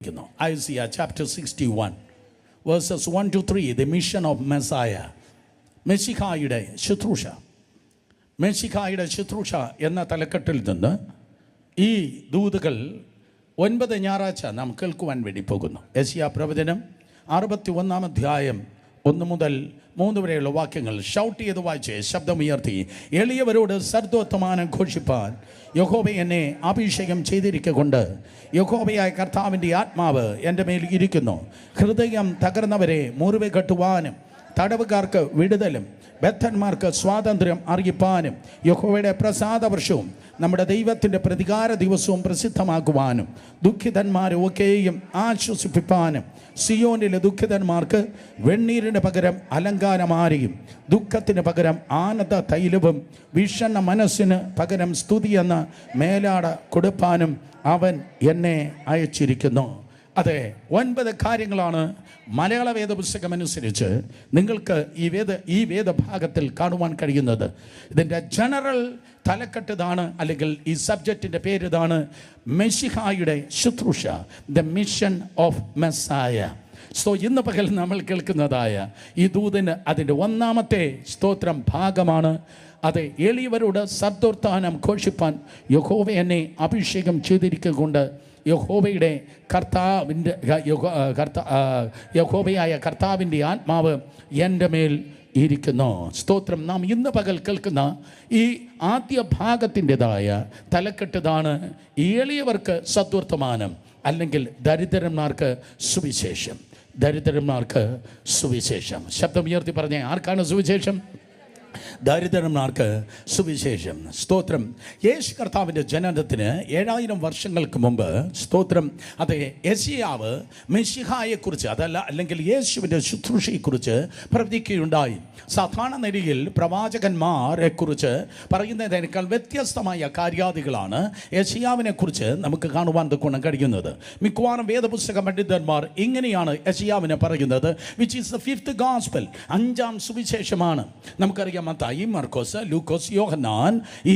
Isaiah chapter 61 verses 1 to 3, the mission of Messiah. മെശിഹായുടെ ശുശ്രൂഷ എന്ന തലക്കെട്ടിൽ നിന്ന് ഈ ദൂതുകൾ 9 ഞായറാഴ്ച നാം കേൾക്കുവാൻ വേണ്ടി പോകുന്നു. യെശയ്യാ പ്രവചനം 61 അധ്യായം 1 മുതൽ 3 വരെയുള്ള വാക്യങ്ങൾ ഷൗട്ട് ചെയ്ത് വായിച്ച് ശബ്ദമുയർത്തി, എളിയവരോട് സർദ്ദോത്തമാനം ഘോഷിപ്പാൻ യഹോവ എന്നെ അഭിഷേകം ചെയ്തിരിക്കൊണ്ട് യഹോവയായ കർത്താവിൻ്റെ ആത്മാവ് എൻ്റെ മേൽ ഇരിക്കുന്നു. ഹൃദയം തകർന്നവരെ മുറിവ് കെട്ടുവാനും തടവുകാർക്ക് വിടുതലും ബദ്ധന്മാർക്ക് സ്വാതന്ത്ര്യം അറിയിപ്പാനും യഹോവയുടെ പ്രസാദവർഷവും നമ്മുടെ ദൈവത്തിൻ്റെ പ്രതികാര ദിവസവും പ്രസിദ്ധമാക്കുവാനും ദുഃഖിതന്മാരെ ഒക്കെയും ആശ്വസിപ്പിപ്പാനും സിയോനിലെ ദുഃഖിതന്മാർക്ക് വെണ്ണീരിന് പകരം അലങ്കാരമാരിയും ദുഃഖത്തിന് പകരം ആനന്ദ തൈലവും വിഷണ്ണ മനസ്സിന് പകരം സ്തുതി എന്ന മേലാട കൊടുപ്പാനും അവൻ എന്നെ അയച്ചിരിക്കുന്നു. അതെ, 9 കാര്യങ്ങളാണ് മലയാള വേദപുസ്തകം അനുസരിച്ച് നിങ്ങൾക്ക് ഈ വേദഭാഗത്തിൽ കാണുവാൻ കഴിയുന്നത്. ഇതിൻ്റെ ജനറൽ തലക്കെട്ടിതാണ്, അല്ലെങ്കിൽ ഈ സബ്ജക്റ്റിൻ്റെ പേര് ഇതാണ്: മെശിഹായുടെ ശുശ്രൂഷ, the mission of Messiah. So ഇന്ന് പകൽ നമ്മൾ കേൾക്കുന്നതായ ഈ ദൂതിന് അതിൻ്റെ 1-ാമത്തെ സ്തോത്രം ഭാഗമാണ്. അതെ, എളിയവരോട് സദ്വർത്താനം ഘോഷിപ്പാൻ യഹോവ എന്നെ അഭിഷേകം ചെയ്തിരിക്കൊണ്ട് യഹോവയുടെ യഹോവയായ കർത്താവിൻ്റെ ആത്മാവ് എൻ്റെ മേൽ ഇരിക്കുന്നു. സ്തോത്രം. നാം ഇന്ന് പകൽ കേൾക്കുന്ന ഈ ആദ്യ ഭാഗത്തിൻ്റെതായ തലക്കെട്ടതാണ് എളിയവർക്ക് സദ്വർത്തമാനം, അല്ലെങ്കിൽ ദരിദ്രന്മാർക്ക് സുവിശേഷം. ദരിദ്രന്മാർക്ക് സുവിശേഷം. ശബ്ദം ഉയർത്തി പറഞ്ഞേ, ആർക്കാണ് സുവിശേഷം? ദരിദ്രന്മാർക്ക് സുവിശേഷം. സ്തോത്രം. യേശു കർത്താവിൻ്റെ ജനനത്തിന് 7000 വർഷങ്ങൾക്ക് മുമ്പ്, സ്തോത്രം, അതെ, യെശയ്യാവ് മെശിഹായെക്കുറിച്ച്, അല്ലെങ്കിൽ യേശുവിൻ്റെ ശുശ്രൂഷയെക്കുറിച്ച് പ്രവചിക്കുകയുണ്ടായി. സാധാരണ നിലയിൽ പ്രവാചകന്മാരെക്കുറിച്ച് പറയുന്നതിനേക്കാൾ വ്യത്യസ്തമായ കാര്യാദികളാണ് യെശയ്യാവിനെക്കുറിച്ച് നമുക്ക് കാണുവാൻ തക്കോണം കഴിയുന്നത്. മിക്കവാറും വേദപുസ്തക പണ്ഡിതന്മാർ ഇങ്ങനെയാണ് യെശയ്യാവിനെ പറയുന്നത്, which is the 5th gospel, 5-ാം സുവിശേഷമാണ്. നമുക്കറിയാം മത്തായി, മർക്കോസ്, ലൂക്കോസ്, യോഹന്നാൻ, ഈ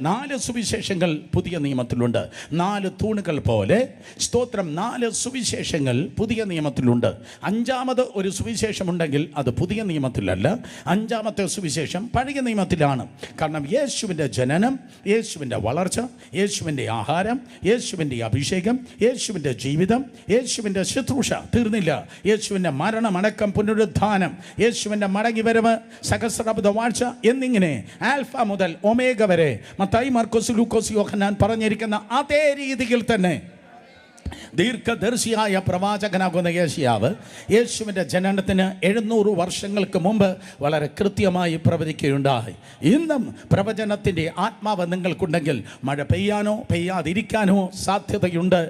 4 സുവിശേഷങ്ങൾ പുതിയ നിയമത്തിലുണ്ട്. 4 തൂണുകൾ പോലെ, സ്തോത്രം, 4 സുവിശേഷങ്ങൾ പുതിയ നിയമത്തിലുണ്ട്. 5-ാമത് ഒരു സുവിശേഷമുണ്ടെങ്കിൽ അത് പുതിയ നിയമത്തിലല്ല, 5-ാമത്തെ സുവിശേഷം പഴയ നിയമത്തിലാണ്. കാരണം യേശുവിൻ്റെ ജനനം, യേശുവിൻ്റെ വളർച്ച, യേശുവിൻ്റെ ആഹാരം, യേശുവിൻ്റെ അഭിഷേകം, യേശുവിൻ്റെ ജീവിതം, യേശുവിൻ്റെ ശുശ്രൂഷ തീർന്നില്ല. യേശുവിൻ്റെ മരണം, അടക്കം, പുനരുത്ഥാനം, യേശുവിൻ്റെ മടങ്ങിവരവ്, സഹസ്രാബ്ദ വാഴ്ച എന്നിങ്ങനെ ആൽഫ മുതൽ ഒമേഗ വരെ മത്തായി, മർക്കോസ്, ലൂക്കോസ്, യോഹന്നാൻ പറഞ്ഞിരിക്കുന്ന അതേ രീതിയിൽ തന്നെ ദീർഘദർശിയായ പ്രവാചകനാകുന്ന യെശയ്യാവ് യേശുവിൻ്റെ ജനനത്തിന് 700 വർഷങ്ങൾക്ക് മുമ്പ് വളരെ കൃത്യമായി പ്രവചിക്കുകയുണ്ടായി. ഇന്നും പ്രവചനത്തിൻ്റെ ആത്മാവ് നിങ്ങൾക്കുണ്ടെങ്കിൽ മഴ പെയ്യാനോ പെയ്യാതിരിക്കാനോ സാധ്യതയുണ്ട്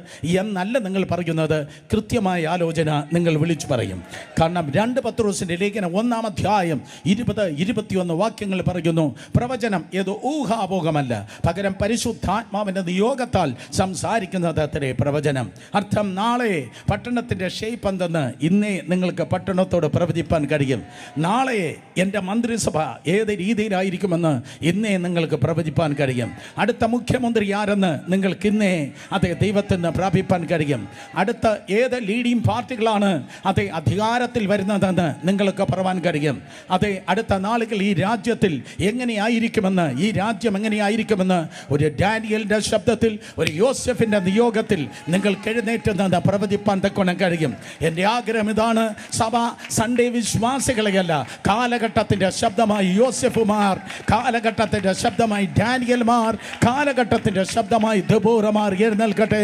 എന്നല്ല നിങ്ങൾ പറയുന്നത്, കൃത്യമായ ആലോചന നിങ്ങൾ വിളിച്ചു പറയും. കാരണം 2 പത്രോസിൻ്റെ ലേഖനം 1-ാം അധ്യായം 20-21 വാക്യങ്ങൾ പറയുന്നു, പ്രവചനം ഏതോ ഊഹാഭോഗമല്ല, പകരം പരിശുദ്ധാത്മാവിൻ്റെ നിയോഗത്താൽ സംസാരിക്കുന്നത് അത്രേ പ്രവചനം. അർത്ഥം, നാളെ പട്ടണത്തിൻ്റെ ഷേപ്പ് എന്തെന്ന് ഇന്നേ നിങ്ങൾക്ക് പട്ടണത്തോട് പ്രവചിപ്പാൻ കഴിയും. നാളെ എൻ്റെ മന്ത്രിസഭ ഏത് രീതിയിലായിരിക്കുമെന്ന് ഇന്നേ നിങ്ങൾക്ക് പ്രവചിപ്പാൻ കഴിയും. അടുത്ത മുഖ്യമന്ത്രി ആരെന്ന് നിങ്ങൾക്ക് ഇന്നേ അതേ ദൈവത്തിൽ നിന്ന് പ്രാപിപ്പാൻ കഴിയും. അടുത്ത ഏത് ലീഡിംഗ് പാർട്ടികളാണ് അതേ അധികാരത്തിൽ വരുന്നതെന്ന് നിങ്ങൾക്ക് പറയാൻ കഴിയും. അതേ, അടുത്ത നാളുകൾ ഈ രാജ്യത്തിൽ എങ്ങനെയായിരിക്കുമെന്ന്, ഈ രാജ്യം എങ്ങനെയായിരിക്കുമെന്ന് ഒരു ഡാനിയലിൻ്റെ ശബ്ദത്തിൽ, ഒരു യോസെഫിൻ്റെ നിയോഗത്തിൽ നിങ്ങൾക്ക് എഴുന്നേറ്റ് നിന്ന് പ്രവചിപ്പാൻ തക്കോണം കഴിയും. എൻ്റെ ആഗ്രഹം ഇതാണ്: സഭ സൺഡേ വിശ്വാസികളെയല്ല, കാലഘട്ടത്തിൻ്റെ ശബ്ദമായി യോസെഫുമാർ, കാലഘട്ടത്തിൻ്റെ ശബ്ദമായി ഡാനിയൽമാർ, കാലഘട്ടത്തിൻ്റെ ശബ്ദമായി ദെബോറമാർ എഴുന്നേൽക്കട്ടെ.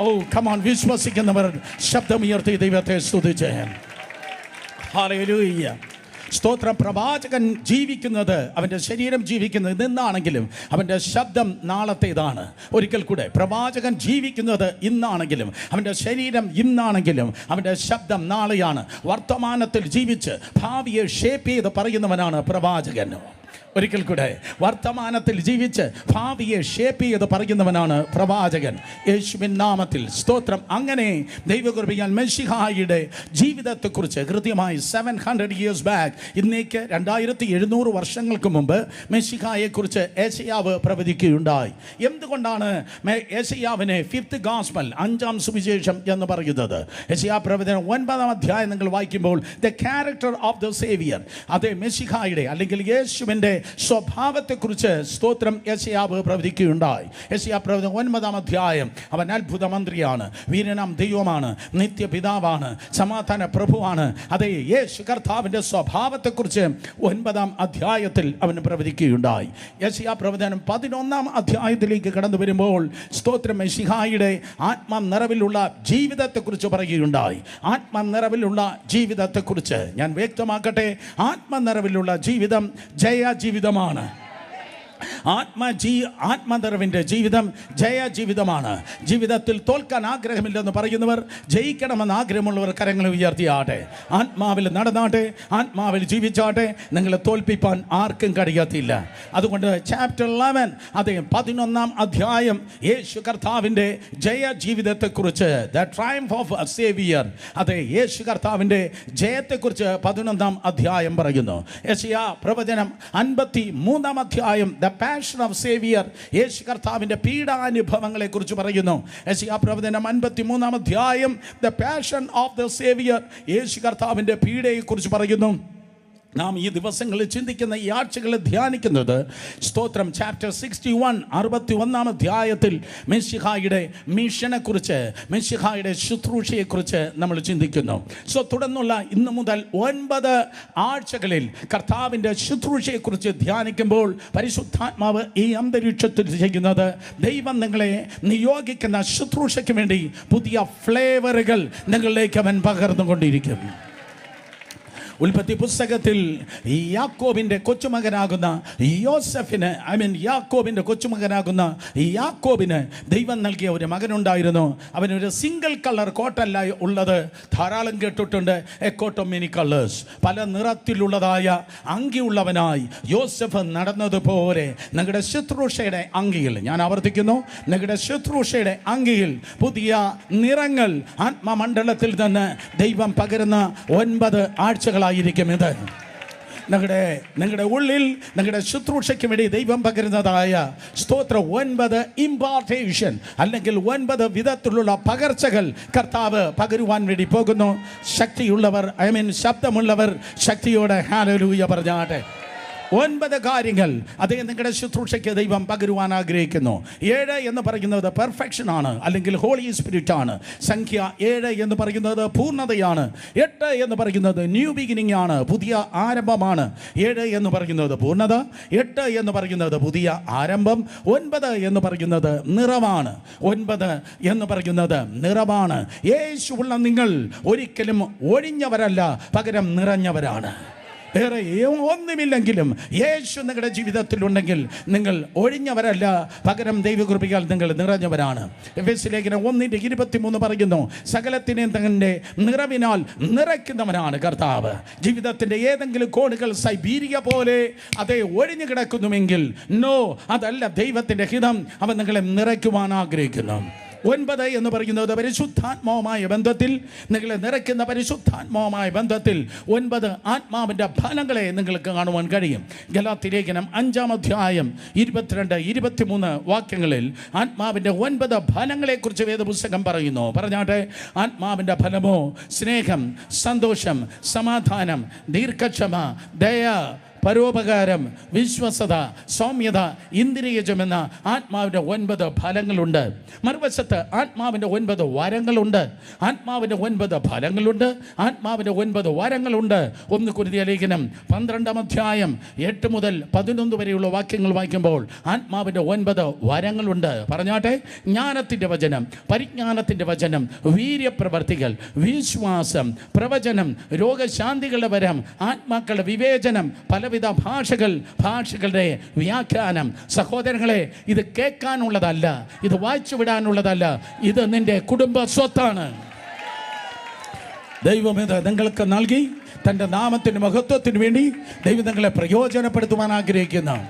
ഓ കമോൺ, വിശ്വസിക്കുന്നവർ ശബ്ദമുയർത്തി ദൈവത്തെ സ്തുതിച്ച് ഹല്ലേലൂയ. സ്തോത്രം. പ്രവാചകൻ ജീവിക്കുന്നത്, അവൻ്റെ ശരീരം ജീവിക്കുന്നത് ഇന്നാണെങ്കിലും അവൻ്റെ ശബ്ദം നാളത്തേതാണ്. ഒരിക്കൽ കൂടെ, പ്രവാചകൻ ജീവിക്കുന്നത് ഇന്നാണെങ്കിലും അവൻ്റെ ശരീരം ഇന്നാണെങ്കിലും അവൻ്റെ ശബ്ദം നാളെയാണ്. വർത്തമാനത്തിൽ ജീവിച്ച് ഭാവിയെ ഷേപ്പ് ചെയ്ത് പറയുന്നവനാണ് പ്രവാചകൻ. ഒരിക്കൽ കൂടെ, വർത്തമാനത്തിൽ ജീവിച്ച് ഭാവിയെ ഷേപ്പ് ചെയ്ത് പറയുന്നവനാണ് പ്രവാചകൻ. യേശുവിൻ നാമത്തിൽ സ്തോത്രം. അങ്ങനെ ദൈവകൃപയാൽ മെശിഹായുടെ ജീവിതത്തെക്കുറിച്ച് കൃത്യമായി 700 years ബാക്ക്, ഇന്നേക്ക് 2700 വർഷങ്ങൾക്ക് മുമ്പ് മെശിഹായെക്കുറിച്ച് യെശയ്യാവ് പ്രവചിക്കുകയുണ്ടായി. എന്തുകൊണ്ടാണ് യെശയ്യാവിനെ 5th Gospel, 5ാം സുവിശേഷം എന്ന് പറയുന്നത്? യെശയ്യാ പ്രവചനം 9ാം അധ്യായം നിങ്ങൾ വായിക്കുമ്പോൾ the character of the Xavier, അതേ മെശിഹായുടെ അല്ലെങ്കിൽ യേശുവിൻ്റെ സ്വഭാവത്തെക്കുറിച്ച് സ്തോത്രം യെശയ്യാവ് പ്രവചിക്കുകയുണ്ടായി. യെശയ്യാ പ്രവചനം 9ാം അധ്യായം, അവൻ അത്ഭുത മന്ത്രിയാണ്, വീരനാം ദൈവമാണ്, നിത്യപിതാവാണ്, സമാധാന പ്രഭുവാണ്. അതേ യേശു കർത്താവിൻ്റെ സ്വഭാവത്തെക്കുറിച്ച് 9ാം അധ്യായത്തിൽ അവൻ പ്രവചിക്കുകയുണ്ടായി. യെശയ്യാ പ്രവചനം 11ാം അധ്യായത്തിലേക്ക് കടന്നു വരുമ്പോൾ സ്തോത്രം മെശിഹായുടെ ആത്മ നിറവിലുള്ള ജീവിതത്തെക്കുറിച്ച് പറയുകയുണ്ടായി. ആത്മ നിറവിലുള്ള ജീവിതത്തെക്കുറിച്ച് ഞാൻ വ്യക്തമാക്കട്ടെ, ആത്മ നിറവിലുള്ള ജീവിതം ജയജീവിതമാണ്. ആത്മനിറവിൻ്റെ ജീവിതം ജയജീവിതമാണ്. ജീവിതത്തിൽ തോൽക്കാൻ ആഗ്രഹമില്ലെന്ന് പറയുന്നവർ, ജയിക്കണമെന്ന് ആഗ്രഹമുള്ളവർ കരങ്ങൾ ഉയർത്തിയാട്ടെ. ആത്മാവിൽ നടന്നാട്ടെ, ആത്മാവിൽ ജീവിച്ചാട്ടെ. നിങ്ങളെ തോൽപ്പിക്കാൻ ആർക്കും കഴിയത്തില്ല. അതുകൊണ്ട് ചാപ്റ്റർ 11, അതേ 11ാം അധ്യായം, യേശു കർത്താവിൻ്റെ ജയജീവിതത്തെക്കുറിച്ച്, the triumph of a saviour, അതേ യേശു കർത്താവിൻ്റെ ജയത്തെക്കുറിച്ച് 11ാം അധ്യായം പറയുന്നു. യെശയ്യാ പ്രവചനം 53ാം അധ്യായം, the passion of saviour, Yesu കർത്താവിൻ്റെ പീഡാനുഭവങ്ങളെ കുറിച്ച് പറയുന്നു. യെശയ്യാ പ്രവചനം 53ാം അധ്യായം, the passion of the saviour, Yesu കർത്താവിൻ്റെ പീഡയെക്കുറിച്ച് പറയുന്നു. നാം ഈ ദിവസങ്ങളിൽ ചിന്തിക്കുന്ന, ഈ ആഴ്ചകളിൽ ധ്യാനിക്കുന്നത് സ്തോത്രം ചാപ്റ്റർ 61, 61ാം അധ്യായത്തിൽ മെശിഹായുടെ മിഷനെക്കുറിച്ച്, മെശിഹായുടെ ശുശ്രൂഷയെക്കുറിച്ച് നമ്മൾ ചിന്തിക്കുന്നു. തുടർന്നുള്ള ഇന്ന് മുതൽ 9 ആഴ്ചകളിൽ കർത്താവിൻ്റെ ശുശ്രൂഷയെക്കുറിച്ച് ധ്യാനിക്കുമ്പോൾ പരിശുദ്ധാത്മാവ് ഈ അന്തരീക്ഷത്തിൽ ചെയ്യുന്നത്, ദൈവം നിങ്ങളെ നിയോഗിക്കുന്ന ശുശ്രൂഷയ്ക്ക് വേണ്ടി പുതിയ ഫ്ലേവറുകൾ നിങ്ങളിലേക്ക് അവൻ പകർന്നുകൊണ്ടിരിക്കും. ഉൽപ്പത്തി പുസ്തകത്തിൽ യാക്കോബിൻ്റെ കൊച്ചുമകനാകുന്ന യോസഫിന്, യാക്കോബിൻ്റെ കൊച്ചുമകനാകുന്ന യാക്കോബിന് ദൈവം നൽകിയ ഒരു മകനുണ്ടായിരുന്നു. അവനൊരു സിംഗിൾ കളർ കോട്ടല്ല ഉള്ളത്, ധാരാളം കേട്ടിട്ടുണ്ട്. എക്കോട്ടോ മെനി കളേഴ്സ്, പല നിറത്തിലുള്ളതായ അങ്കിയുള്ളവനായി യോസഫ് നടന്നതുപോലെ നിങ്ങളുടെ ശുശ്രൂഷയുടെ അങ്കിയിൽ, ഞാൻ ആവർത്തിക്കുന്നു, നിങ്ങളുടെ ശുശ്രൂഷയുടെ അങ്കിയിൽ പുതിയ നിറങ്ങൾ ആത്മമണ്ഡലത്തിൽ നിന്ന് ദൈവം പകരുന്ന 9 ആഴ്ചകളായിരിക്കും ഇത്. നിങ്ങളുടെ ഉള്ളിൽ നിങ്ങളുടെ ശുശ്രൂഷയ്ക്ക് വേണ്ടി ദൈവം പകരുന്നതായ സ്തോത്രം 9 ഇമ്പാർട്ടേഷൻ അല്ലെങ്കിൽ 9 വിധത്തിലുള്ള പകർച്ചകൾ കർത്താവ് പകരുവാൻ വേണ്ടി പോകുന്നു. ശക്തിയുള്ളവർ, ശബ്ദമുള്ളവർ ശക്തിയോടെ ഹല്ലേലൂയ പറഞ്ഞാട്ടെ. 9 കാര്യങ്ങൾ അതേ നിങ്ങളുടെ ശുശ്രൂഷയ്ക്ക് ദൈവം പകരുവാൻ ആഗ്രഹിക്കുന്നു. 7 എന്ന് പറയുന്നത് പെർഫെക്ഷൻ ആണ്, അല്ലെങ്കിൽ ഹോളി സ്പിരിറ്റ് ആണ്. സംഖ്യ 7 എന്ന് പറയുന്നത് പൂർണ്ണതയാണ്. 8 എന്ന് പറയുന്നത് ന്യൂ ബിഗിനിങ് ആണ്, പുതിയ ആരംഭമാണ്. 7 എന്ന് പറയുന്നത് പൂർണ്ണത, 8 എന്ന് പറയുന്നത് പുതിയ ആരംഭം, 9 എന്ന് പറയുന്നത് നിറവാണ്. 9 എന്ന് പറയുന്നത് നിറവാണ്. യേശുവുള്ള നിങ്ങൾ ഒരിക്കലും ഒഴിഞ്ഞവരല്ല, പകരം നിറഞ്ഞവരാണ്. വേറെ ഒന്നുമില്ലെങ്കിലും യേശു നിങ്ങളുടെ ജീവിതത്തിലുണ്ടെങ്കിൽ നിങ്ങൾ ഒഴിഞ്ഞവരല്ല, പകരം ദൈവകൃപയാൽ നിങ്ങൾ നിറഞ്ഞവരാണ്. എഫെസ്യ ലേഖനം 1:23 പറയുന്നു, സകലത്തിനെയും തങ്ങളുടെ നിറവിനാൽ നിറയ്ക്കുന്നവനാണ് കർത്താവ്. ജീവിതത്തിൻ്റെ ഏതെങ്കിലും കോണുകൾ സൈബീരിയ പോലെ അതേ ഒഴിഞ്ഞു കിടക്കുന്നുവെങ്കിൽ, നോ, അതല്ല ദൈവത്തിൻ്റെ ഹിതം. അവൻ നിങ്ങളെ നിറയ്ക്കുവാൻ ആഗ്രഹിക്കുന്നു. 9 എന്ന് പറയുന്നത് പരിശുദ്ധാത്മാവുമായ ബന്ധത്തിൽ, നിങ്ങളെ നിറയ്ക്കുന്ന പരിശുദ്ധാത്മാവുമായ ബന്ധത്തിൽ 9 ആത്മാവിൻ്റെ ഫലങ്ങളെ നിങ്ങൾക്ക് കാണുവാൻ കഴിയും. ഗലാത്യലേഖനം 5ാം അധ്യായം 22-23 വാക്യങ്ങളിൽ ആത്മാവിൻ്റെ 9 ഫലങ്ങളെക്കുറിച്ച് വേദപുസ്തകം പറയുന്നു. പറഞ്ഞാട്ടെ, ആത്മാവിൻ്റെ ഫലമോ സ്നേഹം, സന്തോഷം, സമാധാനം, ദീർഘക്ഷമ, ദയ, പരോപകാരം, വിശ്വസത, സൗമ്യത, ഇന്ദ്രിയജമെന്ന ആത്മാവിൻ്റെ 9 ഫലങ്ങളുണ്ട്. മറുവശത്ത് ആത്മാവിൻ്റെ 9 വരങ്ങളുണ്ട്. ആത്മാവിൻ്റെ 9 ഫലങ്ങളുണ്ട്, ആത്മാവിൻ്റെ 9 വരങ്ങളുണ്ട്. 1 കൊരിന്ത്യർ ലേഖനം 12ാം അധ്യായം 8 മുതൽ 11 വരെയുള്ള വാക്യങ്ങൾ വായിക്കുമ്പോൾ ആത്മാവിൻ്റെ 9 വരങ്ങളുണ്ട്. പറഞ്ഞാട്ടെ, ജ്ഞാനത്തിൻ്റെ വചനം, പരിജ്ഞാനത്തിൻ്റെ വചനം, വീര്യപ്രവർത്തികൾ, വിശ്വാസം, പ്രവചനം, രോഗശാന്തികളുടെ വരം, ആത്മാക്കളുടെ വിവേചനം, പലവിധ ഭാഷകളുടെ വ്യാഖ്യാനം. സഹോദരങ്ങളെ, ഇത് കേൾക്കാനുള്ളതല്ല, ഇത് വായിച്ചു വിടാനുള്ളതല്ല, ഇത് നിന്റെ കുടുംബ സ്വത്താണ്. ദൈവം ഇത് നിങ്ങൾക്ക് നൽകി തൻ്റെ നാമത്തിൻ്റെ മഹത്വത്തിന് വേണ്ടി ദൈവം നിങ്ങളെ പ്രയോജനപ്പെടുത്തുവാൻ ആഗ്രഹിക്കുന്ന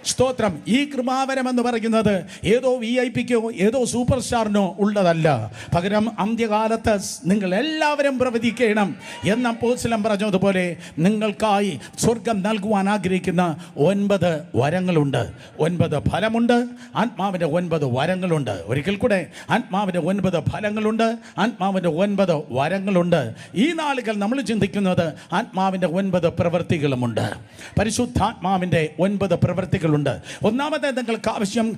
സ്തോത്രം. ഈ കൃപാവരം എന്ന് പറയുന്നത് ഏതോ VIP-ക്കോ ഏതോ സൂപ്പർ സ്റ്റാറിനോ ഉള്ളതല്ല. പകരം അന്ത്യകാലത്ത് നിങ്ങൾ എല്ലാവരും പ്രവചിക്കണം എന്ന അപ്പോസ്തലൻ പറഞ്ഞതുപോലെ നിങ്ങൾക്കായി സ്വർഗം നൽകുവാൻ ആഗ്രഹിക്കുന്ന 9 വരങ്ങളുണ്ട്, 9 ഫലമുണ്ട്, ആത്മാവിൻ്റെ 9 വരങ്ങളുണ്ട്. ഒരിക്കൽ കൂടെ, ആത്മാവിൻ്റെ 9 ഫലങ്ങളുണ്ട്, ആത്മാവിൻ്റെ 9 വരങ്ങളുണ്ട്. ഈ നാളുകൾ നമ്മൾ ചിന്തിക്കുന്നത് ആത്മാവിൻ്റെ 9 പ്രവൃത്തികളുമുണ്ട്, പരിശുദ്ധാത്മാവിൻ്റെ 9 പ്രവൃത്തികളുണ്ട്. ഒന്നാമത്തെ നിങ്ങൾക്ക് ആവശ്യം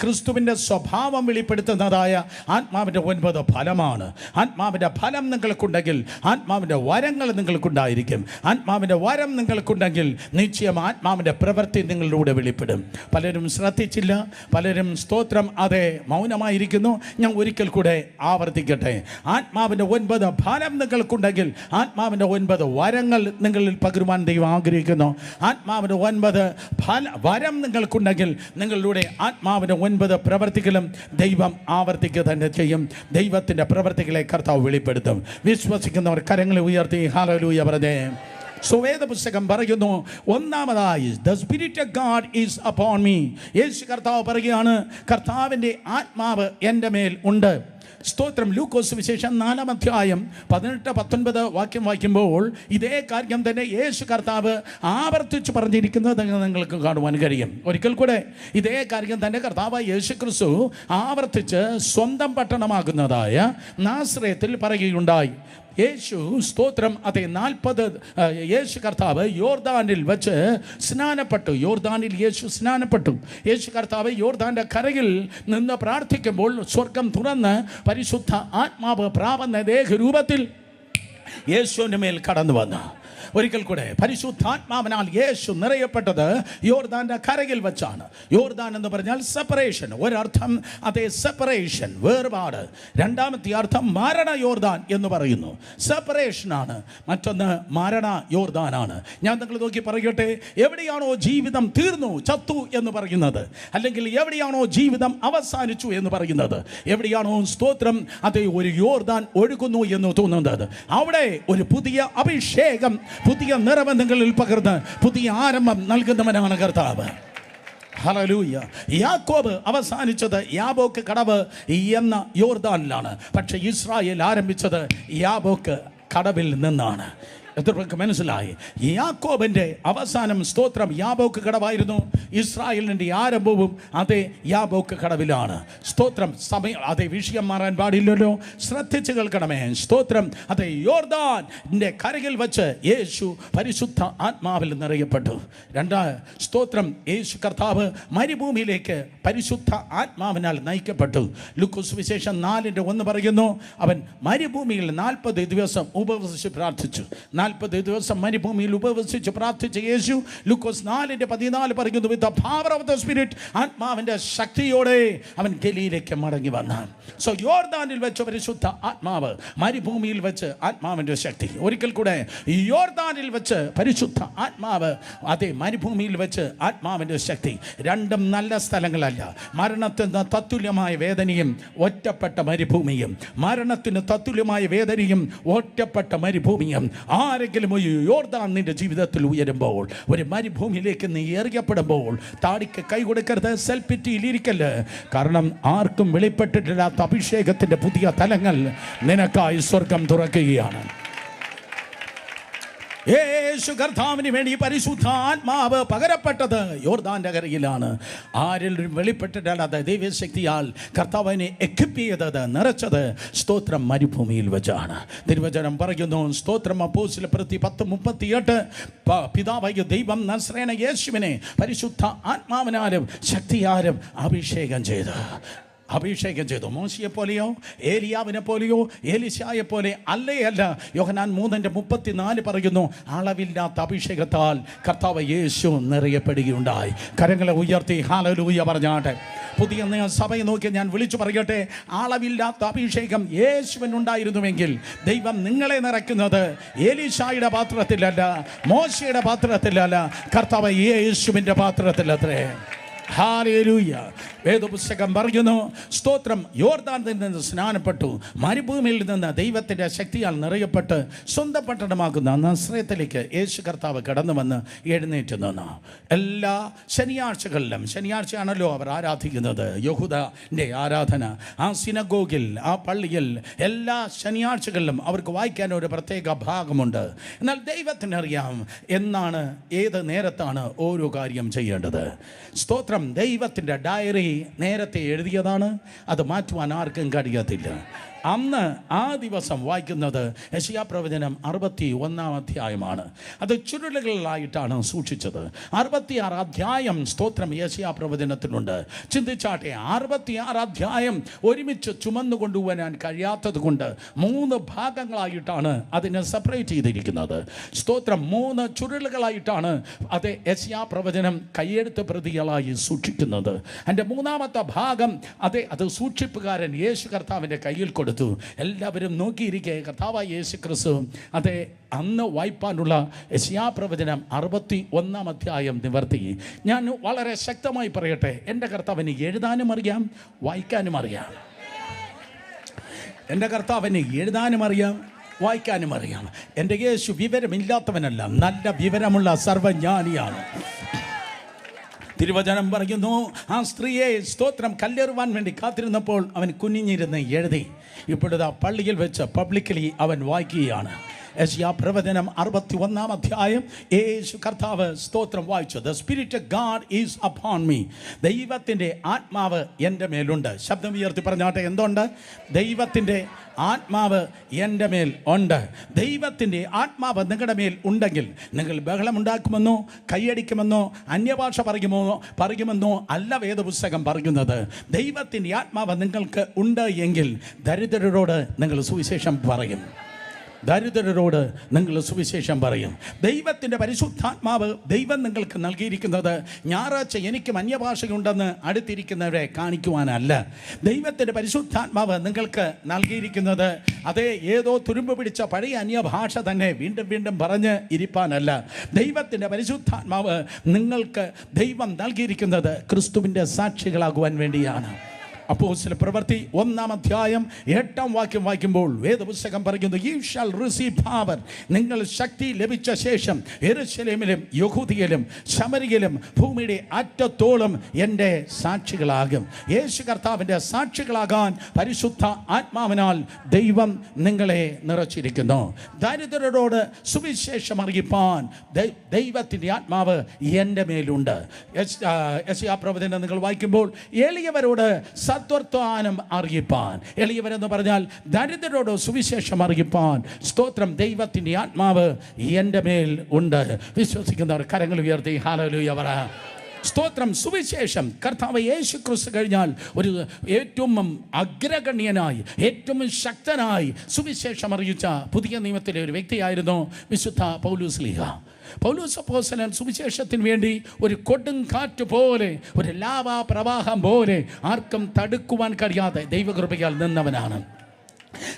ക്രിസ്തുവിൻ്റെ സ്വഭാവം വെളിപ്പെടുത്തുന്നതായ ആത്മാവിൻ്റെ 9 ഫലമാണ്. ആത്മാവിൻ്റെ ഫലം നിങ്ങൾക്കുണ്ടെങ്കിൽ ആത്മാവിൻ്റെ വരങ്ങൾ നിങ്ങൾക്കുണ്ടായിരിക്കും. ആത്മാവിൻ്റെ വരം നിങ്ങൾക്കുണ്ടെങ്കിൽ നിശ്ചയം ആത്മാവിൻ്റെ പ്രവൃത്തി നിങ്ങളിലൂടെ വെളിപ്പെടും. പലരും ശ്രദ്ധിച്ചില്ല, പലരും സ്തോത്രം അതെ മൗനമായിരിക്കുന്നു. ഞാൻ ഒരിക്കൽ കൂടെ ആവർത്തിക്കട്ടെ. ആത്മാവിൻ്റെ 9 ഫലം നിങ്ങൾക്കുണ്ടെങ്കിൽ ആത്മാവിൻ്റെ 9 വരങ്ങൾ നിങ്ങളിൽ പകരുവാൻ ദൈവം ആഗ്രഹിക്കുന്നു. ആത്മാവിൻ്റെ 9 വരം നിങ്ങൾക്കുണ്ടെങ്കിൽ നിങ്ങളിലൂടെ ആത്മാവിൻ്റെ 9 പ്രവർത്തികളും ദൈവം ആവർത്തിക്കുക തന്നെ ചെയ്യും. ദൈവത്തിൻ്റെ പ്രവർത്തികളെ കർത്താവ് വെളിപ്പെടുത്തും. വിശ്വസിക്കുന്നവർ കരങ്ങളെ ഉയർത്തി ഹല്ലേലൂയ പറഞ്ഞേ. വേദപുസ്തകം പറയുന്നു, ഒന്നാമതായി the spirit of God is upon me. Yesu കർത്താവ് പറയുകയാണ്, കർത്താവിൻ്റെ ആത്മാവ് എൻ്റെ മേൽ ഉണ്ട്. സ്തോത്രം. ലൂക്കോസ് സുവിശേഷം 4-ാം അധ്യായം 18-19 വാക്യം വായിക്കുമ്പോൾ ഇതേ കാര്യം തന്നെ യേശു കർത്താവ് ആവർത്തിച്ച് പറഞ്ഞിരിക്കുന്നത് നിങ്ങൾക്ക് കാണുവാൻ കഴിയും. ഒരിക്കൽ കൂടെ ഇതേ കാര്യം തന്നെ കർത്താവ് യേശു ക്രിസ്തു ആവർത്തിച്ച് സ്വന്തം പട്ടണമാകുന്നതായ നാസറേത്തിൽ പറയുകയുണ്ടായി. യേശു സ്തോത്രം അതെ 40 യേശു കർത്താവ് യോർദാനിൽ വെച്ച് സ്നാനപ്പെട്ടു. യോർദാനിൽ യേശു സ്നാനപ്പെട്ടു. യേശു കർത്താവ് യോർദാൻ്റെ കരയിൽ നിന്ന് പ്രാർത്ഥിക്കുമ്പോൾ സ്വർഗം തുറന്ന് പരിശുദ്ധ ആത്മാവ് പ്രാപന്ന ദേഹരൂപത്തിൽ യേശുവിൻ്റെ മേൽ കടന്നു വന്നു. ഒരിക്കൽ കൂടെ, പരിശുദ്ധാത്മാവിനാൽ യേശു നിറയപ്പെട്ടത് യോർദാൻ്റെ കരയിൽ വെച്ചാണ്. യോർദാൻ എന്ന് പറഞ്ഞാൽ സെപ്പറേഷൻ. ഒരർത്ഥം അതേ സെപ്പറേഷൻ, വേർപാട്. രണ്ടാമത്തെ അർത്ഥം മരണ യോർദാൻ എന്ന് പറയുന്നു. സെപ്പറേഷനാണ്. മറ്റൊന്ന് മരണ യോർദാനാണ്. ഞാൻ നിങ്ങൾ നോക്കി പറയട്ടെ, എവിടെയാണോ ജീവിതം തീർന്നു, ചത്തു എന്ന് പറയുന്നത്, അല്ലെങ്കിൽ എവിടെയാണോ ജീവിതം അവസാനിച്ചു എന്ന് പറയുന്നത്, എവിടെയാണോ സ്തോത്രം അതേ ഒരു യോർദാൻ ഒഴുകുന്നു എന്ന് തോന്നുന്നത്, അവിടെ ഒരു പുതിയ അഭിഷേകം, പുതിയ നിറവ് നിങ്ങളിൽ പകർന്ന് പുതിയ ആരംഭം നൽകുന്നവനാണ് കർത്താവ്. ഹല്ലേലൂയ. യാക്കോബ് അവസാനിച്ചത് യാബോക്ക് കടവ് എന്ന യോർദാനിലാണ്. പക്ഷേ ഇസ്രായേൽ ആരംഭിച്ചത് യാബോക്ക് കടവിൽ നിന്നാണ്. എത്ര പേർക്ക് മനസ്സിലായി? യാക്കോബിൻ്റെ അവസാനം സ്തോത്രം യാബോക്ക് കടവായിരുന്നു. ഇസ്രായേലിൻ്റെ ആരംഭവും അതേ യാബോക്ക് കടവിലാണ്. സ്തോത്രം. സമയം അതേ വിഷയം മാറാൻ പാടില്ലല്ലോ, ശ്രദ്ധിച്ച് കേൾക്കണമേ. സ്തോത്രം. അതേ യോർദാൻ്റെ കരയിൽ വെച്ച് യേശു പരിശുദ്ധ ആത്മാവിൽ നിറയപ്പെട്ടു. സ്തോത്രം. യേശു കർത്താവ് മരുഭൂമിയിലേക്ക് പരിശുദ്ധ ആത്മാവിനാൽ നയിക്കപ്പെട്ടു. ലൂക്കോസ് സുവിശേഷം 4:1 പറയുന്നു, അവൻ മരുഭൂമിയിൽ 40 ദിവസം ഉപവസിച്ച് പ്രാർത്ഥിച്ചു. 40 ദിവസം മരുഭൂമിയിൽ ഉപവസിച്ച് പ്രാർത്ഥിച്ച യേശു, ലൂക്കോസ് 4:14 പറയുന്നു, with the power of the spirit, ആത്മാവിൻ്റെ ശക്തിയോടെ അവൻ ഗലീലയ്ക്ക് മടങ്ങി വന്നു. സോ യോർദാനിൽ വെച്ച് പരിശുദ്ധ ആത്മാവ്, മരുഭൂമിയിൽ വെച്ച് ആത്മാവിൻ്റെ ശക്തി. ഒരിക്കൽ കൂടെ, യോർദാനിൽ വെച്ച് പരിശുദ്ധ ആത്മാവ്, അതേ മരുഭൂമിയിൽ വെച്ച് ആത്മാവിൻ്റെ ശക്തി. രണ്ടും നല്ല സ്ഥലങ്ങളല്ല. മരണത്തിന് തത്തുല്യമായ വേദനയും ഒറ്റപ്പെട്ട മരുഭൂമിയും, മരണത്തിന് തത്തുല്യമായ വേദനയും ഒറ്റപ്പെട്ട മരുഭൂമിയും. ആരെങ്കിലും ഒരു യോർദാൻ നിന്റെ ജീവിതത്തിൽ ഉയരുമ്പോൾ, ഒരു മരുഭൂമിയിലേക്ക് നീ എറിയപ്പെടുമ്പോൾ, താടിക്ക് കൈ കൊടുക്കരുത്, സെൽഫിറ്റിയിലിരിക്കല്ല്. കാരണം ആർക്കും വെളിപ്പെട്ടിട്ടില്ലാത്ത അഭിഷേകത്തിൻ്റെ പുതിയ തലങ്ങൾ നിനക്കായി സ്വർഗം തുറക്കുകയാണ്. യേശു കർത്താവിന് വേണ്ടി പരിശുദ്ധാത്മാവ് പകരപ്പെട്ടത് യോർദാൻ്റെ കരയിലാണ്. ആരിലും വെളിപ്പെട്ടിട്ടാണ് ദൈവശക്തിയാൽ കർത്താവിനെ എക്വിപ്പ് ചെയ്തത്, നിറച്ചത് സ്തോത്രം മരുഭൂമിയിൽ വെച്ചാണ്. തിരുവചനം പറയുന്നു, സ്തോത്രം അപ്പോസ്തലപ്രവൃത്തി 10:38, പിതാവായ ദൈവം നസ്രേന യേശുവിനെ പരിശുദ്ധ ആത്മാവിനാലും ശക്തിയാലും അഭിഷേകം ചെയ്തു. മോശയെ പോലെയോ ഏലിയാവിനെ പോലെയോ എലീശായെ പോലെ അല്ല. യോഹന്നാൻ 3:34 പറയുന്നു, അളവില്ലാത്ത അഭിഷേകത്താൽ കർത്താവ് യേശു നിറയപ്പെടുകയുണ്ടായി. കരങ്ങളെ ഉയർത്തി ഹല്ലേലൂയ പറഞ്ഞാട്ടെ. പുതിയ സഭയെ നോക്കി ഞാൻ വിളിച്ചു പറയട്ടെ, അളവില്ലാത്ത അഭിഷേകം യേശുവിനുണ്ടായിരുന്നുവെങ്കിൽ ദൈവം നിങ്ങളെ നിറയ്ക്കുന്നത് എലീശായുടെ പാത്രത്തിലല്ല, മോശയുടെ പാത്രത്തിലല്ല, കർത്താവ് യേശുവിൻ്റെ പാത്രത്തിലത്രേ. ഹല്ലേലൂയ. വേദപുസ്തകം പറയുന്നു, സ്തോത്രം, യോർദാനിൽ നിന്ന് സ്നാനപ്പെട്ടു, മരുഭൂമിയിൽ നിന്ന് ദൈവത്തിൻ്റെ ശക്തിയാൽ നിറയപ്പെട്ട് സ്വന്തം പട്ടണമാകുന്ന നസ്രയത്തിലേക്ക് യേശു കർത്താവ് കടന്നു വന്ന് എഴുന്നേറ്റ് നിന്നു. എല്ലാ ശനിയാഴ്ചകളിലും, ശനിയാഴ്ചയാണല്ലോ അവർ ആരാധിക്കുന്നത്, യഹൂദൻ്റെ ആരാധന, ആ സിനഗോഗിൽ, ആ പള്ളിയിൽ എല്ലാ ശനിയാഴ്ചകളിലും അവർക്ക് വായിക്കാൻ ഒരു പ്രത്യേക ഭാഗമുണ്ട്. എന്നാൽ ദൈവത്തിനറിയാം എന്നാണ്, ഏത് നേരത്താണ് ഓരോ കാര്യം ചെയ്യേണ്ടത്. സ്തോത്രം, ദൈവത്തിൻ്റെ ഡയറി നേരത്തെ എഴുതിയതാണ്, അത് മാറ്റുവാൻ ആർക്കും കഴിയത്തില്ല. അന്ന് ആ ദിവസം വായിക്കുന്നത് യെശയ്യാ പ്രവചനം 61 അധ്യായമാണ്. അത് ചുരുളുകളിലായിട്ടാണ് സൂക്ഷിച്ചത്. 66 അധ്യായം സ്തോത്രം യെശയ്യാ പ്രവചനത്തിലുണ്ട്. ചിന്തിച്ചാട്ടെ, 66 അധ്യായം ഒരുമിച്ച് ചുമന്നു കൊണ്ടുപോകാൻ കഴിയാത്തത് കൊണ്ട് 3 ഭാഗങ്ങളായിട്ടാണ് അതിനെ സെപ്പറേറ്റ് ചെയ്തിരിക്കുന്നത്. സ്തോത്രം, 3 ചുരുളുകളായിട്ടാണ് അത് യെശയ്യാ പ്രവചനം കയ്യെഴുത്ത് പ്രതികളായി സൂക്ഷിക്കുന്നത്. എൻ്റെ 3ാമത്തെ ഭാഗം അത് സൂക്ഷിപ്പുകാരൻ യേശു കർത്താവിൻ്റെ കയ്യിൽ കൊടുത്തു. എല്ലാവരും നോക്കിയിരിക്കെ കർത്താവായ യേശു ക്രിസ്തു അന്ന് വായിപ്പാനുള്ള യെശയ്യാ പ്രവചനം 61 അധ്യായം നിവർത്തി. ഞാൻ വളരെ ശക്തമായി പറയട്ടെ, എൻ്റെ കർത്താവിന് എഴുതാനും അറിയാം, വായിക്കാനും അറിയാം. എൻ്റെ കർത്താവിന് എഴുതാനും അറിയാം, വായിക്കാനും അറിയാം. എൻ്റെ യേശു വിവരമില്ലാത്തവനല്ല, നല്ല വിവരമുള്ള സർവജ്ഞാനിയാണ്. തിരുവചനം പറയുന്നു, ആ സ്ത്രീയെ സ്തോത്രം കല്ലെറുവാൻ വേണ്ടി കാത്തിരുന്നപ്പോൾ അവൻ കുനിഞ്ഞിരുന്ന് എഴുതി. ഇപ്പോഴത്തെ പള്ളിയിൽ വെച്ച് പബ്ലിക്കലി അവൻ വായിക്കുകയാണ്. യെശയ്യാ പ്രവചനം 61 അധ്യായം യേശു കർത്താവ് സ്തോത്രം വായിച്ചു. The spirit of God is upon me. ദൈവത്തിൻ്റെ ആത്മാവ് എൻ്റെ മേലുണ്ട്. ശബ്ദം ഉയർത്തി പറഞ്ഞാട്ടെ, എന്തുണ്ട്? ദൈവത്തിൻ്റെ ആത്മാവ് എൻ്റെ മേൽ ഉണ്ട്. ദൈവത്തിൻ്റെ ആത്മാവ് നിങ്ങളുടെ മേൽ ഉണ്ടെങ്കിൽ നിങ്ങൾ ബഹളമുണ്ടാക്കുമെന്നോ കൈയടിക്കുമെന്നോ അന്യഭാഷ പറയുമെന്നോ അല്ല വേദപുസ്തകം പറയുന്നത്. ദൈവത്തിൻ്റെ ആത്മാവ് നിങ്ങൾക്ക് ഉണ്ട് എങ്കിൽ ദരിദ്രരോട് നിങ്ങൾ സുവിശേഷം പറയും. ദരിദ്രരോട് നിങ്ങൾ സുവിശേഷം പറയും. ദൈവത്തിൻ്റെ പരിശുദ്ധാത്മാവ് ദൈവം നിങ്ങൾക്ക് നൽകിയിരിക്കുന്നത് ഞായറാഴ്ച എനിക്കും അന്യഭാഷയുണ്ടെന്ന് അടുത്തിരിക്കുന്നവരെ കാണിക്കുവാനല്ല. ദൈവത്തിൻ്റെ പരിശുദ്ധാത്മാവ് നിങ്ങൾക്ക് നൽകിയിരിക്കുന്നത് അതേ ഏതോ തുരുമ്പ് പിടിച്ച പഴയ അന്യഭാഷ തന്നെ വീണ്ടും വീണ്ടും പറഞ്ഞ് ഇരിപ്പാനല്ല. ദൈവത്തിൻ്റെ പരിശുദ്ധാത്മാവ് നിങ്ങൾക്ക് ദൈവം നൽകിയിരിക്കുന്നത് ക്രിസ്തുവിൻ്റെ സാക്ഷികളാകുവാൻ വേണ്ടിയാണ്. അപ്പോസ്തല പ്രവൃത്തി 1 അധ്യായം 8 വാക്യം വായിക്കുമ്പോൾ വേദപുസ്തകം പറയുന്നു, യു ഷാൽ റിസീവ് പവർ. നിങ്ങൾ ശക്തി ലഭിച്ച ശേഷം യെരൂശലേമിലും യഹൂദിയയിലും ശമരിയയിലും ഭൂമിയുടെ അറ്റത്തോളം എൻ്റെ സാക്ഷികളാകും. യേശു കർത്താവിൻ്റെ സാക്ഷികളാകാൻ പരിശുദ്ധ ആത്മാവിനാൽ ദൈവം നിങ്ങളെ നിറച്ചിരിക്കുന്നു. ദരിദ്രരോട് സുവിശേഷം അറിയിപ്പാൻ ദൈവത്തിൻ്റെ ആത്മാവ് എൻ്റെ മേലുണ്ട്. യെശയ്യാ പ്രവചനം നിങ്ങൾ വായിക്കുമ്പോൾ എളിയവരോട് സത്വർത്താനം അറിയിപ്പാൻ, എളിയവരെന്ന് പറഞ്ഞാൽ ദരിദ്രരോട് സുവിശേഷം അറിയിപ്പാൻ സ്തോത്രം ദൈവത്തിൻ്റെ ആത്മാവ് എൻ്റെ മേൽ ഉണ്ട്. വിശ്വസിക്കുന്നവർ കരങ്ങൾ ഉയർത്തി ഹല്ലേലൂയ പറ. സ്തോത്രം. സുവിശേഷം കർത്താവ് യേശു ക്രിസ്തു കഴിഞ്ഞാൽ ഒരു ഏറ്റവും അഗ്രഗണ്യനായി ഏറ്റവും ശക്തനായി സുവിശേഷം അറിയിച്ച പുതിയ നിയമത്തിലെ ഒരു വ്യക്തിയായിരുന്നു വിശുദ്ധ പൗലോസ്ലീഹ. പൗലോസ് അപ്പോസ്തലൻ സുവിശേഷത്തിന് വേണ്ടി ഒരു കൊടുങ്കാറ്റ് പോലെ, ഒരു ലാവാ പ്രവാഹം പോലെ ആർക്കും തടുക്കുവാൻ കഴിയാതെ ദൈവകൃപയാൽ നിന്നവനാണ്.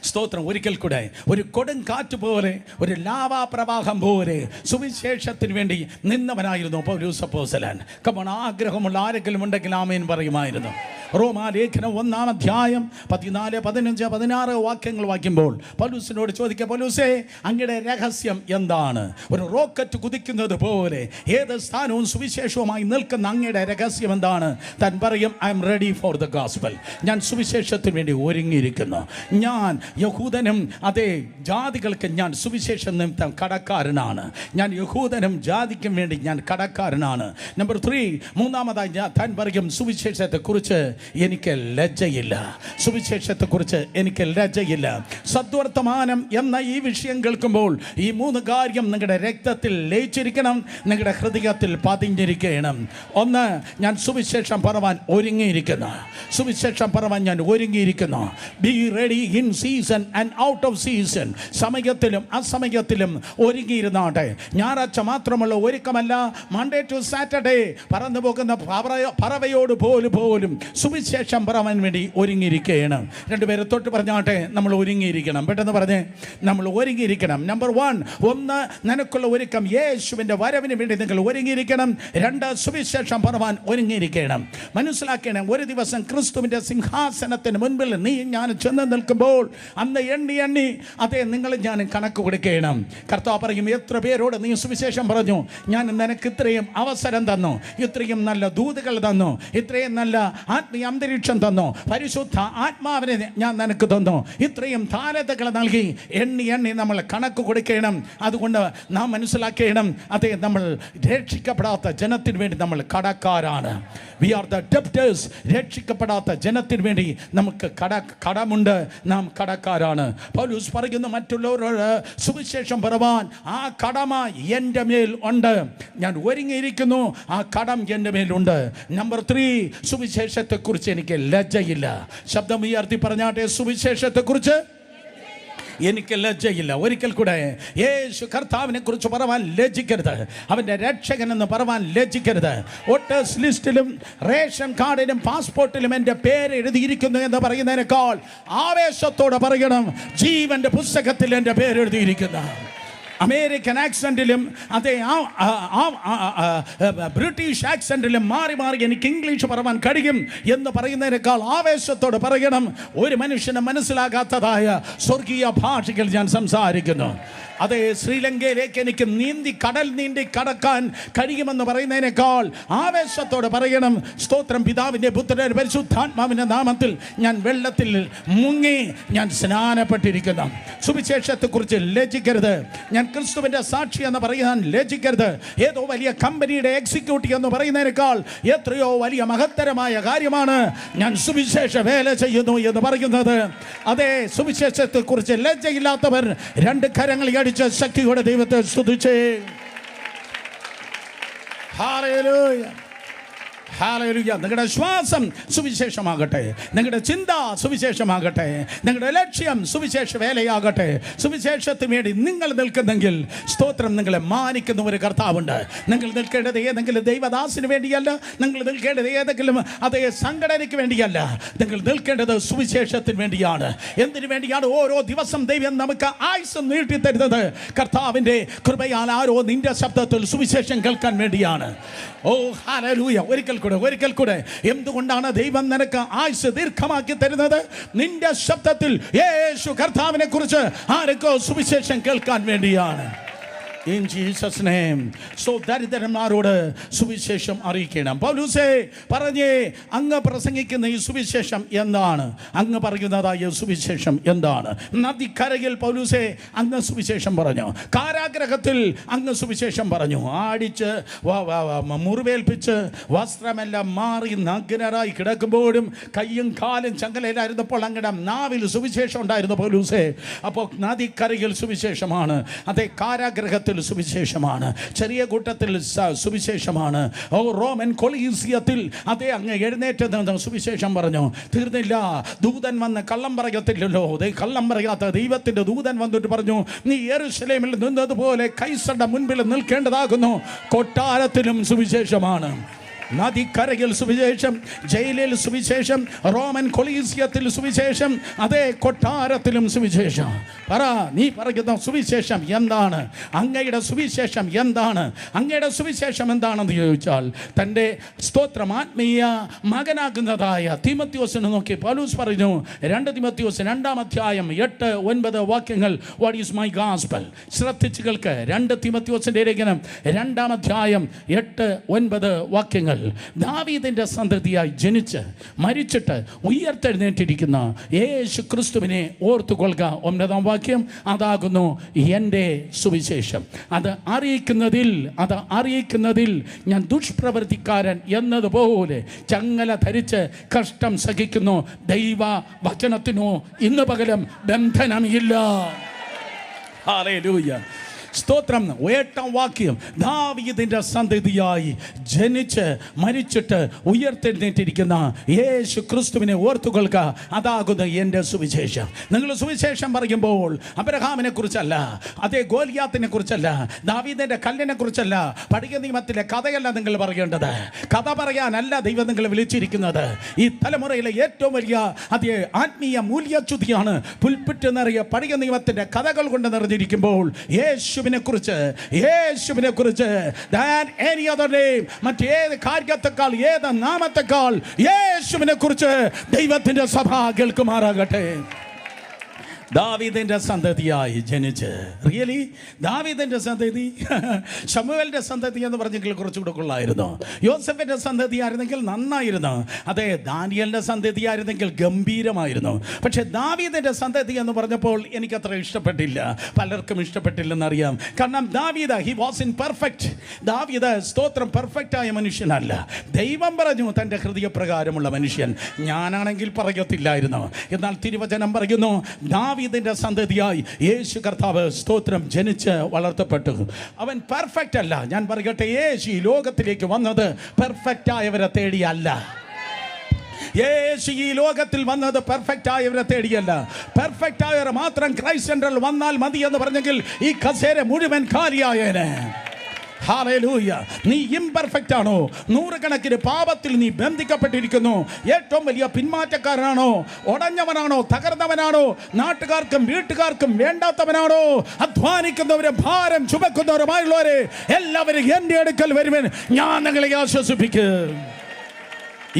സ്തോത്രം. ഒരിക്കൽ കൂടെ ഒരു കൊടുങ്കാറ്റ് പോലെ, ഒരു ലാവാ പ്രവാഹം പോലെ സുവിശേഷത്തിന് വേണ്ടി നിന്നവനായിരുന്നു പൗലോസ് അപ്പോസ്തലൻ. കമോൺ, ആഗ്രഹമുള്ള ആരെങ്കിലും ഉണ്ടെങ്കിൽ ആമേൻ പറയുമായിരുന്നു. റോമാലേഖനം 1 അധ്യായം 14, 15, 16 വാക്യങ്ങൾ വായിക്കുമ്പോൾ പൗലോസിനോട് ചോദിക്കുക, പൗലോസേ അങ്ങയുടെ രഹസ്യം എന്താണ്? ഒരു റോക്കറ്റ് കുതിക്കുന്നത് പോലെ ഏത് സ്ഥാനവും സുവിശേഷവുമായി നിൽക്കുന്ന അങ്ങയുടെ രഹസ്യം എന്താണ്? താൻ പറയും, I am ready for the gospel. ഞാൻ സുവിശേഷത്തിന് വേണ്ടി ഒരുങ്ങിയിരിക്കുന്നു. ഞാൻ യഹൂദനും അതേ ജാതികൾക്ക് ഞാൻ സുവിശേഷം നിമിത്തം കടക്കാരനാണ്. ഞാൻ യഹൂദനും ജാതിക്കും വേണ്ടി ഞാൻ കടക്കാരനാണ്. നമ്പർ 3, മൂന്നാമതായി താൻ പറയും, സുവിശേഷത്തെക്കുറിച്ച് എനിക്ക് ലജ്ജയില്ല. സുവിശേഷത്തെക്കുറിച്ച് എനിക്ക് ലജ്ജയില്ല. സദ്വർത്തമാനം എന്ന ഈ വിഷയം കേൾക്കുമ്പോൾ ഈ 3 കാര്യം നിങ്ങളുടെ രക്തത്തിൽ ലയിച്ചിരിക്കണം, നിങ്ങളുടെ ഹൃദയത്തിൽ പതിഞ്ഞിരിക്കണം. 1, ഞാൻ സുവിശേഷം പറവാൻ ഒരുങ്ങിയിരിക്കുന്നു. സുവിശേഷം പറവാൻ ഞാൻ ഒരുങ്ങിയിരിക്കുന്നു. Be ready in season and out of season. സമയത്തിലും അസമയത്തിലും ഒരുങ്ങിയിരുന്നാട്ടെ. ഞായറാഴ്ച മാത്രമുള്ള ഒരുക്കമല്ല, മൺഡേ ടു സാറ്റർഡേ പറന്നു പോകുന്ന പറവയോട് പോലും സുവിശേഷം പറയാൻ വേണ്ടി ഒരുങ്ങിയിരിക്കുകയാണ്. രണ്ടുപേരെ തൊട്ട് പറഞ്ഞാട്ടെ, നമ്മൾ ഒരുങ്ങിയിരിക്കണം. പെട്ടെന്ന് പറഞ്ഞ്, നമ്മൾ ഒരുങ്ങിയിരിക്കണം. നമ്പർ 1, ഒന്ന് നിനക്കുള്ള ഒരുക്കം, യേശുവിൻ്റെ വരവിന് വേണ്ടി നിങ്ങൾ ഒരുങ്ങിയിരിക്കണം. 2, സുവിശേഷം പറയാൻ ഒരുങ്ങിയിരിക്കണം. മനസ്സിലാക്കണം, ഒരു ദിവസം ക്രിസ്തുവിൻ്റെ സിംഹാസനത്തിന് മുൻപിൽ നീ ഞാൻ ചെന്ന് നിൽക്കുമ്പോൾ അന്ന് എണ്ണി അതേ നിങ്ങൾ ഞാൻ കണക്ക് കൊടുക്കണം. കർത്താവ് പറയും, എത്ര പേരോട് നീ സുവിശേഷം പറഞ്ഞു, ഞാൻ നിനക്ക് ഇത്രയും അവസരം തന്നു, ഇത്രയും നല്ല ദൂതുകൾ തന്നു, ഇത്രയും നല്ല ആത്മീയ അന്തരീക്ഷം തന്നു, പരിശുദ്ധ ആത്മാവിനെ ഞാൻ നിനക്ക് തന്നു, ഇത്രയും താലതകൾ നൽകി. എണ്ണി നമ്മൾ കണക്ക് കൊടുക്കണം. അതുകൊണ്ട് നാം മനസ്സിലാക്കണം, അതേ നമ്മൾ രക്ഷിക്കപ്പെടാത്ത ജനത്തിന് വേണ്ടി നമ്മൾ കടക്കാരാണ്. We are the debtors. രക്ഷിക്കപ്പെടാത്ത ജനത്തിന് വേണ്ടി നമുക്ക് കടമുണ്ട്, നാം കടക്കാരാണ്. പൗലോസ് പറയുന്നു, മറ്റുള്ളവരോട് സുവിശേഷം പറയാൻ ആ കടമ എൻ്റെ മേൽ ഉണ്ട്. ഞാൻ ഒരുങ്ങിയിരിക്കുന്നു, ആ കടം എൻ്റെ മേലുണ്ട്. നമ്പർ 3, സുവിശേഷത്തെക്കുറിച്ച് എനിക്ക് ലജ്ജയില്ല. ശബ്ദം ഉയർത്തി പറഞ്ഞാട്ടെ, സുവിശേഷത്തെക്കുറിച്ച് എനിക്ക് ലജ്ജയില്ല. ഒരിക്കൽ കൂടെ, യേശു കർത്താവിനെ കുറിച്ച് പറയാൻ ലജ്ജിക്കരുത്. അവൻ്റെ രക്ഷകൻ എന്ന് പറയാൻ ലജ്ജിക്കരുത്. വോട്ടേഴ്സ് ലിസ്റ്റിലും റേഷൻ കാർഡിലും പാസ്പോർട്ടിലും എൻ്റെ പേര് എഴുതിയിരിക്കുന്നു എന്ന് പറയുന്നതിനേക്കാൾ ആവേശത്തോടെ പറയണം, ജീവൻ്റെ പുസ്തകത്തിൽ എൻ്റെ പേര് എഴുതിയിരിക്കുന്ന. അമേരിക്കൻ ആക്സെൻറ്റിലും അതേ ബ്രിട്ടീഷ് ആക്സെൻറ്റിലും മാറി എനിക്ക് ഇംഗ്ലീഷ് പറയാൻ കഴിയും എന്ന് പറയുന്നതിനേക്കാൾ ആവേശത്തോട് പറയണം, ഒരു മനുഷ്യന് മനസ്സിലാകാത്തതായ സ്വർഗീയ ഭാഷകൾ ഞാൻ സംസാരിക്കുന്നു. അതേ, ശ്രീലങ്കയിലേക്ക് എനിക്ക് കടൽ നീന്തി കടക്കാൻ കഴിയുമെന്ന് പറയുന്നതിനേക്കാൾ ആവേശത്തോടെ പറയണം, സ്തോത്രം, പിതാവിൻ്റെ പുത്രൻ്റെ പരിശുദ്ധാത്മാവിൻ്റെ നാമത്തിൽ ഞാൻ വെള്ളത്തിൽ മുങ്ങി ഞാൻ സ്നാനപ്പെട്ടിരിക്കുന്നു. സുവിശേഷത്തെക്കുറിച്ച് ലജ്ജിക്കരുത്. ഞാൻ ക്രിസ്തുവിൻ്റെ സാക്ഷി എന്ന് പറയാൻ ലജ്ജിക്കരുത്. ഏതോ വലിയ കമ്പനിയുടെ എക്സിക്യൂട്ടീവ് എന്ന് പറയുന്നതിനേക്കാൾ എത്രയോ വലിയ മഹത്തരമായ കാര്യമാണ് ഞാൻ സുവിശേഷ വേല ചെയ്യുന്നു എന്ന് പറയുന്നത്. അതേ, സുവിശേഷത്തെക്കുറിച്ച് ലജ്ജയില്ലാത്തവർ 2 കരങ്ങൾ ശക്തിയോടെ ദൈവത്തെ സ്തുതിച്ചേ. Hallelujah, hallelujah. നിങ്ങളുടെ ശ്വാസം സുവിശേഷമാകട്ടെ, നിങ്ങളുടെ ചിന്ത സുവിശേഷമാകട്ടെ, നിങ്ങളുടെ ലക്ഷ്യം സുവിശേഷ വേലയാകട്ടെ. സുവിശേഷത്തിന് വേണ്ടി നിങ്ങൾ നിൽക്കുന്നെങ്കിൽ സ്തോത്രം, നിങ്ങളെ മാനിക്കുന്ന ഒരു കർത്താവുണ്ട്. നിങ്ങൾ നിൽക്കേണ്ടത് ഏതെങ്കിലും ദൈവദാസിന് വേണ്ടിയല്ല, നിങ്ങൾ നിൽക്കേണ്ടത് ഏതെങ്കിലും അതേ സംഘടനയ്ക്ക് വേണ്ടിയല്ല, നിങ്ങൾ നിൽക്കേണ്ടത് സുവിശേഷത്തിന് വേണ്ടിയാണ്. എന്തിനു വേണ്ടിയാണ്? ഓരോ ദിവസം ദൈവം നമുക്ക് ആയുസ് നീട്ടിത്തരുന്നത് കർത്താവിൻ്റെ കൃപയാൽ. ആരോ നിന്റെ ശബ്ദത്തിൽ സുവിശേഷം കേൾക്കാൻ വേണ്ടിയാണ്. ഓ ഹല്ലേലൂയ. ഒരിക്കൽ കൂടെ എന്തുകൊണ്ടാണ് ദൈവം നിനക്ക് ആയുസ് ദീർഘമാക്കി തരുന്നത്? നിന്റെ ശബ്ദത്തിൽ യേശു കർത്താവിനെ കുറിച്ച് ആരൊക്കെ സുവിശേഷം കേൾക്കാൻ വേണ്ടിയാണ്. In Jesus' name. So ദരിദ്രന്മാരോട് സുവിശേഷം അറിയിക്കണം. പൗലോസേ പറഞ്ഞേ, അങ്ങ് പ്രസംഗിക്കുന്ന ഈ സുവിശേഷം എന്താണ്? അങ്ങ് പറയുന്നതായ സുവിശേഷം എന്താണ്? നദിക്കരയിൽ പൗലോസേ അങ്ങ് സുവിശേഷം പറഞ്ഞു. കാരാഗ്രഹത്തിൽ അങ്ങ് സുവിശേഷം പറഞ്ഞു. ആടിച്ച് മുറിവേൽപ്പിച്ച് വസ്ത്രമെല്ലാം മാറി നഗ്നരായി കിടക്കുമ്പോഴും കയ്യും കാലും ചങ്ങലയിലായിരുന്നപ്പോൾ അങ്ങയുടെ നാവിൽ സുവിശേഷം ഉണ്ടായിരുന്നു പൗലോസേ. അപ്പോൾ നദിക്കരയിൽ സുവിശേഷമാണ്. അതേ, കാരാഗ്രഹത്തിൽ സുവിശേഷമാണ്. ചെറിയ കൂട്ടത്തിൽ സുവിശേഷമാണ്. ഓ, റോമൻ കൊളീസിയത്തിൽ അതേ അങ്ങ് എഴുന്നേറ്റ് നിന്ന് സുവിശേഷം പറഞ്ഞു. തീർന്നില്ല. ദൂതൻ വന്ന് കള്ളം പറയത്തില്ലല്ലോ. കള്ളം പറയാത്ത ദൈവത്തിൻ്റെ ദൂതൻ വന്നിട്ട് പറഞ്ഞു, നീ യെരൂശലേമിൽ നിന്നതുപോലെ കൈസറുടെ മുൻപിൽ നിൽക്കേണ്ടതാകുന്നു. കൊട്ടാരത്തിലും സുവിശേഷമാണ്. നദിക്കരയിൽ സുവിശേഷം, ജയിലിൽ സുവിശേഷം, റോമൻ കൊളീസിയത്തിൽ സുവിശേഷം, അതേ കൊട്ടാരത്തിലും സുവിശേഷം. പറ, നീ പറയുന്ന സുവിശേഷം എന്താണ്? അങ്ങയുടെ സുവിശേഷം എന്താണ്? അങ്ങയുടെ സുവിശേഷം എന്താണെന്ന് ചോദിച്ചാൽ, തൻ്റെ സ്തോത്രം ആത്മീയ മകനാകുന്നതായ തീമോത്തിയോസിനെ നോക്കി പൗലോസ് പറഞ്ഞു. 2 തീമോത്തിയോസ് 2-ാം അധ്യായം 8-9 വാക്യങ്ങൾ. What is my gospel? ശ്രദ്ധിച്ചു കേൾക്ക്. 2 തീമോത്തിയോസിൻ്റെ ലേഖനം 2-ാം അധ്യായം 8-9 വാക്യങ്ങൾ. ദാവീദിന്റെ സന്തതിയായി ജനിച്ച് മരിച്ചിട്ട് ഉയർത്തെഴുന്നേറ്റിരിക്കുന്ന യേശു ക്രിസ്തുവിനെ ഓർത്തുകൊള്ളുക. 9-ാം വാക്യം, അതാകുന്നു എൻ്റെ സുവിശേഷം. അത് അറിയിക്കുന്നതിൽ ഞാൻ ദുഷ്പ്രവൃത്തിക്കാരൻ എന്നതുപോലെ ചങ്ങല ധരിച്ച് കഷ്ടം സഹിക്കുന്നു. ദൈവ വചനത്തിനോ ഇന്ന് പകലും ബന്ധനമില്ല. ഹല്ലേലൂയ. സ്തോത്രം. 8-ാം വാക്യം, ദാവീദിന്റെ സന്തതിയായി ജനിച്ച് മരിച്ചിട്ട് ഉയർത്തെഴുന്നേറ്റിരിക്കുന്ന യേശു ക്രിസ്തുവിനെ ഓർത്തുകൊള്ളുക, അതാകുന്നു എൻ്റെ സുവിശേഷം. നിങ്ങൾ സുവിശേഷം പറയുമ്പോൾ അബ്രഹാമിനെ കുറിച്ചല്ല, അതേ ഗോലിയാത്തിനെ കുറിച്ചല്ല, ദാവീദിന്റെ കല്ലിനെ കുറിച്ചല്ല, പഴയ നിയമത്തിലെ കഥയല്ല നിങ്ങൾ പറയേണ്ടത്. കഥ പറയാനല്ല ദൈവം നിങ്ങളെ വിളിച്ചിരിക്കുന്നത്. ഈ തലമുറയിലെ ഏറ്റവും വലിയ അതേ ആത്മീയ മൂല്യച്യുതിയാണ് പുൽപ്പിറ്റ് നിറയെ പഴയ നിയമത്തിന്റെ കഥകൾ കൊണ്ട് നിറഞ്ഞിരിക്കുമ്പോൾ യേശുവിനെ കുറിച്ച് മറ്റേത് കാര്യത്തെക്കാൾ, ഏത് നാമത്തെക്കാൾ യേശുവിനെ കുറിച്ച് ദൈവത്തിന്റെ സഭ കേൾക്കുമാറാകട്ടെ. ദാവീദിന്റെ സന്തതിയായി ജനിച്ച്, റിയലി ദാവീദിന്റെ സന്തതി, ശമൂവേലിന്റെ സന്തതി എന്ന് പറഞ്ഞെങ്കിൽ കുറച്ചുകൂടെ കൊള്ളായിരുന്നു. യോസഫിന്റെ സന്തതി ആയിരുന്നെങ്കിൽ നന്നായിരുന്നു. അതെ, ദാനിയേലിന്റെ സന്തതി ആയിരുന്നെങ്കിൽ ഗംഭീരമായിരുന്നു. പക്ഷെ ദാവീദിന്റെ സന്തതി എന്ന് പറഞ്ഞപ്പോൾ എനിക്കത്ര ഇഷ്ടപ്പെട്ടില്ല. പലർക്കും ഇഷ്ടപ്പെട്ടില്ലെന്നറിയാം. കാരണം ദാവീദ്, ഹി വാസ് ഇൻ പെർഫെക്റ്റ്. ദാവീദ് സ്തോത്രം പെർഫെക്റ്റായ മനുഷ്യനല്ല. ദൈവം പറഞ്ഞു തൻ്റെ ഹൃദയപ്രകാരമുള്ള മനുഷ്യൻ. ഞാനാണെങ്കിൽ പറയത്തില്ലായിരുന്നു. എന്നാൽ തിരുവചനം പറയുന്നു ദാവീദിന്റെ സന്തതിയായി യേശു കർത്താവ് സ്തോത്രം ജനിച്ച് വളർത്തപ്പെട്ടു. അവൻ പെർഫെക്റ്റ് അല്ല. ഞാൻ പറയട്ടെ, യേശു ഈ ലോകത്തിലേക്ക് വന്നത് പെർഫെക്റ്റ് ആയവരെ തേടിയല്ല. യേശു ഈ ലോകത്തിൽ വന്നത് പെർഫെക്റ്റ് ആയവരെ തേടിയല്ല. പെർഫെക്റ്റ് ആയവരെ മാത്രം ക്രൈസ്റ്റ് സെന്ററിൽ വന്നാൽ മതി എന്ന് പറഞ്ഞെങ്കിൽ ഈ കസേര മുഴുവൻ കാലിയായേനെ. ഹല്ലേലൂയ. നീ ഇംപെർഫെക്റ്റ് ആണോ? നൂറുകണക്കിന് പാപത്തിൽ നീ ബന്ധിക്കപ്പെട്ടിരിക്കുന്നു. ഏറ്റവും വലിയ പിന്മാറ്റക്കാരനാണോ? ഉടഞ്ഞവനാണോ? തകർന്നവനാണോ? നാട്ടുകാർക്കും വീട്ടുകാർക്കും വേണ്ടാത്തവനാണോ? അധ്വാനിക്കുന്നവരും ഭാരം ചുമക്കുന്നവരുമായുള്ളവരെ എല്ലാവരും എൻ്റെ അടുക്കൽ വരുവൻ, ഞാൻ നിങ്ങളെ ആശ്വസിപ്പിക്കും.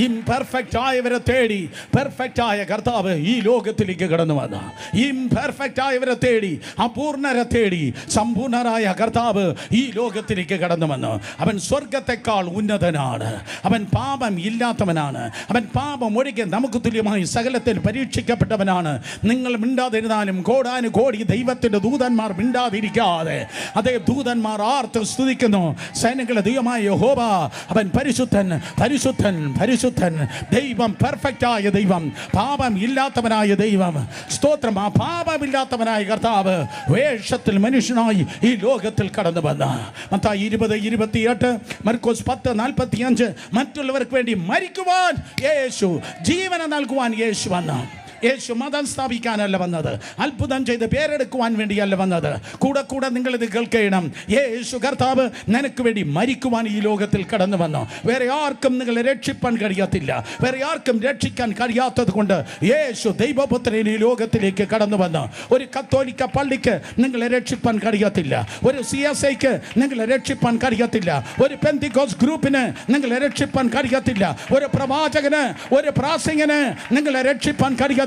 ഇംപെർഫെക്റ്റ് ആയവരെ തേടി പെർഫെക്റ്റ് ആയ കർത്താവ് ഈ ലോകത്തിലേക്ക് കടന്നു വന്ന, ഇംപെർഫെക്റ്റ് ആയവരെ തേടി അപൂർണരെ തേടി സമ്പൂർണരായ കർത്താവ് ഈ ലോകത്തിലേക്ക് കടന്നു വന്നു. അവൻ സ്വർഗത്തെക്കാൾ ഉന്നതനാണ്. അവൻ പാപം ഇല്ലാത്തവനാണ്. അവൻ പാപം ഒഴികെ നമുക്ക് തുല്യമായി സകലത്തിൽ പരീക്ഷിക്കപ്പെട്ടവനാണ്. നിങ്ങൾ മിണ്ടാതിരുന്നാലും കോടാനുകോടി ദൈവത്തിൻ്റെ ദൂതന്മാർ മിണ്ടാതിരിക്കാതെ അതേ ദൂതന്മാർ ആർത്ത് സ്തുതിക്കുന്നു. സൈന്യങ്ങളുടെ ദൈവമായ യഹോവ അവൻ പരിശുദ്ധൻ, പരിശുദ്ധൻ, പരിശുദ്ധൻ. ദൈവം പെർഫെക്റ്റായ ദൈവം, പാപം ഇല്ലാത്തവനായ ദൈവം. സ്തോത്രം. ആ പാപമില്ലാത്തവനായ കർത്താവ് വേഷത്തിൽ മനുഷ്യനായി ഈ ലോകത്തിൽ കടന്നു വന്ന മത്തായി 20:28, മർക്കോസ് 10:45 മറ്റുള്ളവർക്ക് വേണ്ടി മരിക്കുവാൻ യേശു, ജീവനെ നൽകുവാൻ യേശു വന്ന. യേശു മതം സ്ഥാപിക്കാനല്ല വന്നത്, അത്ഭുതം ചെയ്ത് പേരെടുക്കുവാൻ വേണ്ടിയല്ല വന്നത്. കൂടെ കൂടെ നിങ്ങളിത് കേൾക്കണം. യേശു കർത്താവ് നിനക്ക് വേണ്ടി മരിക്കുവാൻ ഈ ലോകത്തിൽ കടന്നു വന്നു. വേറെ ആർക്കും നിങ്ങളെ രക്ഷിപ്പാൻ കഴിയത്തില്ല. വേറെ ആർക്കും രക്ഷിക്കാൻ കഴിയാത്തത് കൊണ്ട് യേശു ദൈവപുത്രൻ ഈ ലോകത്തിലേക്ക് കടന്നു വന്നു. ഒരു കത്തോലിക്ക പള്ളിക്ക് നിങ്ങളെ രക്ഷിപ്പാൻ കഴിയത്തില്ല. ഒരു CSIക്ക് നിങ്ങളെ രക്ഷിപ്പാൻ കഴിയത്തില്ല. ഒരു പെന്തിക്കോസ് ഗ്രൂപ്പിന് നിങ്ങളെ രക്ഷിപ്പാൻ കഴിയത്തില്ല. ഒരു പ്രവാചകന്, ഒരു പ്രാസംഗികന് നിങ്ങളെ രക്ഷിപ്പാൻ കഴിയത്തില്ല.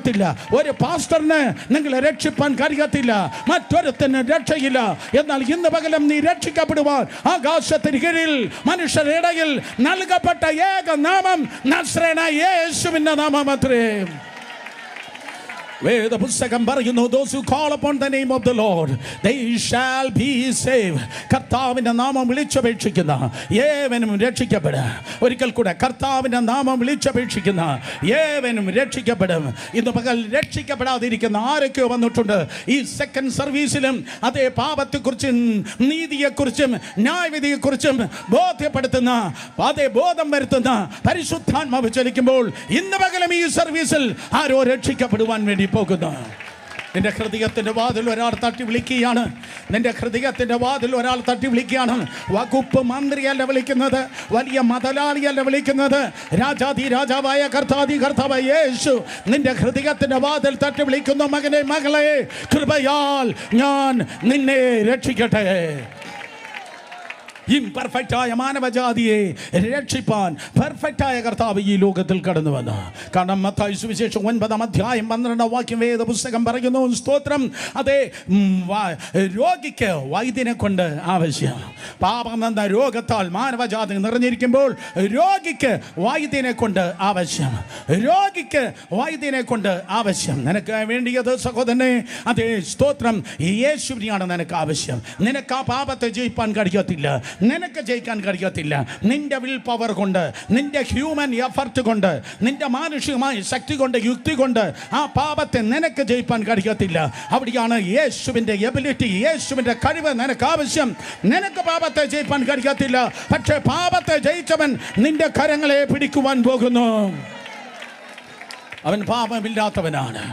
ഒരു പാസ്റ്ററിന് നിങ്ങളെ രക്ഷിപ്പാൻ കഴിയത്തില്ല. മറ്റൊരുത്തിന് രക്ഷയില്ല. എന്നാൽ ഇന്ന് പകലും നീ രക്ഷിക്കപ്പെടുവാൻ ആകാശത്തിന് കീഴിൽ മനുഷ്യരുടെ ഇടയിൽ നൽകപ്പെട്ട ഏക നാമം നസ്രേനായ യേശുവിന്റെ നാമമത്രേ. വേദപുസ്തകം പറയുന്നു, those who call upon the name of the Lord they shall be saved. കർത്താവിൻ്റെ നാമം വിളിച്ചപേക്ഷിക്കുന്ന ഏവനും രക്ഷിക്കപ്പെടും. ഒരിക്കൽ കൂടെ, കർത്താവിൻ്റെ നാമം വിളിച്ചപേക്ഷിക്കുന്ന ഏവനും രക്ഷിക്കപ്പെടും. ഇന്ന് പകൽ രക്ഷിക്കപ്പെടാതിരിക്കുന്ന ആരൊക്കെയോ വന്നിട്ടുണ്ട്. ഈ സെക്കൻഡ് സർവീസിലും അതേ പാപത്തെക്കുറിച്ചും നീതിയെക്കുറിച്ചും ന്യായവിധിയെക്കുറിച്ചും ബോധ്യപ്പെടുത്തുന്ന, അതേ ബോധം വരുത്തുന്ന പരിശുദ്ധാത്മാവ് ചലിക്കുമ്പോൾ ഇന്ന് പകലും ഈ സർവീസിൽ ആരോ രക്ഷിക്കപ്പെടുവാൻ വേണ്ടി പോകുന്നു. നിന്റെ ഹൃദയത്തിന്റെ വാതിൽ ഒരാൾ തട്ടി വിളിക്കുകയാണ്. നിന്റെ ഹൃദയത്തിന്റെ വാതിൽ ഒരാൾ തട്ടി വിളിക്കുകയാണ്. വകുപ്പ് മന്ത്രിയല്ല വിളിക്കുന്നത്, വലിയ മതലാളിയല്ല വിളിക്കുന്നത്, രാജാതി രാജാവായ കർത്താതി കർത്താവായ യേശു നിന്റെ ഹൃദയത്തിന്റെ വാതിൽ തട്ടി വിളിക്കുന്നു. മകനെ, മകളെ, കൃപയാൽ ഞാൻ നിന്നെ രക്ഷിക്കട്ടെ. ഇംപെർഫെക്റ്റായ മാനവജാതിയെ രക്ഷിപ്പാൻ പെർഫെക്റ്റായ കർത്താവ് ഈ ലോകത്തിൽ കടന്നു വന്നു. കാരണം മത്തായി സുവിശേഷം 9:12 വേദപുസ്തകം പറയുന്നു, സ്തോത്രം, അതെ, രോഗിക്ക് വൈദ്യനെ കൊണ്ട് ആവശ്യം. പാപം എന്ന രോഗത്താൽ മാനവജാതി നിറഞ്ഞിരിക്കുമ്പോൾ രോഗിക്ക് വൈദ്യനെ കൊണ്ട് ആവശ്യം. രോഗിക്ക് വൈദ്യനെ കൊണ്ട് ആവശ്യം. നിനക്ക് വേണ്ടിയത് സഹോദരനെ, അതേ സ്തോത്രം, യേശുവിനെയാണ് നിനക്ക് ആവശ്യം. നിനക്ക് ആ പാപത്തെ ജയിപ്പാൻ കഴിയത്തില്ല. നിനക്ക് ജയിക്കാൻ കഴിയത്തില്ല. നിന്റെ വിൽ പവർ കൊണ്ട്, നിന്റെ ഹ്യൂമൻ എഫർട്ട് കൊണ്ട്, നിന്റെ മാനുഷികമായ ശക്തി കൊണ്ട്, യുക്തി കൊണ്ട് ആ പാപത്തെ നിനക്ക് ജയിക്കാൻ കഴിയത്തില്ല. അവിടെയാണ് യേശുവിൻ്റെ എബിലിറ്റി, യേശുവിൻ്റെ കഴിവ് നിനക്ക് ആവശ്യം. നിനക്ക് പാപത്തെ ജയിക്കാൻ കഴിയത്തില്ല, പക്ഷേ പാപത്തെ ജയിച്ചവൻ നിന്റെ കരങ്ങളെ പിടിക്കുവാൻ പോകുന്നു. അവൻ പാപമില്ലാത്തവനാണ്.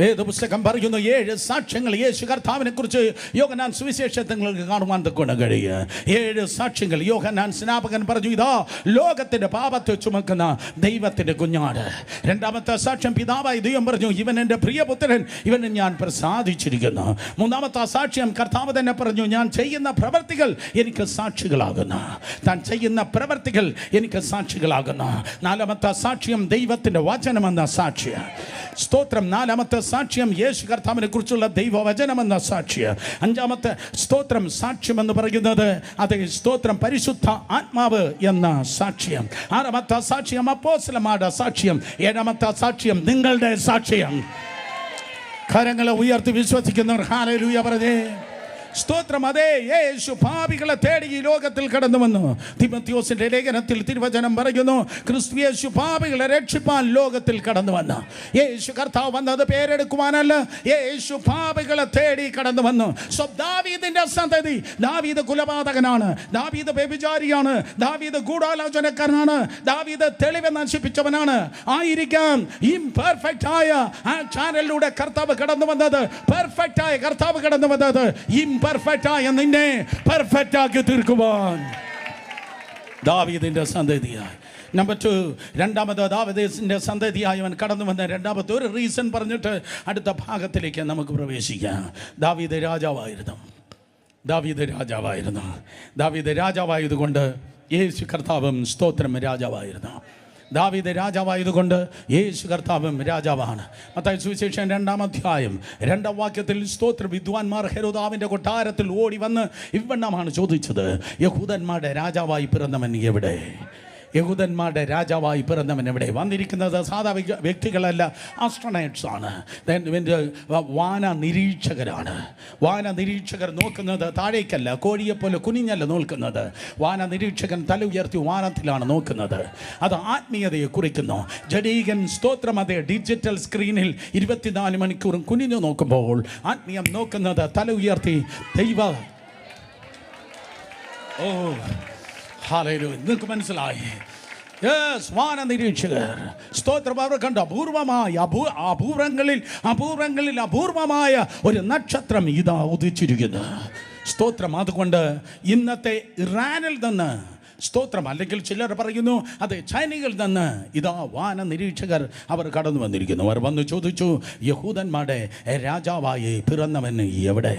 വേദപുസ്തകം പറയുന്നു 7 സാക്ഷ്യങ്ങൾ യേശു കർത്താവിനെ കുറിച്ച് യോഹന്നാൻ സുവിശേഷങ്ങൾക്ക് കാണുവാൻ തക്കോണം കഴിയുക. 7 സാക്ഷ്യങ്ങൾ. യോഹന്നാൻ സ്നാപകൻ പറഞ്ഞു, ഇതാ ലോകത്തിന്റെ പാപത്തെ ചുമക്കുന്ന ദൈവത്തിന്റെ കുഞ്ഞാട്. രണ്ടാമത്തെ സാക്ഷ്യം പിതാവായ ദൈവം പറഞ്ഞു, ഇവൻ എൻ്റെ പ്രിയപുത്രൻ, ഇവനെ ഞാൻ പ്രസാദിച്ചിരിക്കുന്നു. മൂന്നാമത്തെ സാക്ഷ്യം കർത്താവ് തന്നെ പറഞ്ഞു, ഞാൻ ചെയ്യുന്ന പ്രവർത്തികൾ എനിക്ക് സാക്ഷികളാകുന്നു. താൻ ചെയ്യുന്ന പ്രവർത്തികൾ എനിക്ക് സാക്ഷികളാകുന്നു. നാലാമത്തെ സാക്ഷ്യം ദൈവത്തിന്റെ വചനമെന്ന സാക്ഷ്യം. സ്തോത്രം. നാലാമത്തെ സാക്ഷ്യം യേശു കർത്താവിനെ കുറിച്ചുള്ള ദൈവവചനമെന്ന സാക്ഷ്യം. അഞ്ചാമത്തെ സ്തോത്രം സാക്ഷ്യം എന്ന് പറയുന്നത് അത് സ്തോത്രം പരിശുദ്ധ ആത്മാവ് എന്ന സാക്ഷ്യം. ആറാമത്തെ സാക്ഷ്യം അപ്പോസ്തലന്മാരുടെ സാക്ഷ്യം. ഏഴാമത്തെ സാക്ഷ്യം നിങ്ങളുടെ സാക്ഷ്യം. കരങ്ങളെ ഉയർത്തി വിശ്വസിക്കുന്നവർ ഹല്ലേലൂയ പറഞ്ഞേ. സ്തോത്രം. അതേ യേശു പാപികളെ തേടി ഈ ലോകത്തിൽ കടന്നു വന്നു. തിമോഥെയോസിന്റെ ലേഖനത്തിൽ തിരുവചനം പറയുന്നു, ക്രിസ്തു യേശു പാപികളെ രക്ഷിപ്പാൻ ലോകത്തിൽ കടന്നു വന്നു. യേശു കർത്താവ് വന്നത് പേരെടുക്കുവാനല്ല, യേശു പാപികളെ തേടി കടന്നു വന്നു. ദാവീദിന്റെ സന്തതി. ദാവീദ് കുലപാതകനാണ്, ദാവീദ് വ്യഭിചാരിയാണ്, ദാവീദ് ഗൂഢാലോചനക്കാരനാണ്, ദാവീദ് തെളിവ് നശിപ്പിച്ചവനാണ്. ആയിരിക്കാം ഇംപെർഫെക്റ്റ് ആയ ആ ചാനലിലൂടെ കർത്താവ് കടന്നു വന്നത്, പെർഫെക്റ്റ് ആയ കർത്താവ് കടന്നു വന്നത് ഇംപെർഫെക്റ്റ് ആയ നിന്നെ പെർഫെക്റ്റ് ആക്കി തീർക്കുവാൻ ദാവീദിന്റെ സന്തതിയായി. നമ്പർ 2, രണ്ടാമത് ദാവീദിന്റെ സന്തതിയായവൻ കടന്നു വന്ന രണ്ടാമത്തെ ഒരു റീസൺ പറഞ്ഞിട്ട് അടുത്ത ഭാഗത്തിലേക്ക് നമുക്ക് പ്രവേശിക്കാം. ദാവീദ് രാജാവായിരുന്നു. ദാവീദ് രാജാവായതുകൊണ്ട് യേശു കർത്താവും സ്തോത്രം രാജാവായിരുന്നു. ദാവീദ് രാജാവായതുകൊണ്ട് യേശു കർത്താവും രാജാവാണ്. മത്തായി സുവിശേഷം 2-ാം അധ്യായം 2-ാം വാക്യത്തിൽ സ്തോത്ര വിദ്വാൻമാർ ഹെരോദാവിൻ്റെ കൊട്ടാരത്തിൽ ഓടി വന്ന് ഇവണ്ണമാണ് ചോദിച്ചത്, യഹൂദന്മാരുടെ രാജാവായി പിറന്നവൻ എവിടെ? യഹൂദന്മാരുടെ രാജാവായി പിറന്നവൻ എവിടെ? വന്നിരിക്കുന്നത് സാധാ വ്യക്തികളല്ല, ആസ്ട്രോണൈറ്റ്സ് ആണ്, വാന നിരീക്ഷകരാണ്. വാന നിരീക്ഷകർ നോക്കുന്നത് താഴേക്കല്ല, കോഴിയെപ്പോലെ കുനിഞ്ഞല്ല നോക്കുന്നത്. വാന നിരീക്ഷകൻ തല ഉയർത്തി വാനത്തിലാണ് നോക്കുന്നത്. അത് ആത്മീയതയെ കുറിക്കുന്നു. ജഡീകൻ സ്തോത്രം അതേ ഡിജിറ്റൽ സ്ക്രീനിൽ 24 മണിക്കൂറും കുനിഞ്ഞു നോക്കുമ്പോൾ ആത്മീയം നോക്കുന്നത് തല ഉയർത്തി ദൈവ. ഓ ഹല്ലേലൂയ. നിങ്ങൾക്ക് മനസ്സിലായി? വാന നിരീക്ഷകർ സ്തോത്രം. അവർ കണ്ട അപൂർവങ്ങളിൽ അപൂർവമായ ഒരു നക്ഷത്രം ഇതാ ഉദിച്ചിരിക്കുന്നു. സ്തോത്രം. അതുകൊണ്ട് ഇന്നത്തെ ഇറാനിൽ നിന്ന് സ്തോത്രം, അല്ലെങ്കിൽ ചിലർ പറയുന്നു അത് ചൈനയിൽ നിന്ന് ഇതാ വാന നിരീക്ഷകർ അവർ കടന്നു വന്നിരിക്കുന്നു. അവർ വന്ന് ചോദിച്ചു, യഹൂദന്മാരുടെ രാജാവായി പിറന്നവൻ എവിടെ?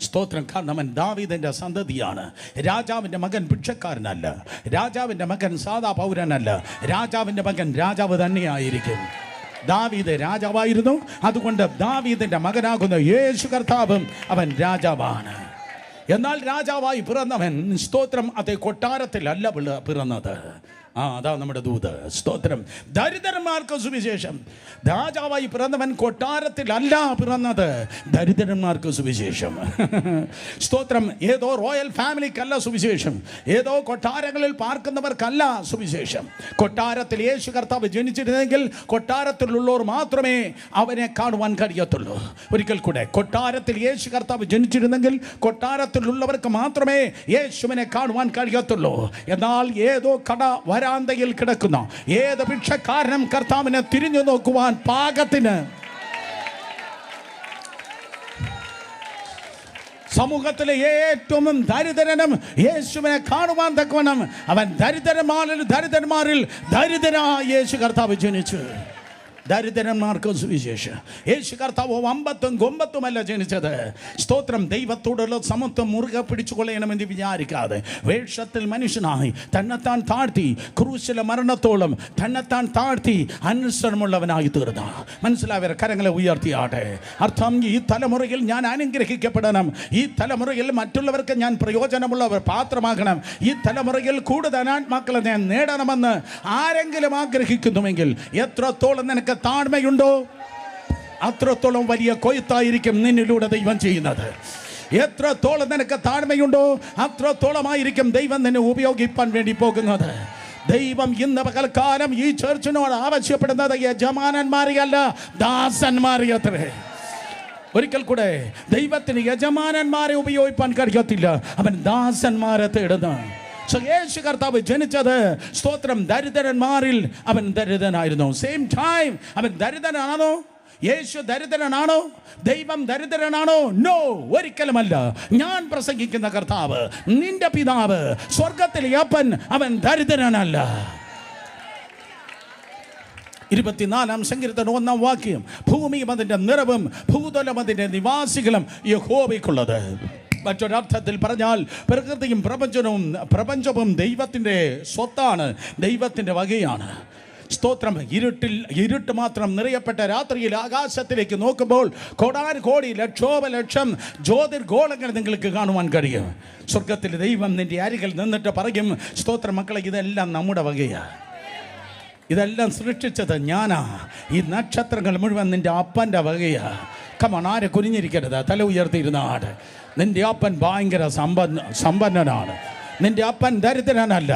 സ്തോത്രം. കാരണം അവൻ ദാവീദിൻ്റെ സന്തതിയാണ്. രാജാവിൻ്റെ മകൻ ഭിക്ഷക്കാരനല്ല, രാജാവിൻ്റെ മകൻ സാധാ പൗരനല്ല, രാജാവിൻ്റെ മകൻ രാജാവ് തന്നെയായിരിക്കും. ദാവീദ് രാജാവായിരുന്നു. അതുകൊണ്ട് ദാവീദിൻ്റെ മകനാകുന്ന യേശു കർത്താവും അവൻ രാജാവാണ്. എന്നാൽ രാജാവായി പിറന്നവൻ സ്തോത്രം അതേ കൊട്ടാരത്തിലല്ല പിറന്നത്. അതാ നമ്മുടെ ദൂത്. സ്തോത്രം. ദരിദ്രന്മാർക്ക് സുവിശേഷം. രാജാവായി പിറന്നവൻ കൊട്ടാരത്തിലല്ല പിറന്നത്, ദരിദ്രന്മാർക്ക് സുവിശേഷം. സ്തോത്രം. ഏതോ റോയൽ ഫാമിലിക്കല്ല സുവിശേഷം, ഏതോ കൊട്ടാരങ്ങളിൽ പാർക്കുന്നവർക്കല്ല സുവിശേഷം. കൊട്ടാരത്തിൽ യേശു കർത്താവ് ജനിച്ചിരുന്നെങ്കിൽ കൊട്ടാരത്തിലുള്ളവർ മാത്രമേ അവനെ കാണുവാൻ കഴിയത്തുള്ളൂ. ഒരിക്കൽ കൂടെ, കൊട്ടാരത്തിൽ യേശു കർത്താവ് ജനിച്ചിരുന്നെങ്കിൽ കൊട്ടാരത്തിലുള്ളവർക്ക് മാത്രമേ യേശുവിനെ കാണുവാൻ കഴിയത്തുള്ളൂ. എന്നാൽ ഏതോ വരാന്തയിൽ കിടക്കുന്ന ഏത് ഭിക്ഷക്കാരനും കർത്താവിനെ തിരിഞ്ഞു നോക്കുവാൻ പാകത്തിന് സമൂഹത്തിലെ ഏറ്റവും ദരിദ്രനും യേശുവിനെ കാണുവാൻ തക്കവണ്ണം അവൻ ദരിദ്രന്മാരിൽ ദരിദ്രനായ യേശു കർത്താവ് ജനിച്ചു. ദരിദ്രന്മാർക്ക് സുവിശേഷം. യേശു കർത്താവ് അമ്പത്തും കൊമ്പത്തുമല്ല ജനിച്ചത്. സ്തോത്രം. ദൈവത്തോടുള്ള സമത്വം മുറുകെ പിടിച്ചുകൊള്ളണമെന്ന് വിചാരിക്കാതെ വേഷത്തിൽ മനുഷ്യനായി തന്നെത്താൻ താഴ്ത്തി, ക്രൂശിലെ മരണത്തോളം തന്നെത്താൻ താഴ്ത്തി അനുസരണമുള്ളവനായി തീർന്ന. മനസ്സിലായവർ കരങ്ങളെ ഉയർത്തിയാട്ടെ. അർത്ഥം, ഈ തലമുറയിൽ ഞാൻ അനുഗ്രഹിക്കപ്പെടണം, ഈ തലമുറയിൽ മറ്റുള്ളവർക്ക് ഞാൻ പ്രയോജനമുള്ളവർ പാത്രമാകണം, ഈ തലമുറയിൽ കൂടുതൽ ആത്മാക്കളെ ഞാൻ നേടണമെന്ന് ആരെങ്കിലും ആഗ്രഹിക്കുന്നുവെങ്കിൽ എത്രത്തോളം നിനക്ക് താഴ്മയുണ്ടോ അത്രത്തോളം വലിയ കൊയ്ത്തായിരിക്കും നിന്നിലൂടെ ദൈവം ചെയ്യുന്നത്. എത്രത്തോളം നിനക്ക് താഴ്മയുണ്ടോ അത്രത്തോളമായിരിക്കും ദൈവം നിന്നെ ഉപയോഗിപ്പാൻ വേണ്ടി പോകുന്നത്. ദൈവം ഇന്ന് പകൽക്കാലം ഈ ചർച്ചിനോട് ആവശ്യപ്പെടുന്നത് യജമാനന്മാരെയല്ല, ദാസന്മാരെയത്രേ. ഒരിക്കൽ കൂടെ, ദൈവത്തിന് യജമാനന്മാരെ ഉപയോഗിക്കാൻ കഴിയത്തില്ല, അവൻ ദാസന്മാരെ തേടുന്നു. യേശു കർത്താവ് ജനിച്ചത് സ്തോത്രം ദരിദ്രന്മാരിൽ അവൻ ദരിദ്രനായിരുന്നു. സെയിം ടൈം അവൻ ദരിദ്രനാണോ? യേശു ദരിദ്രനാണോ? ദൈവം ദരിദ്രനാണോ? നോ, ഒരിക്കലുമല്ല. ഞാൻ പ്രസംഗിക്കുന്ന കർത്താവ്, നിന്റെ പിതാവ് സ്വർഗത്തിലെ അപ്പൻ, അവൻ ദരിദ്രനല്ല. 24-ാം സങ്കീർത്തനം 1-ാം വാക്യം, ഭൂമിയും അതിൻ്റെ നിറവും ഭൂതലം അതിൻ്റെ നിവാസികളും യഹോവയ്ക്കുള്ളത്. മറ്റൊരർത്ഥത്തിൽ പറഞ്ഞാൽ പ്രകൃതിയും പ്രപഞ്ചവും ദൈവത്തിൻ്റെ സ്വത്താണ്, ദൈവത്തിൻ്റെ വകയാണ്. സ്തോത്രം. ഇരുട്ട് മാത്രം നിറയപ്പെട്ട രാത്രിയിൽ ആകാശത്തിലേക്ക് നോക്കുമ്പോൾ കോടാനുകോടി ലക്ഷോപലക്ഷം ജ്യോതിർഗോളങ്ങൾ നിങ്ങൾക്ക് കാണുവാൻ കഴിയും. സ്വർഗത്തിൽ ദൈവം നിന്റെ അരികിൽ നിന്നിട്ട് പറയും, സ്തോത്രം മക്കളെ, ഇതെല്ലാം നമ്മുടെ വകയാണ്, ഇതെല്ലാം സൃഷ്ടിച്ചത് ഞാനാ, ഈ നക്ഷത്രങ്ങൾ മുഴുവൻ നിന്റെ അപ്പൻ്റെ വകയാ. കമോൺ, ആരെ കുനിഞ്ഞിരിക്കരുത്, തല ഉയർത്തിയിരുന്ന ആട്. നിന്റെ അപ്പൻ ഭയങ്കര സമ്പന്നനാണ്. നിന്റെ അപ്പൻ ദരിദ്രനല്ല,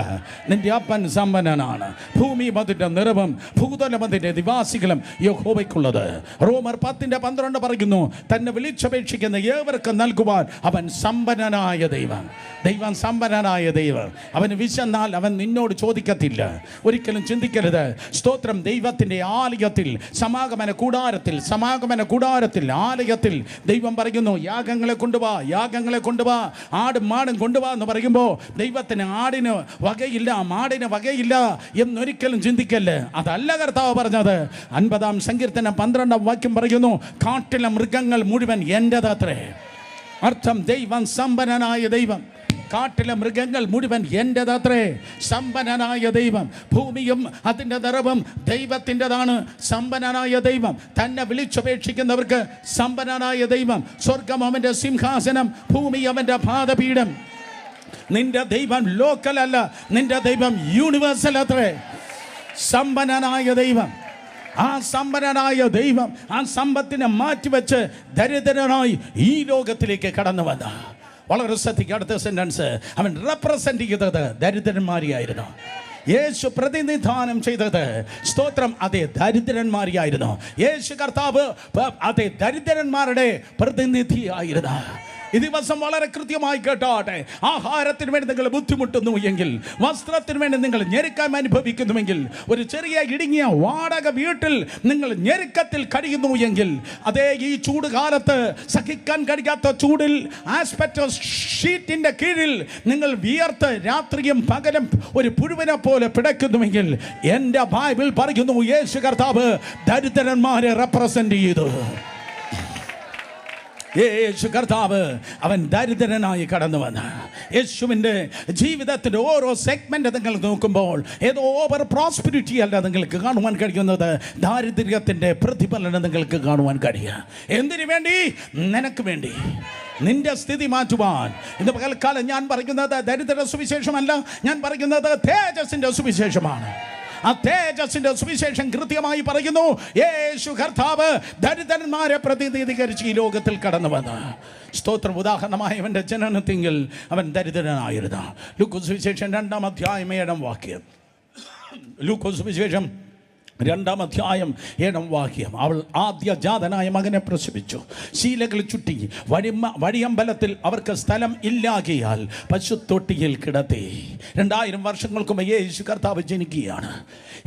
നിന്റെ അപ്പൻ സമ്പന്നനാണ്. ഭൂമി അതിൻ്റെ നിറവും ഭൂതലം അതിൻ്റെ നിവാസികളും യഹോവയ്ക്കുള്ളത്. റോമർ 10:12 പറയുന്നു, തന്നെ വിളിച്ചപേക്ഷിക്കുന്ന ഏവർക്കും നൽകുവാൻ അവൻ സമ്പന്നനായ ദൈവം. ദൈവം സമ്പന്നനായ ദൈവം. അവന് വിശന്നാൽ അവൻ നിന്നോട് ചോദിക്കത്തില്ല. ഒരിക്കലും ചിന്തിക്കരുത്. സ്തോത്രം. ദൈവത്തിൻ്റെ ആലയത്തിൽ, സമാഗമന കൂടാരത്തിൽ ആലയത്തിൽ ദൈവം പറയുന്നു, യാഗങ്ങളെ കൊണ്ടുവാ, ആടും മാടും കൊണ്ടുവാ എന്ന് പറയുമ്പോൾ ദൈവത്തിന് ആടിന് വകയില്ല, മാടിന് വകയില്ല എന്നൊരിക്കലും ചിന്തിക്കല്ലേ. അതല്ല കർത്താവ് പറഞ്ഞത്. 50-ാം സങ്കീർത്തനം 12-ാം വാക്യം പറയുന്നു, കാട്ടിലെ മൃഗങ്ങൾ മുഴുവൻ എൻ്റെതത്രേ. അർത്ഥം, ദൈവം സമ്പന്നനായ ദൈവം. കാട്ടിലെ മൃഗങ്ങൾ മുഴുവൻ എൻ്റെതത്രേ. സമ്പന്നനായ ദൈവം. ഭൂമിയും അതിൻ്റെ നിറവും ദൈവത്തിൻ്റെതാണ്. സമ്പന്നനായ ദൈവം. തന്നെ വിളിച്ചപേക്ഷിക്കുന്നവർക്ക് സമ്പന്നനായ ദൈവം. സ്വർഗം അവൻ്റെ സിംഹാസനം, ഭൂമി അവൻ്റെ പാദപീഠം. നിന്റെ ദൈവം ലോക്കൽ അല്ല, നിന്റെ ദൈവം യൂണിവേഴ്സൽ അത്രേ. സമ്പന്നനായ ദൈവം. ആ സമ്പന്നനായ ദൈവം ആ സമ്പത്തിനെ മാറ്റിവെച്ച് ദരിദ്രനായി ഈ ലോകത്തിലേക്ക് കടന്നു വന്ന, വളരെ ശ്രദ്ധിക്കുക അടുത്ത സെന്റൻസ്, അവൻ റെപ്രസെന്റ് ചെയ്തത് ദരിദ്രന്മാരെയായിരുന്നു. യേശു പ്രതിനിധാനം ചെയ്തത്, സ്തോത്രം, അതേ ദരിദ്രന്മാരെയായിരുന്നു. യേശു കർത്താവ് അതേ ദരിദ്രന്മാരുടെ പ്രതിനിധിയായിരുന്നു. ഈ ദിവസം വളരെ കൃത്യമായി കേട്ടാട്ടെ. ആഹാരത്തിന് വേണ്ടി നിങ്ങൾ ബുദ്ധിമുട്ടുന്നു എങ്കിൽ, വസ്ത്രത്തിന് വേണ്ടി നിങ്ങൾ ഞെരുക്കം അനുഭവിക്കുന്നുവെങ്കിൽ, ഒരു ചെറിയ ഇടുങ്ങിയ വാടക വീട്ടിൽ നിങ്ങൾ ഞെരുക്കത്തിൽ കഴിയുന്നു എങ്കിൽ, അതേ ഈ ചൂട് കാലത്ത് സഹിക്കാൻ കഴിയാത്ത ചൂടിൽ ആസ്പെറ്റോസ് ഷീറ്റിൻ്റെ കീഴിൽ നിങ്ങൾ വിയർത്ത് രാത്രിയും പകലും ഒരു പുഴുവിനെ പോലെ പിടയ്ക്കുന്നുവെങ്കിൽ, എൻ്റെ ബൈബിൾ പറയുന്നു, യേശു കർത്താവ് ദരിദ്രന്മാരെ റെപ്രസെന്റ് ചെയ്തു. യേശു കർത്താവ് അവൻ ദരിദ്രനായി കടന്നു വന്ന്, യേശുവിൻ്റെ ജീവിതത്തിൻ്റെ ഓരോ സെഗ്മെൻ്റ് നിങ്ങൾ നോക്കുമ്പോൾ ഏതോ ഓവർ പ്രോസ്പെരിറ്റി അല്ല നിങ്ങൾക്ക് കാണുവാൻ കഴിയുന്നത്, ദാരിദ്ര്യത്തിൻ്റെ പ്രതിഫലനം നിങ്ങൾക്ക് കാണുവാൻ കഴിയുക. എന്തിനു വേണ്ടി? നിനക്ക് വേണ്ടി, നിന്റെ സ്ഥിതി മാറ്റുവാൻ. ഇന്ന് പകൽക്കാലം ഞാൻ പറയുന്നത് ദരിദ്ര സുവിശേഷമല്ല, ഞാൻ പറയുന്നത് തേജസ്സിൻ്റെ സുവിശേഷമാണ്. ആ തേജസ്സിന്റെ സുവിശേഷം കൃത്യമായി പറയുന്നു, യേശു കർത്താവ് ദരിദ്രന്മാരെ പ്രതിനിധീകരിച്ച് ഈ ലോകത്തിൽ കടന്നു വന്നു. സ്തോത്രം. ഉദാഹരണമായി അവൻ്റെ ജനനത്തിങ്കിൽ അവൻ ദരിദ്രനായിരുന്നു. ലൂക്കോസ് സുവിശേഷം 2-ാം അധ്യായം 7-ാം വാക്യം. ലൂക്കോസ് സുവിശേഷം 2-ാം അധ്യായം 7-ാം വാക്യം. അവൾ ആദ്യജാതനായ മകനെ പ്രസവിച്ചു. ശീലകൾ ചുറ്റി വഴിയമ്പലത്തിൽ അവർക്ക് സ്ഥലം ഇല്ലാകിയാൽ പശുത്തൊട്ടിയിൽ കിടത്തി. 2000 വർഷങ്ങൾക്ക് മുമ്പ് യേശു കർത്താവ് ജനിക്കുകയാണ്.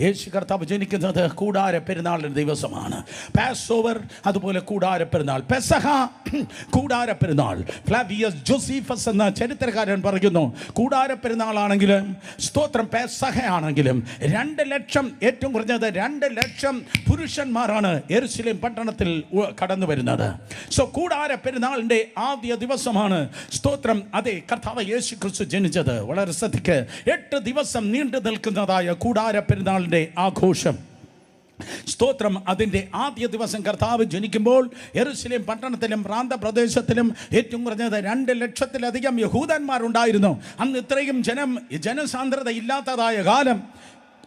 യേശു കർത്താവ് ജനിക്കുന്നത് കൂടാര പെരുന്നാളിൻ്റെ ദിവസമാണ്. പാസ് ഓവർ, അതുപോലെ കൂടാര പെരുന്നാൾ, പെസഹ, കൂടാര പെരുന്നാൾ. ഫ്ലാവിയസ് ജോസീഫസ് എന്ന ചരിത്രകാരൻ പറയുന്നു, കൂടാര പെരുന്നാളാണെങ്കിലും സ്തോത്രം പെസഹ ആണെങ്കിലും 2 ലക്ഷം, ഏറ്റവും കുറഞ്ഞത് 2 ലക്ഷം പുരുഷന്മാരാണ് യെരുശലേം പട്ടണത്തിൽ കടന്നു വരുന്നത്. സോ കൂടാര പെരുന്നാളിൻ്റെ ആദ്യ ദിവസമാണ് സ്തോത്രം അതേ കർത്താവ് യേശു ക്രിസ്തു ജനിച്ചത്. വളരെ ശ്രദ്ധിക്ക്. 8 ദിവസം നീണ്ടു നിൽക്കുന്നതായ കൂടാര പെരുന്നാളിൻ്റെ ആഘോഷം. സ്തോത്രം. അതിൻ്റെ ആദ്യ ദിവസം കർത്താവ് ജനിക്കുമ്പോൾ യെരുശലേം പട്ടണത്തിലും പ്രാന്തപ്രദേശത്തിലും ഏറ്റവും കുറഞ്ഞത് 2 ലക്ഷത്തിലധികം യഹൂദന്മാരുണ്ടായിരുന്നു. അന്ന് ഇത്രയും ജനസാന്ദ്രത ഇല്ലാത്തതായ കാലം.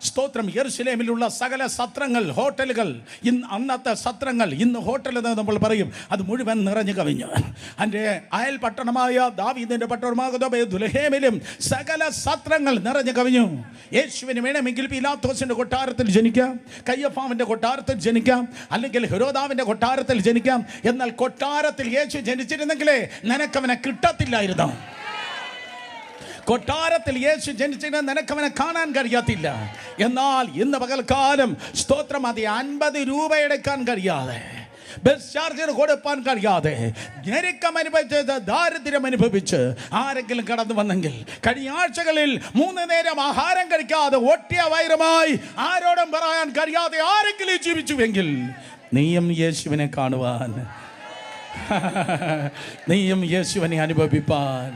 സ്തോത്രം. യെരുശലേമിലുള്ള സകല സത്രങ്ങൾ, ഹോട്ടലുകൾ, അന്നത്തെ സത്രങ്ങൾ ഇന്ന് ഹോട്ടൽ എന്ന് നമ്മൾ പറയും, അത് മുഴുവൻ നിറഞ്ഞു കവിഞ്ഞു. അതിൻ്റെ അയൽ പട്ടണമായ ദാവീദിൻ്റെ പട്ടണമാകുന്ന ബേത്ലഹേമിലും സകല സത്രങ്ങൾ നിറഞ്ഞു കവിഞ്ഞു. യേശുവിന് വേണമെങ്കിൽ പീലാത്തോസിൻ്റെ കൊട്ടാരത്തിൽ ജനിക്കാം, കയ്യഫാവിൻ്റെ കൊട്ടാരത്തിൽ ജനിക്കാം, അല്ലെങ്കിൽ ഹെരോദാവിൻ്റെ കൊട്ടാരത്തിൽ ജനിക്കാം. എന്നാൽ കൊട്ടാരത്തിൽ യേശു ജനിച്ചിരുന്നെങ്കിലേ നിനക്കവനെ കിട്ടത്തില്ലായിരുന്നു. കൊട്ടാരത്തിൽ യേശു ജനിച്ചിട്ട് നിനക്കവനെ കാണാൻ കഴിയത്തില്ല. എന്നാൽ ഇന്ന് പകൽക്കാലം സ്തോത്രം, അത് 50 രൂപ എടുക്കാൻ കഴിയാതെ, ബസ് ചാർജിന് കൊടുക്കാൻ കഴിയാതെ, ഞെരുക്കം അനുഭവിച്ച്, ദാരിദ്ര്യം അനുഭവിച്ച് ആരെങ്കിലും കടന്നു വന്നെങ്കിൽ, കഴിഞ്ഞ ആഴ്ചകളിൽ 3 നേരം ആഹാരം കഴിക്കാതെ ഒട്ടിയ വയറുമായി ആരോടും പറയാൻ കഴിയാതെ ആരെങ്കിലും ജീവിച്ചുവെങ്കിൽ, നീയും യേശുവിനെ കാണുവാൻ, നീയും യേശുവിനെ അനുഭവിപ്പാൻ.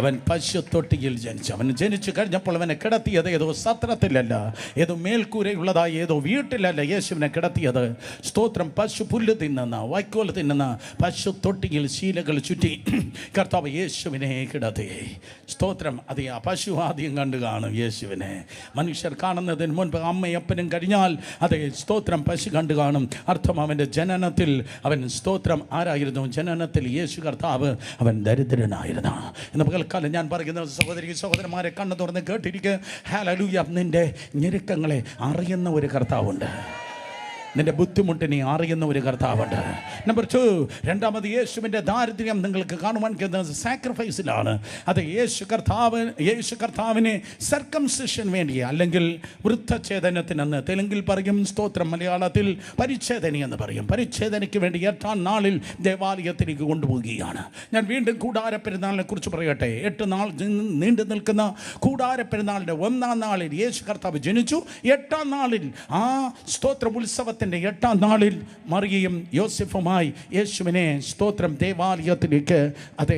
അവൻ പശുത്തൊട്ടിയിൽ ജനിച്ചു. അവൻ ജനിച്ചു കഴിഞ്ഞപ്പോൾ അവനെ കിടത്തിയത് ഏതോ സത്രത്തിലല്ല, ഏതോ മേൽക്കൂരയുള്ളതായി ഏതോ വീട്ടിലല്ല യേശുവിനെ കിടത്തിയത്. സ്തോത്രം. പശു പുല്ല് തിന്നുന്ന, വൈക്കോൽ തിന്നുന്ന പശുത്തൊട്ടിയിൽ ശീലകൾ ചുറ്റി കർത്താവ് യേശുവിനെ കിടത്തി. സ്തോത്രം. അത് ആ പശു ആദ്യം കണ്ടു കാണും യേശുവിനെ. മനുഷ്യർ കാണുന്നതിന് മുൻപ് അമ്മയപ്പനും കഴിഞ്ഞാൽ അതെ സ്തോത്രം പശു കണ്ടു കാണും. അർത്ഥം അവൻ്റെ ജനനത്തിൽ അവൻ സ്തോത്രം ആരായിരുന്നു? ജനനത്തിൽ യേശു കർത്താവ് അവൻ ദരിദ്രനായിരുന്നു. എന്ന് കാലം ഞാൻ പറയുന്ന സഹോദരി സഹോദരന്മാരെ കണ്ണു തുറന്ന് കേട്ടിരിക്കുക. ഹല്ലേലൂയ. നിന്റെ ഞെരുക്കങ്ങളെ അറിയുന്ന ഒരു കർത്താവുണ്ട്. നിന്റെ ബുദ്ധിമുട്ടിനെ അറിയുന്ന ഒരു കർത്താവുണ്ട്. നമ്പർ 2, രണ്ടാമത് യേശുവിൻ്റെ ദാരിദ്ര്യം നിങ്ങൾക്ക് കാണുവാൻ കഴിയുന്നത് സാക്രിഫൈസിലാണ്. അത് യേശു കർത്താവിനെ സർക്കംസിഷൻ വേണ്ടി, അല്ലെങ്കിൽ വൃദ്ധഛേദനത്തിനെന്ന് തെലുങ്കിൽ പറയും, സ്തോത്രം മലയാളത്തിൽ പരിച്ഛേദന എന്ന് പറയും. പരിച്ഛേദനയ്ക്ക് വേണ്ടി 8ാം നാളിൽ ദേവാലയത്തിലേക്ക് കൊണ്ടുപോവുകയാണ്. ഞാൻ വീണ്ടും കൂടാരപ്പെരുന്നാളിനെ കുറിച്ച് പറയട്ടെ. 8 നാൾ നീണ്ടു നിൽക്കുന്ന കൂടാരപ്പെരുന്നാളിൻ്റെ 1ാം നാളിൽ യേശു കർത്താവ് ജനിച്ചു. 8ാം നാളിൽ ആ സ്തോത്ര ഉത്സവ 8ാം നാളിൽ മറിയയും യോസെഫുമായി യേശുവിനെ സ്തോത്രം ദേവാലയത്തിലേക്ക് അതെ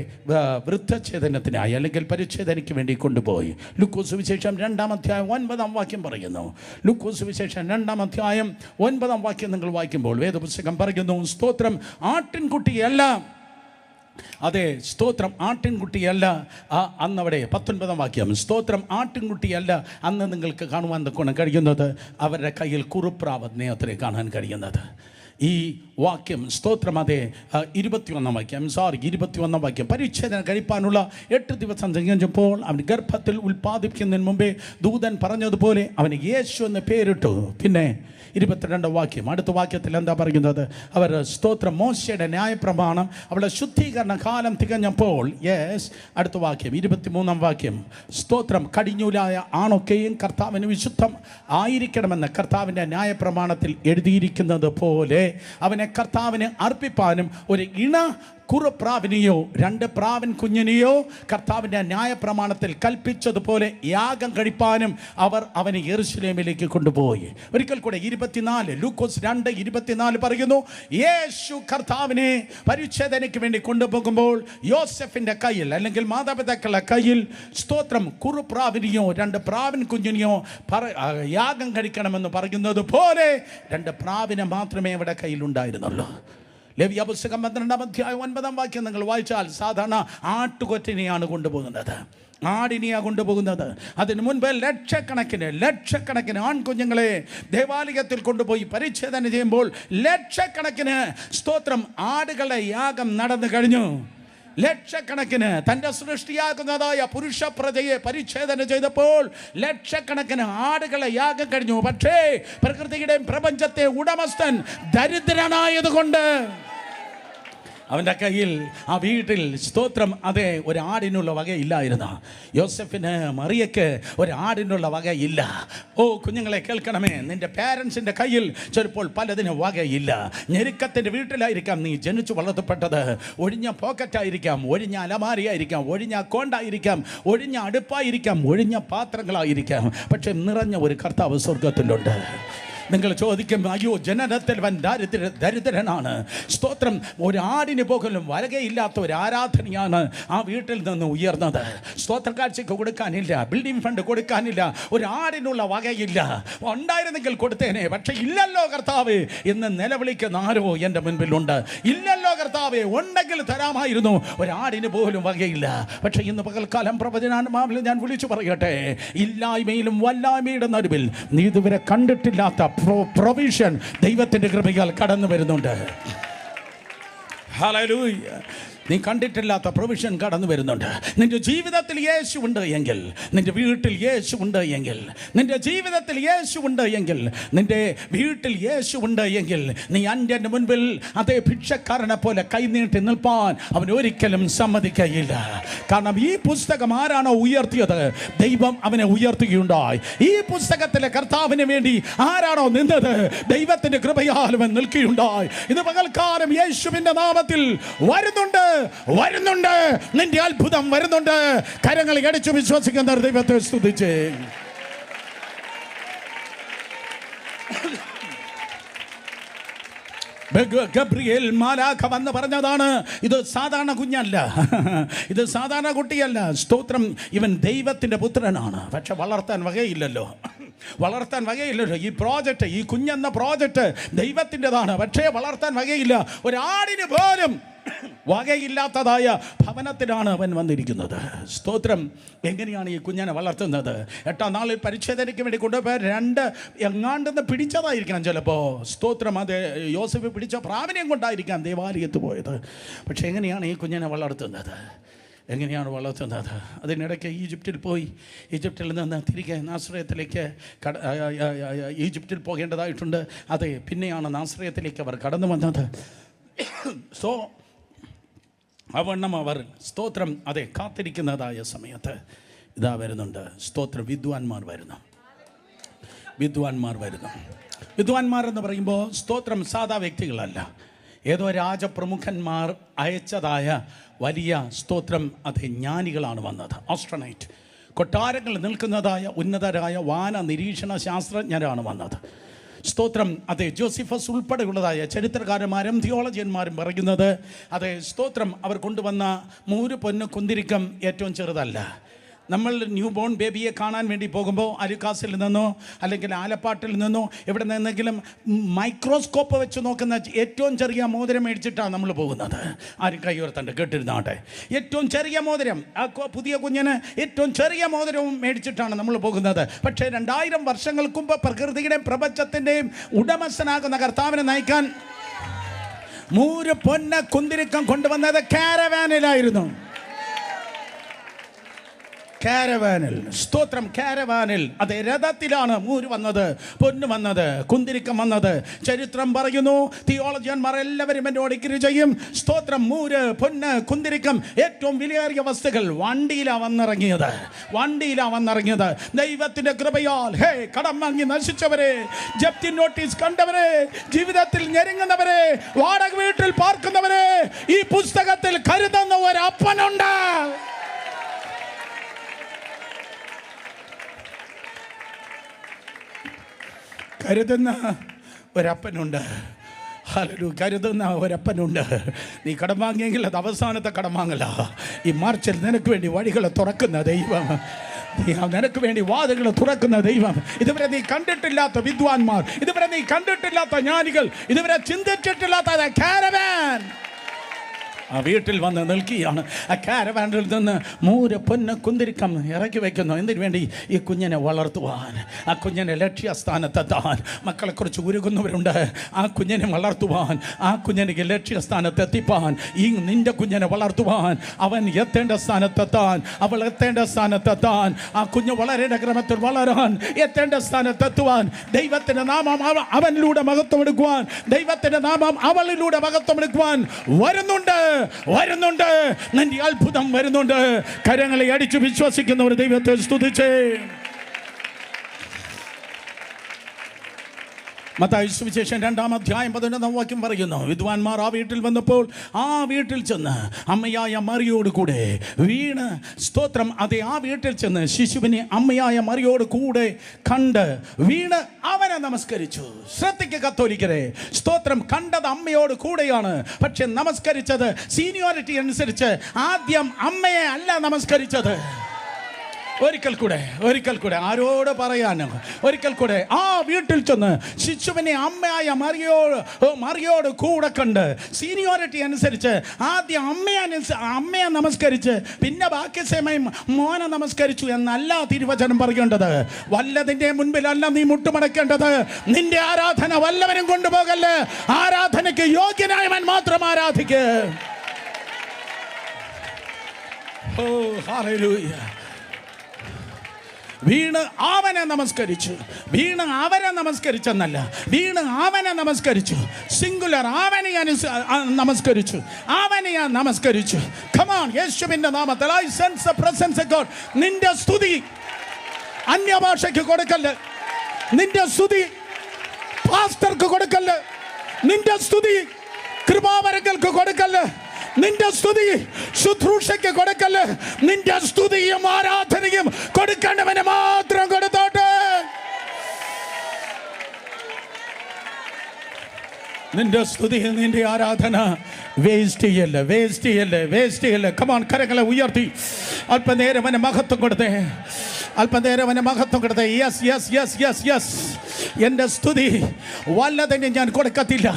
വൃദ്ധഛേദനത്തിനായി അല്ലെങ്കിൽ പരിച്ഛേദനയ്ക്ക് വേണ്ടി കൊണ്ടുപോയി. ലൂക്കോസ് സുവിശേഷം 2-ാം അധ്യായം 9-ാം വാക്യം പറയുന്നു. ലൂക്കോസ് സുവിശേഷം 2-ാം അധ്യായം 9-ാം വാക്യം നിങ്ങൾ വായിക്കുമ്പോൾ വേദപുസ്തകം പറയുന്നു, സ്തോത്രം ആട്ടിൻകുട്ടിയല്ല, അതെ സ്തോത്രം ആട്ടിൻകുട്ടിയല്ല. അന്നവിടെ 19-ാം വാക്യം, സ്തോത്രം ആട്ടിൻകുട്ടിയല്ല അന്ന് നിങ്ങൾക്ക് കാണുവാൻ കഴിയുന്നത്, അവരുടെ കയ്യിൽ കുറുപ്രാവതിനെ അത്രേ കാണാൻ കഴിയുന്നത്. ഈ വാക്യം സ്തോത്രം അതെ 21-ാം വാക്യം 21-ാം വാക്യം, പരിച്ഛേദന കഴിപ്പാനുള്ള 8 ദിവസം തികഞ്ഞപ്പോൾ അവൻ ഗർഭത്തിൽ ഉൽപ്പാദിപ്പിക്കുന്നതിന് മുമ്പേ ദൂതൻ പറഞ്ഞതുപോലെ അവന് യേശു എന്ന് പേരിട്ടു. പിന്നെ 22-ാം വാക്യം, അടുത്ത വാക്യത്തിൽ എന്താ പറയുന്നത്? അവർ സ്തോത്രം മോശയുടെ ന്യായപ്രമാണം അവളുടെ ശുദ്ധീകരണ കാലം തികഞ്ഞപ്പോൾ, അടുത്ത വാക്യം 23-ാം വാക്യം, സ്തോത്രം കടിഞ്ഞൂലായ ആണൊക്കെയും കർത്താവിന് വിശുദ്ധം ആയിരിക്കണമെന്ന് കർത്താവിൻ്റെ ന്യായപ്രമാണത്തിൽ എഴുതിയിരിക്കുന്നത് പോലെ അവനെ കർത്താവിന് അർപ്പിപ്പാനും ഒരു ഇണ കുറുപ്രാവിനെയോ 2 പ്രാവിൻ കുഞ്ഞിനെയോ കർത്താവിൻ്റെ ന്യായപ്രമാണത്തിൽ കൽപ്പിച്ചതുപോലെ യാഗം കഴിപ്പാനും അവർ അവനെ യെരുശലേമിലേക്ക് കൊണ്ടുപോയി. ഒരിക്കൽ കൂടെ 24, ലൂക്കോസ് 2:24 പറയുന്നു, യേശു കർത്താവിനെ പരിച്ഛേദനയ്ക്ക് വേണ്ടി കൊണ്ടുപോകുമ്പോൾ യോസെഫിൻ്റെ കയ്യിൽ അല്ലെങ്കിൽ മാതാപിതാക്കളുടെ കയ്യിൽ സ്തോത്രം കുറുപ്രാവിനെയോ 2 പ്രാവിൻ കുഞ്ഞിനെയോ യാഗം കഴിക്കണമെന്ന് പറയുന്നത് പോലെ 2 പ്രാവിനെ മാത്രമേ അവിടെ കയ്യിലുണ്ടായിരുന്നുള്ളൂ. ലേവ്യ പുസ്തകം 12-ാം അധ്യായം 9-ാം വാക്യം നിങ്ങൾ വായിച്ചാൽ സാധാരണ ആട്ടുകൊറ്റനെയാണ് കൊണ്ടുപോകുന്നത്, ആടിനെയാണ് കൊണ്ടുപോകുന്നത്. അതിനു മുൻപ് ലക്ഷക്കണക്കിന് ആൺകുഞ്ഞുങ്ങളെ ദേവാലയത്തിൽ കൊണ്ടുപോയി പരിച്ഛേദന ചെയ്യുമ്പോൾ ലക്ഷക്കണക്കിന് സ്തോത്രം ആടുകളുടെ യാഗം നടന്നു കഴിഞ്ഞു. ലക്ഷക്കണക്കിന് തൻ്റെ സൃഷ്ടിയാകുന്നതായ പുരുഷ പ്രജയെ പരിച്ഛേദന ചെയ്തപ്പോൾ ലക്ഷക്കണക്കിന് ആടുകളെ യാഗം കഴിഞ്ഞു. പക്ഷേ പ്രകൃതിയുടെയും പ്രപഞ്ചത്തെ ഉടമസ്ഥൻ ദരിദ്രനായതുകൊണ്ട് അവൻ്റെ കയ്യിൽ ആ വീട്ടിൽ സ്തോത്രം അതെ ഒരാടിനുള്ള വകയില്ലായിരുന്നു. യോസെഫിന് മറിയയ്ക്ക് ഒരാടിനുള്ള വകയില്ല. ഓ കുഞ്ഞുങ്ങളെ കേൾക്കണമേ, നിൻ്റെ പാരൻസിൻ്റെ കയ്യിൽ ചിലപ്പോൾ പലതിനും വകയില്ല. ഞെരുക്കത്തിൻ്റെ വീട്ടിലായിരിക്കാം നീ ജനിച്ചു വളർത്തപ്പെട്ടത്. ഒഴിഞ്ഞ പോക്കറ്റായിരിക്കാം, ഒഴിഞ്ഞ അലമാരിയായിരിക്കാം, ഒഴിഞ്ഞ കോണ്ടായിരിക്കാം, ഒഴിഞ്ഞ അടുപ്പായിരിക്കാം, ഒഴിഞ്ഞ പാത്രങ്ങളായിരിക്കാം. പക്ഷെ നിറഞ്ഞ ഒരു കർത്താവ് സ്വർഗത്തിലുണ്ട്. നിങ്ങൾ ചോദിക്കും, അയ്യോ ജനനത്തിൽ അവൻ ദരിദ്രനാണ്. സ്തോത്രം. ഒരു ആടിന് പോകലും വലകയില്ലാത്ത ഒരു ആരാധനയാണ് ആ വീട്ടിൽ നിന്ന് ഉയർന്നത്. സ്തോത്ര കാഴ്ചക്ക് കൊടുക്കാനില്ല, ബിൽഡിംഗ് ഫണ്ട് കൊടുക്കാനില്ല, ഒരു ആടിനുള്ള വകയില്ല. ഉണ്ടായിരുന്നെങ്കിൽ കൊടുത്തേനെ, പക്ഷെ ഇല്ലല്ലോ കർത്താവേ എന്ന് നിലവിളിക്കുന്ന ആരോ എൻ്റെ മുൻപിലുണ്ട്. ഇല്ലല്ലോ കർത്താവേ, ഉണ്ടെങ്കിൽ തരാമായിരുന്നു, ഒരാടിന് പോലും വകയില്ല. പക്ഷെ ഇന്ന് പകൽക്കാലം പ്രവചനാത്മാവിൽ ഞാൻ വിളിച്ചു പറയട്ടെ, ഇല്ലായ്മയിലും വല്ലായ്മയുടെ നടുവിൽ നീ ഇതുവരെ കണ്ടിട്ടില്ലാത്ത പ്രൊവിഷൻ ദൈവത്തിൻ്റെ കൃപയാൽ കടന്നു വരുന്നുണ്ട്. ഹല്ലേലൂയ. നീ കണ്ടിട്ടില്ലാത്ത പ്രൊവിഷൻ കടന്നു വരുന്നുണ്ട്. നിന്റെ ജീവിതത്തിൽ യേശു ഉണ്ട് എങ്കിൽ, നിന്റെ വീട്ടിൽ യേശു ഉണ്ട് എങ്കിൽ, നിന്റെ ജീവിതത്തിൽ യേശു ഉണ്ട് എങ്കിൽ, നിന്റെ വീട്ടിൽ യേശു ഉണ്ട് എങ്കിൽ, നീ അന്യന്റെ മുൻപിൽ അതേ ഭിക്ഷക്കാരനെ പോലെ കൈനീട്ടി നിൽപ്പാൻ അവൻ ഒരിക്കലും സമ്മതിക്കുകയില്ല. കാരണം ഈ പുസ്തകം ആരാണോ ഉയർത്തിയത്, ദൈവം അവനെ ഉയർത്തുകയുണ്ടായി. ഈ പുസ്തകത്തിലെ കർത്താവിന് വേണ്ടി ആരാണോ നിന്നത്, ദൈവത്തിന്റെ കൃപയാൽ അവൻ നിൽക്കുകയുണ്ടായി. ഇത് പകൽക്കാലം യേശുവിന്റെ നാമത്തിൽ വരുന്നുണ്ട്, വരുന്നുണ്ട്. നിന്റെ അത്ഭുതം വരുന്നുണ്ട്. കരങ്ങൾ അടിച്ചു വിശ്വസിക്കുന്ന ദൈവത്തെ സ്തുതിച്ച്. ഗബ്രിയേൽ മാലാഖ വന്ന് പറഞ്ഞതാണ്, ഇത് സാധാരണ കുഞ്ഞല്ല, ഇത് സാധാരണ കുട്ടിയല്ല. സ്തോത്രം. ഇവൻ ദൈവത്തിൻ്റെ പുത്രനാണ്. പക്ഷെ വളർത്താൻ വകയില്ലല്ലോ, വളർത്താൻ വകയില്ലല്ലോ. ഈ പ്രോജക്റ്റ്, ഈ കുഞ്ഞെന്ന പ്രോജക്റ്റ് ദൈവത്തിൻ്റെതാണ്, പക്ഷേ വളർത്താൻ വകയില്ല. ഒരാടിന് പോലും വകയില്ലാത്തതായ ഭവനത്തിലാണ് അവൻ വന്നിരിക്കുന്നത്. സ്തോത്രം. എങ്ങനെയാണ് ഈ കുഞ്ഞിനെ വളർത്തുന്നത്? 8-ാം നാളിൽ പരിച്ഛേദനയ്ക്ക് വേണ്ടി കൊണ്ടുപോയി 2 എങ്ങാണ്ടെന്ന് പിടിച്ചതായിരിക്കണം ചിലപ്പോൾ. സ്തോത്രം. അത് യോസഫ് പിടിച്ച പ്രാവിനെയും കൊണ്ടായിരിക്കാം ദേവാലയത്ത് പോയത്. പക്ഷെ എങ്ങനെയാണ് ഈ കുഞ്ഞിനെ വളർത്തുന്നത്? എങ്ങനെയാണ് വളർത്തുന്നത്? അതിനിടയ്ക്ക് ഈജിപ്തിൽ പോയി, ഈജിപ്തിൽ നിന്ന് തിരികെ നാസറേത്തിലേക്ക് ഈജിപ്തിൽ പോകേണ്ടതായിട്ടുണ്ട്. അതെ, പിന്നെയാണ് നാസറേത്തിലേക്ക് അവർ കടന്നു വന്നത്. സോ അവണ്ണം അവർ സ്തോത്രം അതെ കാത്തിരിക്കുന്നതായ സമയത്ത് ഇതാ വരുന്നുണ്ട്. സ്തോത്രം. വിദ്വാൻമാർ വരുന്നു, വിദ്വാൻമാർ വരുന്നു. വിദ്വാൻമാർ എന്ന് പറയുമ്പോൾ സ്തോത്രം സാധാ വ്യക്തികളല്ല, ഏതോ രാജപ്രമുഖന്മാർ അയച്ചതായ വലിയ സ്തോത്രം അതെ ജ്ഞാനികളാണ് വന്നത്. ആസ്ട്രോണൈറ്റ് കൊട്ടാരങ്ങളിൽ നിൽക്കുന്നതായ ഉന്നതരായ വാന നിരീക്ഷണ ശാസ്ത്രജ്ഞരാണ് വന്നത്. സ്തോത്രം. അതെ, ജോസിഫസ് ഉൾപ്പെടെയുള്ളതായ ചരിത്രകാരന്മാരും തിയോളജിയന്മാരും പറയുന്നത് അതെ സ്തോത്രം അവർ കൊണ്ടുവന്ന 3 പൊന്ന് കുന്തിരിക്കം ഏറ്റവും ചെറുതല്ല. നമ്മൾ ന്യൂ ബോൺ ബേബിയെ കാണാൻ വേണ്ടി പോകുമ്പോൾ അലുക്കാസിൽ നിന്നോ അല്ലെങ്കിൽ ആലപ്പാട്ടിൽ നിന്നോ എവിടെ നിന്നെങ്കിലും മൈക്രോസ്കോപ്പ് വെച്ച് നോക്കുന്ന ഏറ്റവും ചെറിയ മോതിരം മേടിച്ചിട്ടാണ് നമ്മൾ പോകുന്നത്. ആരും കൈ ഉയർത്തണ്ട്, കേട്ടിരുന്നാട്ടെ. ഏറ്റവും ചെറിയ മോതിരം, ആ പുതിയ കുഞ്ഞിന് ഏറ്റവും ചെറിയ മോതിരവും മേടിച്ചിട്ടാണ് നമ്മൾ പോകുന്നത്. പക്ഷേ 2000 വർഷങ്ങൾക്ക് മുമ്പ് പ്രകൃതിയുടെയും പ്രപഞ്ചത്തിൻ്റെയും ഉടമസ്ഥനാകുന്ന കർത്താവിനെ നയിക്കാൻ 3 പൊന്ന കുന്തിരിക്കം കൊണ്ടുവന്നത് കാരവാനിലായിരുന്നു. കാരവാനിൽ. സ്തോത്രം. കാരവാനിൽ. അതെ, രഥത്തിലാണ് 3 വന്നത്, പൊന്ന് വന്നത്, കുന്തിരിക്കം വന്നത്. ചരിത്രം പറയുന്നു, തിയോളജിയന്മാർ എല്ലാവരും എന്നോട് എഗ്രി ചെയ്യും. സ്തോത്രം. 3 പൊന്ന്, കുന്തിരിക്കം, ഏറ്റവും വിലയേറിയ വസ്തുക്കൾ വണ്ടിയിലാണ് വന്നിറങ്ങിയത്, വണ്ടിയിലാണ് വന്നിറങ്ങിയത്. ദൈവത്തിന്റെ കൃപയാൽ ഹേ കടം വാങ്ങി നശിച്ചവരെ, ജപ്തി നോട്ടീസ് കണ്ടവരെ, ജീവിതത്തിൽ ഞെരുങ്ങുന്നവരെ, വാടക വീട്ടിൽ പാർക്കുന്നവരെ ഈ പുസ്തകത്തിൽ കരുതുന്ന ഒരു അപ്പനുണ്ട്. കരുതുന്ന ഒരപ്പനുണ്ട്. ഹല്ലേലൂയ. കരുതുന്ന ഒരപ്പനുണ്ട്. നീ കടം വാങ്ങിയെങ്കിൽ അത് അവസാനത്തെ കടം വാങ്ങല. ഈ മാർച്ചിൽ നിനക്ക് വേണ്ടി വഴികൾ തുറക്കുന്ന ദൈവം, നിനക്ക് വേണ്ടി വാതിലുകൾ തുറക്കുന്ന ദൈവം. ഇതുവരെ നീ കണ്ടിട്ടില്ലാത്ത വിദ്വാൻമാർ, ഇതുവരെ നീ കണ്ടിട്ടില്ലാത്ത ജ്ഞാനികൾ, ഇതുവരെ ചിന്തിച്ചിട്ടില്ലാത്ത കാരവാൻ ആ വീട്ടിൽ വന്ന് നിൽക്കുകയാണ്. ആ കാരവാനിൽ നിന്ന് 3 പൊന്ന് കുന്തിരിക്കം ഇറക്കി വയ്ക്കുന്നു. എന്തിനു വേണ്ടി? ഈ കുഞ്ഞിനെ വളർത്തുവാൻ, ആ കുഞ്ഞിനെ ലക്ഷ്യസ്ഥാനത്തെത്താൻ. മക്കളെക്കുറിച്ച് ഉരുകുന്നവരുണ്ട്. ആ കുഞ്ഞിനെ വളർത്തുവാൻ, ആ കുഞ്ഞിനെ ലക്ഷ്യസ്ഥാനത്തെത്തിപ്പാൻ, ഈ നിന്റെ കുഞ്ഞിനെ വളർത്തുവാൻ, അവൻ എത്തേണ്ട സ്ഥാനത്തെത്താൻ, അവൾ എത്തേണ്ട സ്ഥാനത്തെത്താൻ, ആ കുഞ്ഞ് വളരേണ്ട ക്രമത്തിൽ വളരാൻ, എത്തേണ്ട സ്ഥാനത്തെത്തുവാൻ, ദൈവത്തിൻ്റെ നാമം അവനിലൂടെ മഹത്വമെടുക്കുവാൻ, ദൈവത്തിൻ്റെ നാമം അവളിലൂടെ മഹത്വമെടുക്കുവാൻ വരുന്നുണ്ട്, വരുന്നുണ്ട്. നിന്റെ അത്ഭുതം വരുന്നുണ്ട്. കരങ്ങളെ അടിച്ചു വിശ്വസിക്കുന്നവർ ദൈവത്തെ സ്തുതിച്ചേ. മത്തായി സുവിശേഷം 2-ാം അധ്യായം 11-ാം വാക്യം പറയുന്നു, വിദ്വാൻമാർ ആ വീട്ടിൽ വന്നപ്പോൾ ആ വീട്ടിൽ ചെന്ന് അമ്മയായ മറിയോട് കൂടെ വീണ്, സ്തോത്രം, അതെ, ആ വീട്ടിൽ ചെന്ന് ശിശുവിനെ അമ്മയായ മറിയോട് കൂടെ കണ്ട് വീണ് അവനെ നമസ്കരിച്ചു. ശ്രദ്ധിക്കുക കത്തോലിക്കരെ, സ്തോത്രം, കണ്ടത് അമ്മയോട് കൂടെയാണ്, പക്ഷെ നമസ്കരിച്ചത് സീനിയോറിറ്റി അനുസരിച്ച് ആദ്യം അമ്മയെ അല്ല നമസ്കരിച്ചത്. ഒരിക്കൽ കൂടെ ആരോട് പറയാനോ, ഒരിക്കൽ കൂടെ ആ വീട്ടിൽ ചെന്ന് ശിശുവിനെ അമ്മയായ മറിയോട് കൂടെ കണ്ട് സീനിയോറിറ്റി അനുസരിച്ച് ആദ്യം അമ്മയെ നമസ്കരിച്ച് പിന്നെ ബാക്കി സമയം മോനെ നമസ്കരിച്ചു എന്നല്ല തിരുവചനം പറയേണ്ടത്. വല്ലതിൻ്റെ മുൻപിലല്ല നീ മുട്ടുമടക്കേണ്ടത്. നിന്റെ ആരാധന വല്ലവനും കൊണ്ടുപോകല്ലേ. ആരാധനയ്ക്ക് യോഗ്യനായവൻ മാത്രം ആരാധിക്ക്. ഓ ഹല്ലേലൂയ. വീണ് അവനെ നമസ്കരിച്ചു. വീണ് അവരെ നമസ്കരിച്ചെന്നല്ല, വീണ് അവനെ നമസ്കരിച്ചു. സിംഗുലർ, അവനെ നമസ്കരിച്ചു. അവനെ നമസ്കരിച്ചു. Come on, യേശുവിന്റെ നാമത്തിൽ I sense the presence of God. നിന്റെ സ്തുതി അന്യഭാഷയ്ക്ക് കൊടുക്കല്ല്. നിന്റെ സ്തുതി പാസ്റ്റർക്ക് കൊടുക്കല്ല്. നിന്റെ സ്തുതി കൃപാവരങ്ങൾക്ക് കൊടുക്കല്ല്. നിന്റെ സ്തുതി ശുശ്രൂഷയ്ക്ക് കൊടുക്കല്ല്. നിന്റെ സ്തുതിയും ആരാധനയും കൊടുക്കേണ്ടവന് മാത്രം കൊടുത്തോട്ടെ. നിന്റെ സ്തുതി, നിന്റെ ആരാധന വേസ്റ്റ് ചെയ്യല്ലേ. കമാൺ, കരങ്ങളെ ഉയർത്തി അല്പനേരം അവന് മഹത്വം കൊടുത്തേ. യെസ്. എൻ്റെ സ്തുതി വല്ലതിനും ഞാൻ കൊടുക്കത്തില്ല.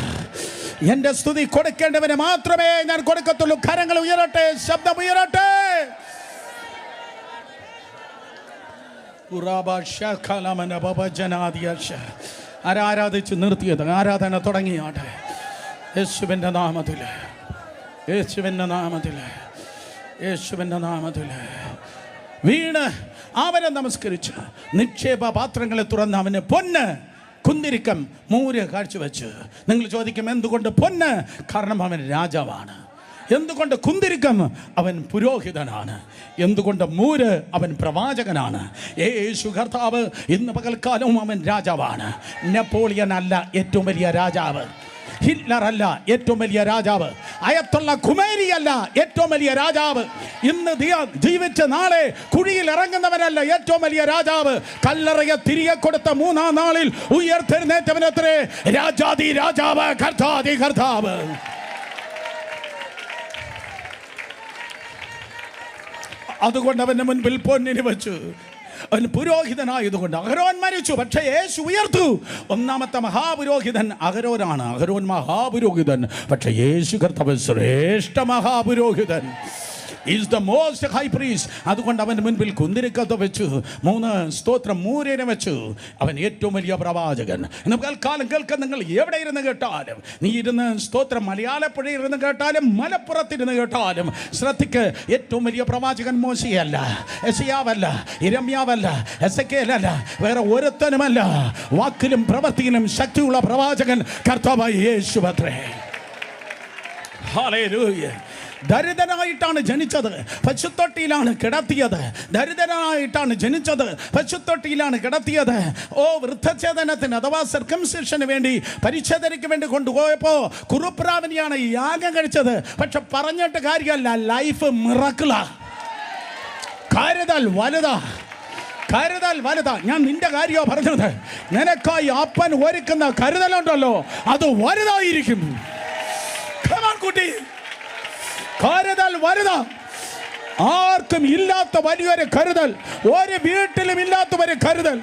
എൻ്റെ സ്തുതി കൊടുക്കേണ്ടവന് മാത്രമേ ഞാൻ കൊടുക്കത്തുള്ളൂ. കരങ്ങൾ ഉയരട്ടെ, ശബ്ദം ഉയരട്ടെ. ആരാധിച്ച് നിർത്തിയത് ആരാധന തുടങ്ങിയാട്ടെ. യേശുവിൻ്റെ നാമത്തിൽ വീണ് അവനെ നമസ്കരിച്ച് നിക്ഷേപ പാത്രങ്ങളെ തുറന്ന് അവന് പൊന്ന്, കുന്തിരിക്കം, മൂര് കാഴ്ചവെച്ച്. നിങ്ങൾ ചോദിക്കും, എന്തുകൊണ്ട് പൊന്ന്? കാരണം അവൻ രാജാവാണ്. എന്തുകൊണ്ട് കുന്തിരിക്കം? അവൻ പുരോഹിതനാണ്. എന്തുകൊണ്ട് മൂര്? അവൻ പ്രവാചകനാണ്. യേശു കർത്താവ് ഇന്ന് പകൽക്കാലവും അവൻ രാജാവാണ്. നെപ്പോളിയൻ അല്ല ഏറ്റവും വലിയ രാജാവ്. ഹിറ്റ്ലർ അല്ല ഏറ്റവും വലിയ രാജാവ്. അയത്തുള്ള ഖുമൈനി അല്ല ഏറ്റവും വലിയ രാജാവ്. ഇന്ന് ജീവിച്ച നാളെ കുഴിയിൽ ഇറങ്ങുന്നവനല്ല ഏറ്റവും വലിയ രാജാവ്. കല്ലറയെ തിരികെ കൊടുത്ത 3-ാം നാളിൽ ഉയർത്തെഴുന്നേറ്റവനത്രേ രാജാതി രാജാവ്, കർത്താതി കർത്താവ്. അതുകൊണ്ട് അവന്റെ മുൻപിൽ പൊന്നിന് വെച്ചു. അവൻ പുരോഹിതനായതുകൊണ്ട്. അഹരോൻ മരിച്ചു, പക്ഷേ യേശു ഉയർത്തു. ഒന്നാമത്തെ മഹാപുരോഹിതൻ അഹരോനാണ്. അഹരോൻ മഹാപുരോഹിതൻ, പക്ഷേ യേശു കർത്താവ് ശ്രേഷ്ഠ മഹാപുരോഹിതൻ. Is the most high priest. അതുകൊണ്ട് അവൻ്റെ മുൻപിൽ കുന്തിരിക്കത്ത് വെച്ചു, 3 സ്തോത്രം മൂരിനെ വെച്ചു. അവൻ ഏറ്റവും വലിയ പ്രവാചകൻ. കാലം കേൾക്കാൻ നിങ്ങൾ എവിടെ ഇരുന്ന് കേട്ടാലും, നീ ഇരുന്ന് സ്തോത്രം മലയാളപ്പുഴയിൽ ഇരുന്ന് കേട്ടാലും മലപ്പുറത്തിരുന്ന് കേട്ടാലും ശ്രദ്ധിക്ക്, ഏറ്റവും വലിയ പ്രവാചകൻ മോശയല്ല, യെശയ്യാവല്ല, യിരെമ്യാവല്ല, എസെക്കേലല്ല, വേറെ ഒരുത്തനുമല്ല. വാക്കിലും പ്രവൃത്തിയിലും ശക്തിയുള്ള പ്രവാചകൻ കർത്താവായ യേശുവത്രേ. ഹല്ലേലൂയ. ദരിദ്രനായിട്ടാണ് ജനിച്ചത്, പശുത്തൊട്ടിയിലാണ് കിടത്തിയത്. ദരിദ്രനായിട്ടാണ് ജനിച്ചത്, പശുത്തൊട്ടിയിലാണ് കിടത്തിയത്. വൃദ്ധഛേദനത്തിന് അഥവാ സർക്കംസിഷന് വേണ്ടി, പരിച്ഛേദനയ്ക്ക് വേണ്ടി കൊണ്ടുപോയപ്പോൾ കുറുപ്രാവിനെയാണ് യാഗം കഴിച്ചത്. പക്ഷെ പറഞ്ഞിട്ട് കാര്യമല്ല, ലൈഫ് മിറക്കിളാ. കരുതൽ വലുതാ. ഞാൻ നിന്റെ കാര്യമാണ് പറഞ്ഞത്. നിനക്കായി അപ്പൻ ഒരുക്കുന്ന കരുതലുണ്ടല്ലോ, അത് വലുതായിരിക്കും. കുട്ടി, കരുതൽ വലുതാ. ആർക്കും ഇല്ലാത്ത വലിയൊരു കരുതൽ, ഒരു വീട്ടിലും ഇല്ലാത്ത ഒരു കരുതൽ,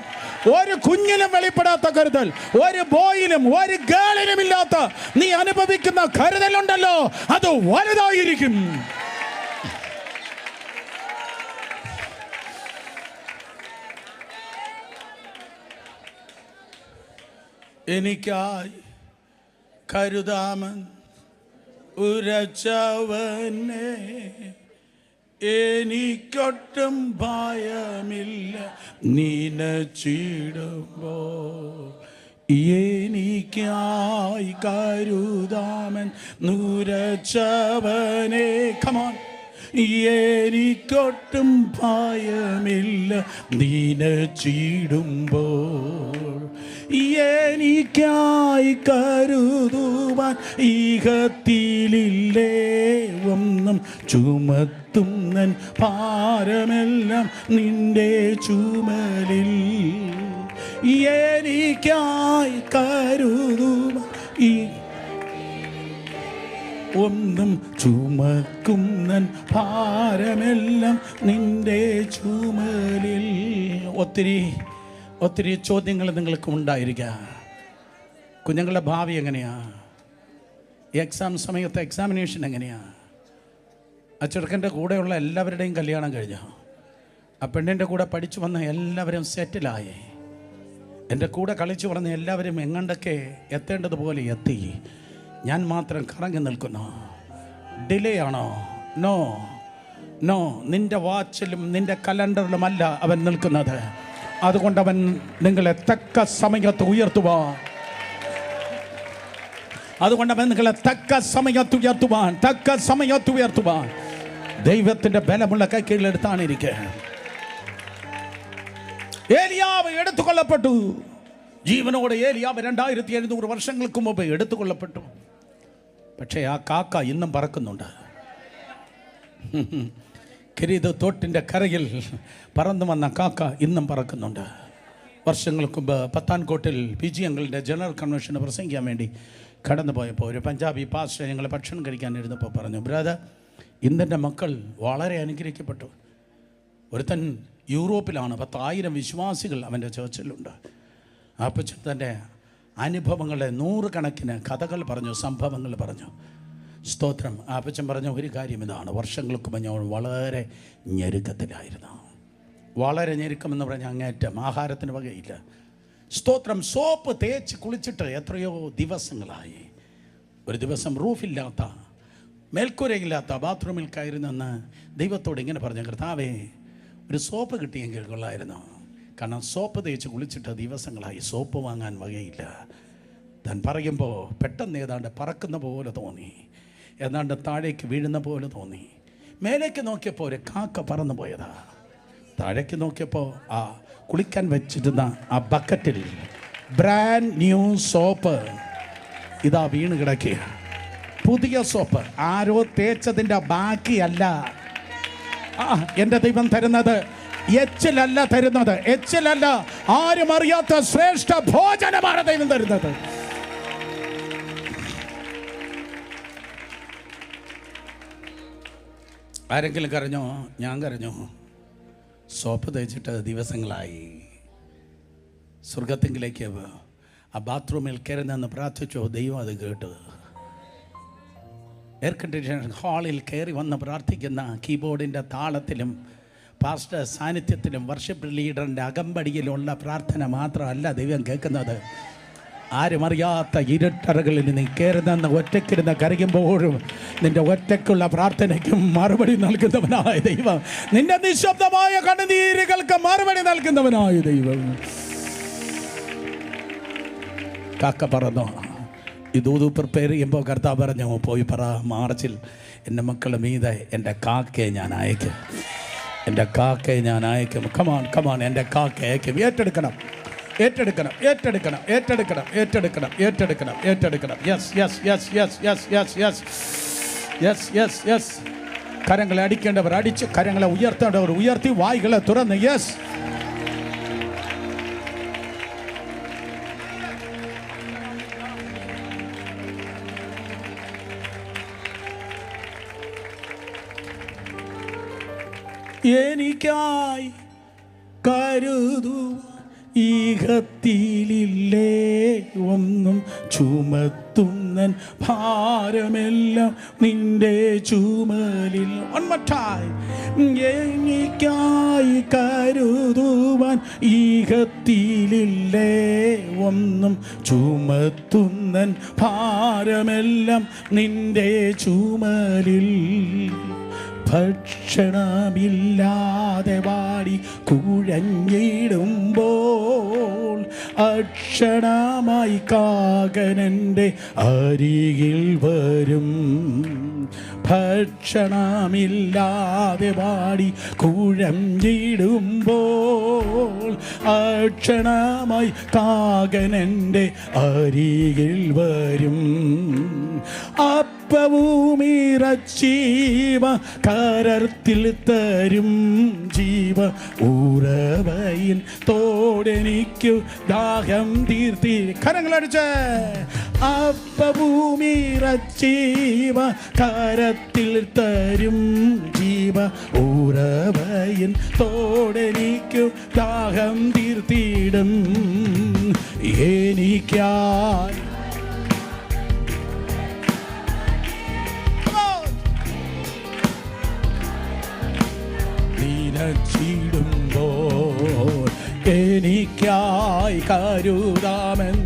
ഒരു കുഞ്ഞിലും വെളിപ്പെടാത്ത കരുതൽ, ഒരു ബോയിലും ഒരു ഗേളിലും ഇല്ലാത്ത നീ അനുഭവിക്കുന്ന കരുതലുണ്ടല്ലോ, അത് വലുതായിരിക്കും. എനിക്കായി കരുതാമൻ ഉരച്ചവനെ, എനിക്കൊട്ടും ഭയമില്ല നീനച്ചിടുമ്പോ. എനിക്കായി കരുതാമൻ ഉരച്ചവനെ, കമോൺ, എനിക്കൊട്ടും ഭയമില്ല നീനച്ചിടുമ്പോൾ. എനിക്കായി കരുതുവാൻ ഈഹത്തിലില്ലേ ഒന്നും ചുമത്തുന്നൻ ഭാരമെല്ലാം നിന്റെ ചുമലിൽ. എനിക്കായി കരുതുവാൻ ഒന്നും ചുമക്കുന്നൻ ഭാരമെല്ലാം നിന്റെ ചുമലിൽ. ഒത്തിരി ഒത്തിരി ചോദ്യങ്ങൾ നിങ്ങൾക്ക് ഉണ്ടായിരിക്കാം. കുഞ്ഞുങ്ങളുടെ ഭാവി എങ്ങനെയാ? എക്സാം സമയത്ത് എക്സാമിനേഷൻ എങ്ങനെയാ? ആ ചെറുക്കൻ്റെ കൂടെയുള്ള എല്ലാവരുടെയും കല്യാണം കഴിഞ്ഞു. ആ പെണ്ണിൻ്റെ കൂടെ പഠിച്ചു വന്ന എല്ലാവരും സെറ്റിലായി. എൻ്റെ കൂടെ കളിച്ചു വളർന്ന എല്ലാവരും എങ്ങണ്ടൊക്കെ എത്തേണ്ടതുപോലെ എത്തി. ഞാൻ മാത്രം കറങ്ങി നിൽക്കുന്നു. ഡിലേ ആണോ? നോ നോ, നിൻ്റെ വാച്ചിലും നിൻ്റെ കലണ്ടറിലുമല്ല അവൻ നിൽക്കുന്നത്. അതുകൊണ്ട് അവൻ നിങ്ങളെ തക്ക സമയത്ത് ഉയർത്തുവാൻ ദൈവത്തിൻ്റെ ബലമുള്ള കൈ കീഴിലെടുത്താണ് ഇരിക്കുക. ഏലിയാവ് എടുത്തുകൊള്ളപ്പെട്ടു. ജീവനോടെ ഏലിയാവ് 2700 വർഷങ്ങൾക്ക് മുമ്പ് എടുത്തുകൊള്ളപ്പെട്ടു. പക്ഷേ ആ കാക്ക ഇന്നും പറക്കുന്നുണ്ട്. കിരീത് തോട്ടിൻ്റെ കരയിൽ പറന്നു വന്ന കാക്ക ഇന്നും പറക്കുന്നുണ്ട്. വർഷങ്ങൾക്ക് മുമ്പ് പത്താൻകോട്ടിൽ PG അങ്കിളിൻ്റെ ജനറൽ കൺവെൻഷന് പ്രസംഗിക്കാൻ വേണ്ടി കടന്നു പോയപ്പോൾ ഒരു പഞ്ചാബി പാസ്റ്റർ ഞങ്ങൾ ഭക്ഷണം കഴിക്കാനിരുന്നപ്പോൾ പറഞ്ഞു, ബ്രദർ, ഇന്നെൻ്റെ മക്കൾ വളരെ അനുഗ്രഹിക്കപ്പെട്ടു. ഒരുത്തൻ യൂറോപ്പിലാണ്, 10,000 വിശ്വാസികൾ അവൻ്റെ ചേർച്ചിലുണ്ട്. ആ അപ്പച്ചൻ തൻ്റെ അനുഭവങ്ങളെ 100 കണക്കിന് കഥകൾ പറഞ്ഞു, സംഭവങ്ങൾ പറഞ്ഞു. സ്തോത്രം. ആ അപ്പച്ചൻ പറഞ്ഞ ഒരു കാര്യം ഇതാണ്, വർഷങ്ങൾക്ക് മുന്നേ അവൻ വളരെ ഞെരുക്കത്തിലായിരുന്നു. വളരെ ഞെരുക്കമെന്ന് പറഞ്ഞാൽ അങ്ങേറ്റം, ആഹാരത്തിന് വകയില്ല. സ്തോത്രം. സോപ്പ് തേച്ച് കുളിച്ചിട്ട് എത്രയോ ദിവസങ്ങളായി. ഒരു ദിവസം റൂഫില്ലാത്ത, മേൽക്കൂരയില്ലാത്ത ബാത്റൂമിൽ കയറി നിന്ന് ദൈവത്തോട് ഇങ്ങനെ പറഞ്ഞു, കർത്താവേ, ഒരു സോപ്പ് കിട്ടിയെങ്കിൽ കൊള്ളായിരുന്നു. കാരണം സോപ്പ് തേച്ച് കുളിച്ചിട്ട് ദിവസങ്ങളായി, സോപ്പ് വാങ്ങാൻ വകയില്ല. താൻ പറയുമ്പോൾ പെട്ടെന്ന് ഏതാണ്ട് പറക്കുന്ന പോലെ തോന്നി, ഏതാണ്ട് താഴേക്ക് വീഴുന്ന പോലെ തോന്നി. മേലേക്ക് നോക്കിയപ്പോൾ ഒരു കാക്ക പറന്നു പോയതാ. താഴേക്ക് നോക്കിയപ്പോൾ ആ കുളിക്കാൻ വെച്ചിരുന്ന ആ ബക്കറ്റിൽ ബ്രാൻഡ് ന്യൂ സോപ്പ് ഇതാ വീണ് കിടക്കുക. പുതിയ സോപ്പ്, ആരോ തേച്ചതിൻ്റെ ബാക്കിയല്ല. എൻ്റെ ദൈവം തരുന്നത് എച്ചിലല്ല തരുന്നത്, എച്ചിലല്ല, ആരും അറിയാത്ത ശ്രേഷ്ഠ ഭോജനമാണ് ദൈവം തരുന്നത്. ആരെങ്കിലും കരഞ്ഞോ? ഞാൻ കരഞ്ഞു. സോപ്പ് തേച്ചിട്ട് ദിവസങ്ങളായി. സ്വർഗത്തിലേക്ക് ആ ബാത്റൂമിൽ കയറി നിന്ന് പ്രാർത്ഥിച്ചോ, ദൈവം അത് കേട്ടു. എയർ കണ്ടീഷൻ ഹാളിൽ കയറി വന്ന് പ്രാർത്ഥിക്കുന്ന കീബോർഡിൻ്റെ താളത്തിലും പാസ്റ്റർ സാന്നിധ്യത്തിലും വർഷിപ്പ് ലീഡറിൻ്റെ അകമ്പടിയിലുള്ള പ്രാർത്ഥന മാത്രമല്ല ദൈവം കേൾക്കുന്നത്. ആരും അറിയാത്ത ഇരുട്ടറകളിൽ നീ കയറി നിന്ന് ഒറ്റയ്ക്കിരുന്ന് കരയുമ്പോഴും നിന്റെ ഒറ്റയ്ക്കുള്ള പ്രാർത്ഥനയ്ക്കും മറുപടി നൽകുന്നവനായ ദൈവം, നിന്റെ നിശബ്ദമായ കണ്ണുനീരുകൾക്ക് മറുപടി നൽകുന്നവനായ ദൈവം. കാക്ക പറന്നോ? ഇതൂതു പ്രിപ്പയർ ചെയ്യുമ്പോൾ കർത്താവ് പറഞ്ഞു, പോയി പറ, മാർച്ചിൽ എൻ്റെ മക്കളുടെ മീതെ എൻ്റെ കാക്കയെ ഞാൻ അയക്കും, എൻ്റെ കാക്കയെ ഞാൻ അയക്കും. കമാൺ കമാൺ, എൻ്റെ കാക്കയെ അയക്കും. ഏറ്റെടുക്കണം, ഏറ്റെടുക്കണം, ഏറ്റെടുക്കണം, ഏറ്റെടുക്കണം, ഏറ്റെടുക്കണം, ഏറ്റെടുക്കണം, ഏറ്റെടുക്കണം. Yes yes yes yes yes yes yes yes yes yes. കരങ്ങളെ അടിക്കേണ്ടവർ അടിച്ച്, കരങ്ങളെ ഉയർത്തേണ്ടവർ ഉയർത്തി, വായികളെ തുറന്ന്. യെസ്. എനിക്കായി കരുതു ഈഹത്തിലില്ലേ ഒന്നും ചുമത്തുന്നൻ ഭാരമെല്ലാം നിന്റെ ചുമലിൽ. എനിക്കായി കരുതുവാൻ ഈഹത്തിലില്ലേ ഒന്നും ചുമത്തുന്നൻ ഭാരമെല്ലാം നിന്റെ ചുമലിൽ. ഭക്ഷണമില്ലാതെ വാടി കുഴഞ്ഞിടുമ്പോൾ അക്ഷണമായി കാകനൻ്റെ അരികിൽ വരും. ഭക്ഷണമില്ലാതെ പാടി കുഴഞ്ഞിടുമ്പോൾ അക്ഷണമായി കാകനൻ്റെ അരികിൽ വരും. അപ്പവുമിറച്ചീവ കരത്തിൽ തരും ജീവ ഉറവയിൻ തോടെനിക്കു ദാഹം തീർത്തി. കരങ്ങളടിച്ച് അപ്പഭൂമിറച്ചീവ കരത്തിൽ തരും ജീവ ഉറവയിൻ തോടെനിക്കു ദാഹം തീർത്തിടും. എനിക്കായി നിലച്ചിടുമ്പോൾ എനിക്കായി കരുതാമൻ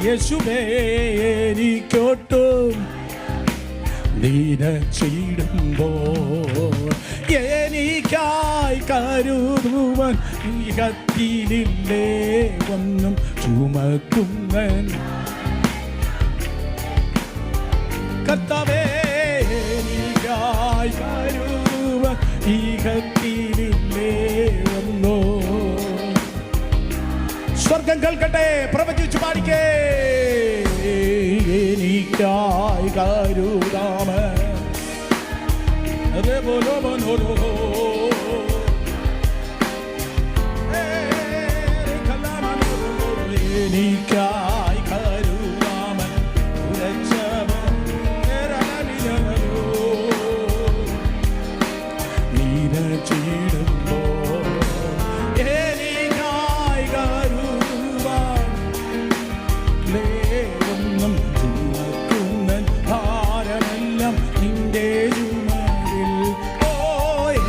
യേശുവേ. എനിക്കൊട്ടും നിലച്ചിടുമ്പോൾ എനിക്കായി കരുതുവൻ ഇഹത്തിലില്ലേ ഒന്നും ചുമക്കുന്നൻ. കർത്താവേ എനിക്കായി കരുതുവൻ ഇഹത്തിലില്ലേ ഒന്നോ. സ്വർഗം കേൾക്കട്ടെ, പ്രവചിച്ചു പാടിക്കേ. എനിക്കായി കരുതാമൻ എനിക്കായി കരുതാമൻ നീരച്ചിടുമ്പോൾ എനിക്കായി കരുതാൻ ഒന്നും ചുമക്കുന്നൻ ഭാരമെല്ലാം നിന്റെ ചുമരിൽ. ഓ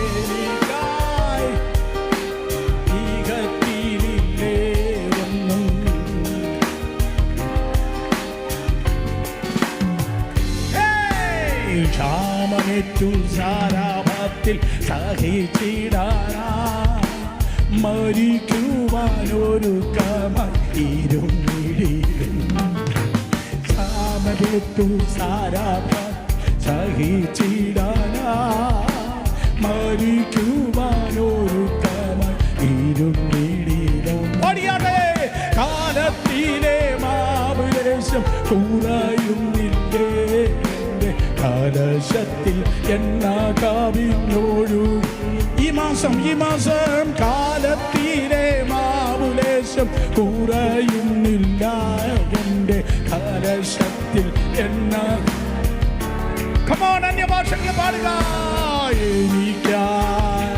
എനിക്കായി ഈകത്തിലില്ലേ ഒന്നും. ക്ഷാമമേറ്റു സാരാപത്തിൽ സഹിച്ചിടാനാ മരിക്കുവാനൊരുക്കമായി ഇരുന്നിടും. ക്ഷാമമേറ്റു സാരാപത്തിൽ സഹിച്ചിടാനാ മരിക്കുവാനൊരുക്കമായി ഇരുന്നിടും. കാലത്തിലെ മാവുലേശം കുറയുന്നില്ലേ കലശത്തിൽ എണ്ണ കവിഞ്ഞൊഴു. ഈ മാസം കാലത്തിലെ മാവുലേശം കുറയുന്നില്ല എൻ്റെ കലശത്തിൽ എണ്ണ. കമോൺ, അന്യഭാഷകൾ പാടുക. എനിക്കായി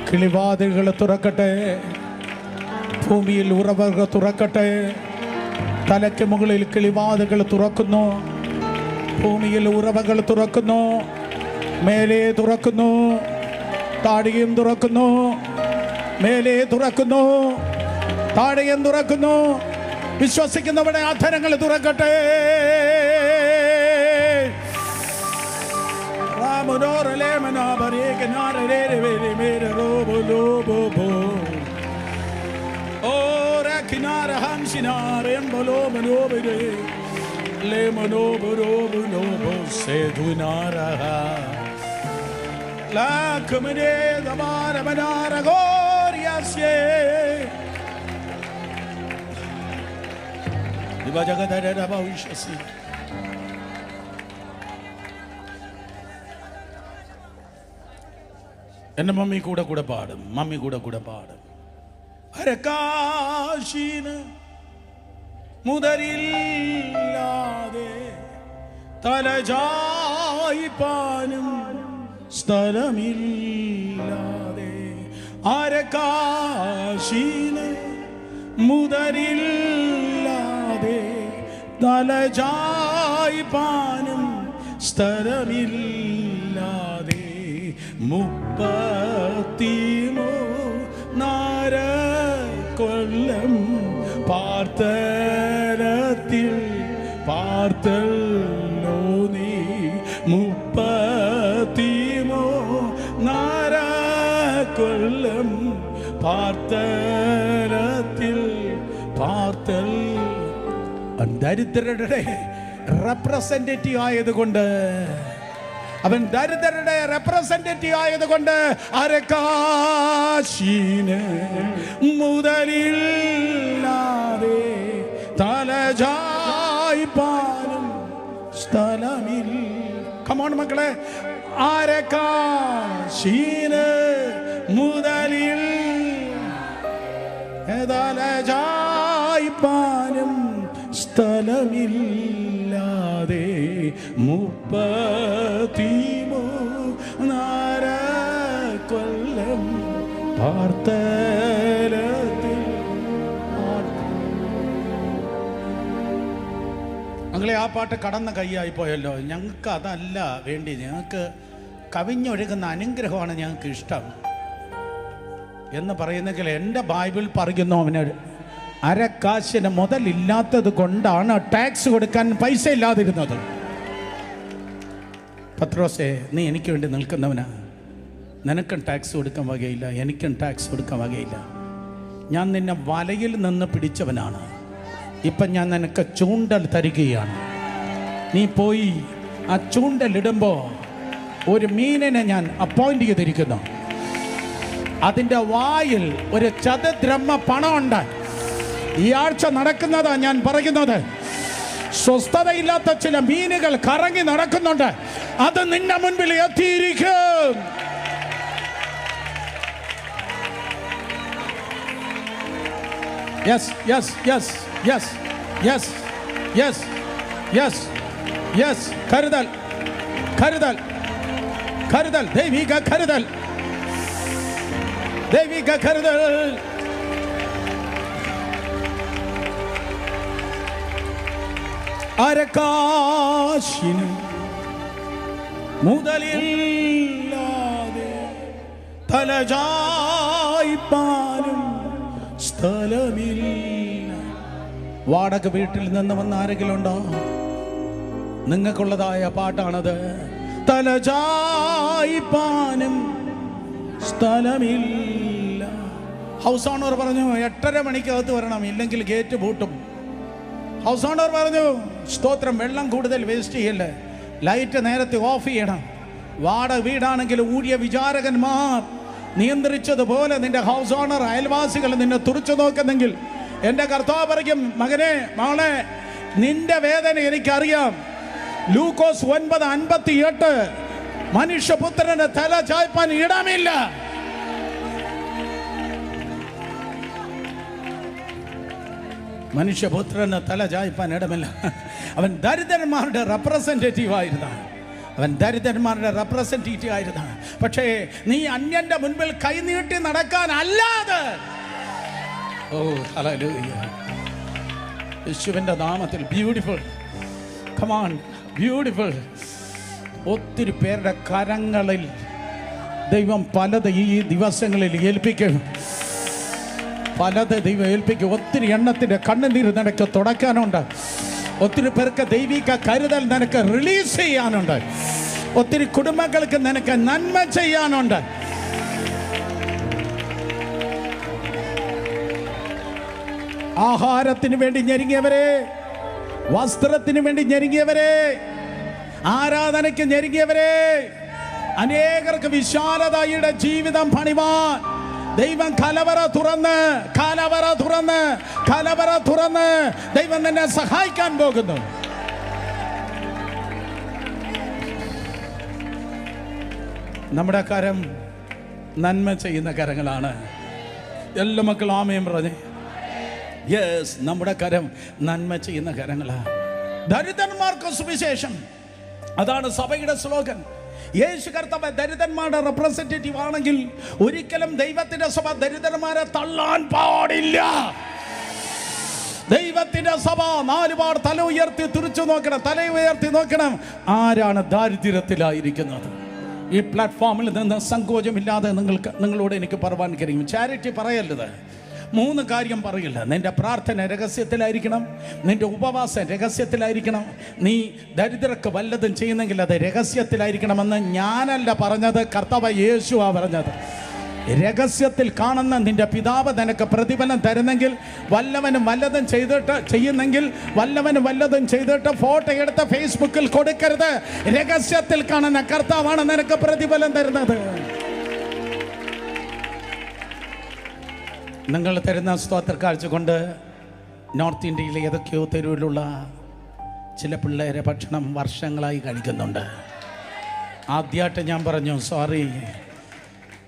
കിളിവാതിലുകൾ തുറക്കട്ടെ, ഭൂമിയിൽ ഉറവകൾ തുറക്കട്ടെ. തലയ്ക്ക് മുകളിൽ കിളിവാതിലുകൾ തുറക്കുന്നു, ഭൂമിയിൽ ഉറവകൾ തുറക്കുന്നു, മേലെ തുറക്കുന്നു, താടിയും തുറക്കുന്നു, മേലെ തുറക്കുന്നു, താടിയും തുറക്കുന്നു. വിശ്വസിക്കുന്നവരുടെ അധരങ്ങൾ തുറക്കട്ടെ. Ora kinara hamsinare embolo manobere le manobero bonobo sedunara la comede da mara manara goriasie dibajaga da bawishasi. എന്റെ മമ്മി കൂടെ പാടും, മമ്മി കൂടെ പാടും. അരക്കാശിന് മുതലില്ലാതെ തലചായിപ്പാനും സ്ഥലമില്ലാതെ, അരക്കാശിന് മുതലില്ലാതെ തലചായിപ്പാനും സ്ഥലമില്ലാതെ 33 കൊല്ലം പാർത്തലത്തിൽ പാർത്തല്ലോ നീ. 33 കൊല്ലം പാർത്തലത്തിൽ പാർത്തൽ. ദരിദ്രരുടെ റെപ്രസെന്റേറ്റീവ് ആയതുകൊണ്ട്, അവൻ ദരിദ്രരുടെ റെപ്രസെന്റേറ്റീവ് ആയതുകൊണ്ട്, അരക്കാശിന് മുതലില്ലാതെ തലചായിപ്പാനും സ്ഥലമില്ല. കമോൺ മക്കളെ, അരക്കാശിന് മുതലിൽ തലചായിപ്പാനും സ്ഥലമില്ലാതെ 33 കൊല്ലം പാർത്തലത്തിൽ. ഞങ്ങളെ ആ പാട്ട് കടന്ന കൈയായി പോയല്ലോ. ഞങ്ങൾക്ക് അതല്ല വേണ്ടി, ഞങ്ങൾക്ക് കവിഞ്ഞൊഴുകുന്ന അനുഗ്രഹമാണ് ഞങ്ങൾക്ക് ഇഷ്ടം എന്ന് പറയുന്നെങ്കിൽ, എൻ്റെ ബൈബിൾ പറയുന്നു അവന് അരക്കാശിന് മുതലില്ലാത്തത് കൊണ്ടാണ് ടാക്സ് കൊടുക്കാൻ പൈസ ഇല്ലാതിരുന്നത്. പത്രോസേ, നീ എനിക്ക് വേണ്ടി നിൽക്കുന്നവനാ. നിനക്കും ടാക്സ് കൊടുക്കാൻ വകയില്ല, എനിക്കും ടാക്സ് കൊടുക്കാൻ വകയില്ല. ഞാൻ നിന്നെ വലയിൽ നിന്ന് പിടിച്ചവനാണ്. ഇപ്പം ഞാൻ നിനക്ക് ചൂണ്ടൽ തരികയാണ്. നീ പോയി ആ ചൂണ്ടലിടുമ്പോൾ ഒരു മീനിനെ ഞാൻ അപ്പോയിന്റ് ചെയ്തിരിക്കുന്നു. അതിൻ്റെ വായിൽ ഒരു ചതുദ്രഹ്മ പണമുണ്ട്. ഈ ആഴ്ച നടക്കുന്നതാ ഞാൻ പറയുന്നത്. സ്വസ്ഥതയില്ലാത്ത ചില മീനുകൾ കറങ്ങി നടക്കുന്നുണ്ട്. അത് നിന്റെ മുൻപിൽ എത്തിയിരിക്കും. Yes yes yes yes yes yes yes yes. കരുതൽ കരുതൽ കരുതൽ, ദൈവിക കരുതൽ, ദൈവിക കരുതൽ. അരക്കാശിന് മുതലില്ലാതെ തലചായിപ്പാനും സ്ഥലമില്ല. വാടക വീട്ടിൽ നിന്ന് വന്ന ആരെങ്കിലും ഉണ്ടോ? നിങ്ങൾക്കുള്ളതായ പാട്ടാണത്. തലചായിപ്പാനും സ്ഥലമില്ല. ഹൗസ് ഓണർ പറഞ്ഞു 8:30 മണിക്കകത്ത് വരണം, ഇല്ലെങ്കിൽ ഗേറ്റ് പൂട്ടും. ഹൗസ് ഓണർ പറഞ്ഞു, സ്തോത്രം, വെള്ളം കൂടുതൽ വേസ്റ്റ് ചെയ്യല്ലേ, ലൈറ്റ് നേരത്തെ ഓഫ് ചെയ്യണം. വാടക വീടാണെങ്കിൽ ഊഴിയ വിചാരകന്മാർ നിയന്ത്രിച്ചതുപോലെ നിന്റെ ഹൗസ് ഓണർ, അയൽവാസികൾ നിന്നെ തുറച്ചു നോക്കുന്നെങ്കിൽ, എൻ്റെ കർത്താവ് പറയും, മകനെ മകളെ, നിന്റെ വേദന എനിക്കറിയാം. ലൂക്കോസ് 9:58, മനുഷ്യപുത്രന് തല ചായ്പാൻ ഇടമില്ല. മനുഷ്യപുത്രന് തല ചായ്പാൻ ഇടമില്ല. അവൻ ദരിദ്രന്മാരുടെ റെപ്രസെന്റേറ്റീവ് ആയിരുന്നാണ്. അവൻ ദരിദ്രന്മാരുടെ റെപ്രസെന്റേറ്റീവ് ആയിരുന്നാണ്. പക്ഷേ നീ അന്യന്റെ മുൻപിൽ കൈനീട്ടി നടക്കാൻ അല്ലാതെ, ഓ ഹല്ലേലൂയ, യേശുവിന്റെ നാമത്തിൽ. Beautiful, come on, beautiful. ഒത്തിരി പേരുടെ കരങ്ങളിൽ ദൈവം പലത് ഈ ദിവസങ്ങളിൽ ഏൽപ്പിക്കും. പലത് ദൈവം ഏൽപ്പിക്കും. ഒത്തിരി എണ്ണത്തിൻ്റെ കണ്ണുനീര് നിനക്ക് തുടയ്ക്കാനുണ്ട്. ഒത്തിരി പേർക്ക് ദൈവിക കരുതൽ നിനക്ക് റിലീസ് ചെയ്യാനുണ്ട്. ഒത്തിരി കുടുംബങ്ങൾക്ക് നിനക്ക് നന്മ ചെയ്യാനുണ്ട്. ആഹാരത്തിന് വേണ്ടി ഞെരുങ്ങിയവരെ, വസ്ത്രത്തിന് വേണ്ടി ഞെരുങ്ങിയവരെ, ആരാധനയ്ക്ക് ഞെരുങ്ങിയവരെ, അനേകർക്ക് വിശാലതയുടെ ജീവിതം പണിവാൻ ദൈവം കലവറ തുറന്ന് ദൈവം നിന്നെ സഹായിക്കാൻ പോകുന്നു. നമ്മുടെ കരം നന്മ ചെയ്യുന്ന കരങ്ങളാണ്. എല്ലാ മക്കളും ആമേൻ പറഞ്ഞേ. യെസ്, നമ്മുടെ കരം നന്മ ചെയ്യുന്ന കരങ്ങളാണ്. ദരിദ്രന്മാർക്ക് സുവിശേഷം, അതാണ് സഭയുടെ സ്ലോഗൻ. യേശു കർത്താവ് ദരിദ്രന്മാരുടെ റെപ്രസെന്റേറ്റീവ് ആണെങ്കിൽ ഒരിക്കലും ദൈവത്തിന്റെ സഭ ദരിദ്രന്മാരെ തള്ളാൻ പാടില്ല. ദൈവത്തിന്റെ സഭ നാലുപാട് തല ഉയർത്തി നോക്കണം. ആരാണ് ദാരിദ്ര്യത്തിലായിരിക്കുന്നത്? ഈ പ്ലാറ്റ്ഫോമിൽ നിന്ന് സങ്കോചമില്ലാതെ നിങ്ങളോട് എനിക്ക് പറയാൻ കഴിയും. ചാരിറ്റി പറയരുത്. 3 കാര്യം പറയില്ല. നിന്റെ പ്രാർത്ഥന രഹസ്യത്തിലായിരിക്കണം, നിന്റെ ഉപവാസം രഹസ്യത്തിലായിരിക്കണം. നീ ദരിദ്രർക്ക് വല്ലതും ചെയ്യുന്നെങ്കിൽ അത് രഹസ്യത്തിലായിരിക്കണമെന്ന് ഞാനല്ല പറഞ്ഞത്, കർത്താവ് യേശുവാ പറഞ്ഞത്. രഹസ്യത്തിൽ കാണുന്ന നിന്റെ പിതാവ് നിനക്ക് പ്രതിഫലം തരുന്നെങ്കിൽ, വല്ലവനും വല്ലതും ചെയ്തിട്ട് ഫോട്ടോ എടുത്ത് ഫേസ്ബുക്കിൽ കൊടുക്കരുത്. രഹസ്യത്തിൽ കാണുന്ന കർത്താവാണ് നിനക്ക് പ്രതിഫലം തരുന്നത്. നിങ്ങൾ തരുന്ന സ്തോത്ര കാഴ്ച കൊണ്ട് നോർത്ത് ഇന്ത്യയിലെ ഏതൊക്കെയോ തെരുവിലുള്ള ചില പിള്ളേരെ ഭക്ഷണം വർഷങ്ങളായി കഴിക്കുന്നുണ്ട്. ആദ്യമായിട്ട് ഞാൻ പറഞ്ഞു, സോറി,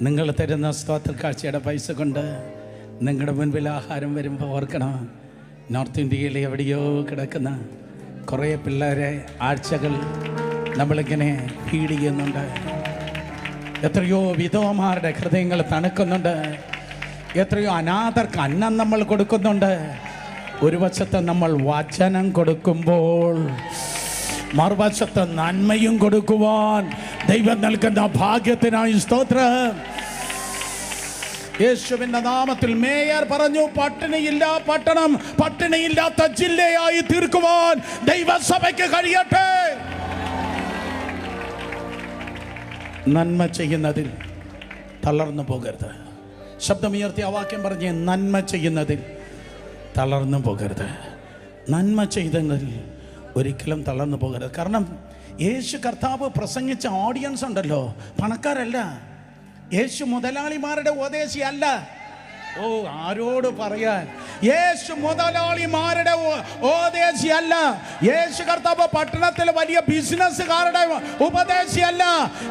നിങ്ങൾ തരുന്ന സ്തോത്ര കാഴ്ചയുടെ പൈസ കൊണ്ട് നിങ്ങളുടെ മുൻപിൽ ആഹാരം വരുമ്പോൾ ഓർക്കണം, നോർത്ത് ഇന്ത്യയിൽ എവിടെയോ കിടക്കുന്ന കുറേ പിള്ളേരെ ആഴ്ചകൾ നമ്മളിങ്ങനെ ഫീഡ് ചെയ്യുന്നുണ്ട്. എത്രയോ വിധവമാരുടെ ഹൃദയങ്ങൾ തണുക്കുന്നുണ്ട്. എത്രയോ അനാഥർക്ക് അന്നം നമ്മൾ കൊടുക്കുന്നുണ്ട്. ഒരു വശത്ത് നമ്മൾ വചനം കൊടുക്കുമ്പോൾ മറുവശത്ത് നന്മയും കൊടുക്കുവാൻ ദൈവം നൽകുന്ന ഭാഗ്യത്തിനായി സ്തോത്രം. യേശുവിന്റെ നാമത്തിൽ മേയർ പറഞ്ഞു, പട്ടിണിയില്ലാത്ത ജില്ലയായി തീർക്കുവാൻ ദൈവസഭയ്ക്ക് കഴിയട്ടെ. നന്മ ചെയ്യുന്നതിൽ തളർന്നു പോകരുത്. ശബ്ദമുയർത്തി ആ വാക്യം പറഞ്ഞ്, നന്മ ചെയ്യുന്നതിൽ തളർന്നു പോകരുത്. നന്മ ചെയ്യുന്നതിൽ ഒരിക്കലും തളർന്നു പോകരുത്. കാരണം യേശു കർത്താവ് പ്രസംഗിച്ച ഓഡിയൻസ് ഉണ്ടല്ലോ, പണക്കാരല്ല. യേശു മുതലാളിമാരുടെ ഉപദേശിയല്ല. ഓ, ആരോട് പറയാൻ? യേശു മുതലാളിമാരുടെ ഉപദേശിയല്ല. യേശു കർത്താവ് പട്ടണത്തിലെ വലിയ ബിസിനസ്സുകാരുടെ ഉപദേശിയല്ല.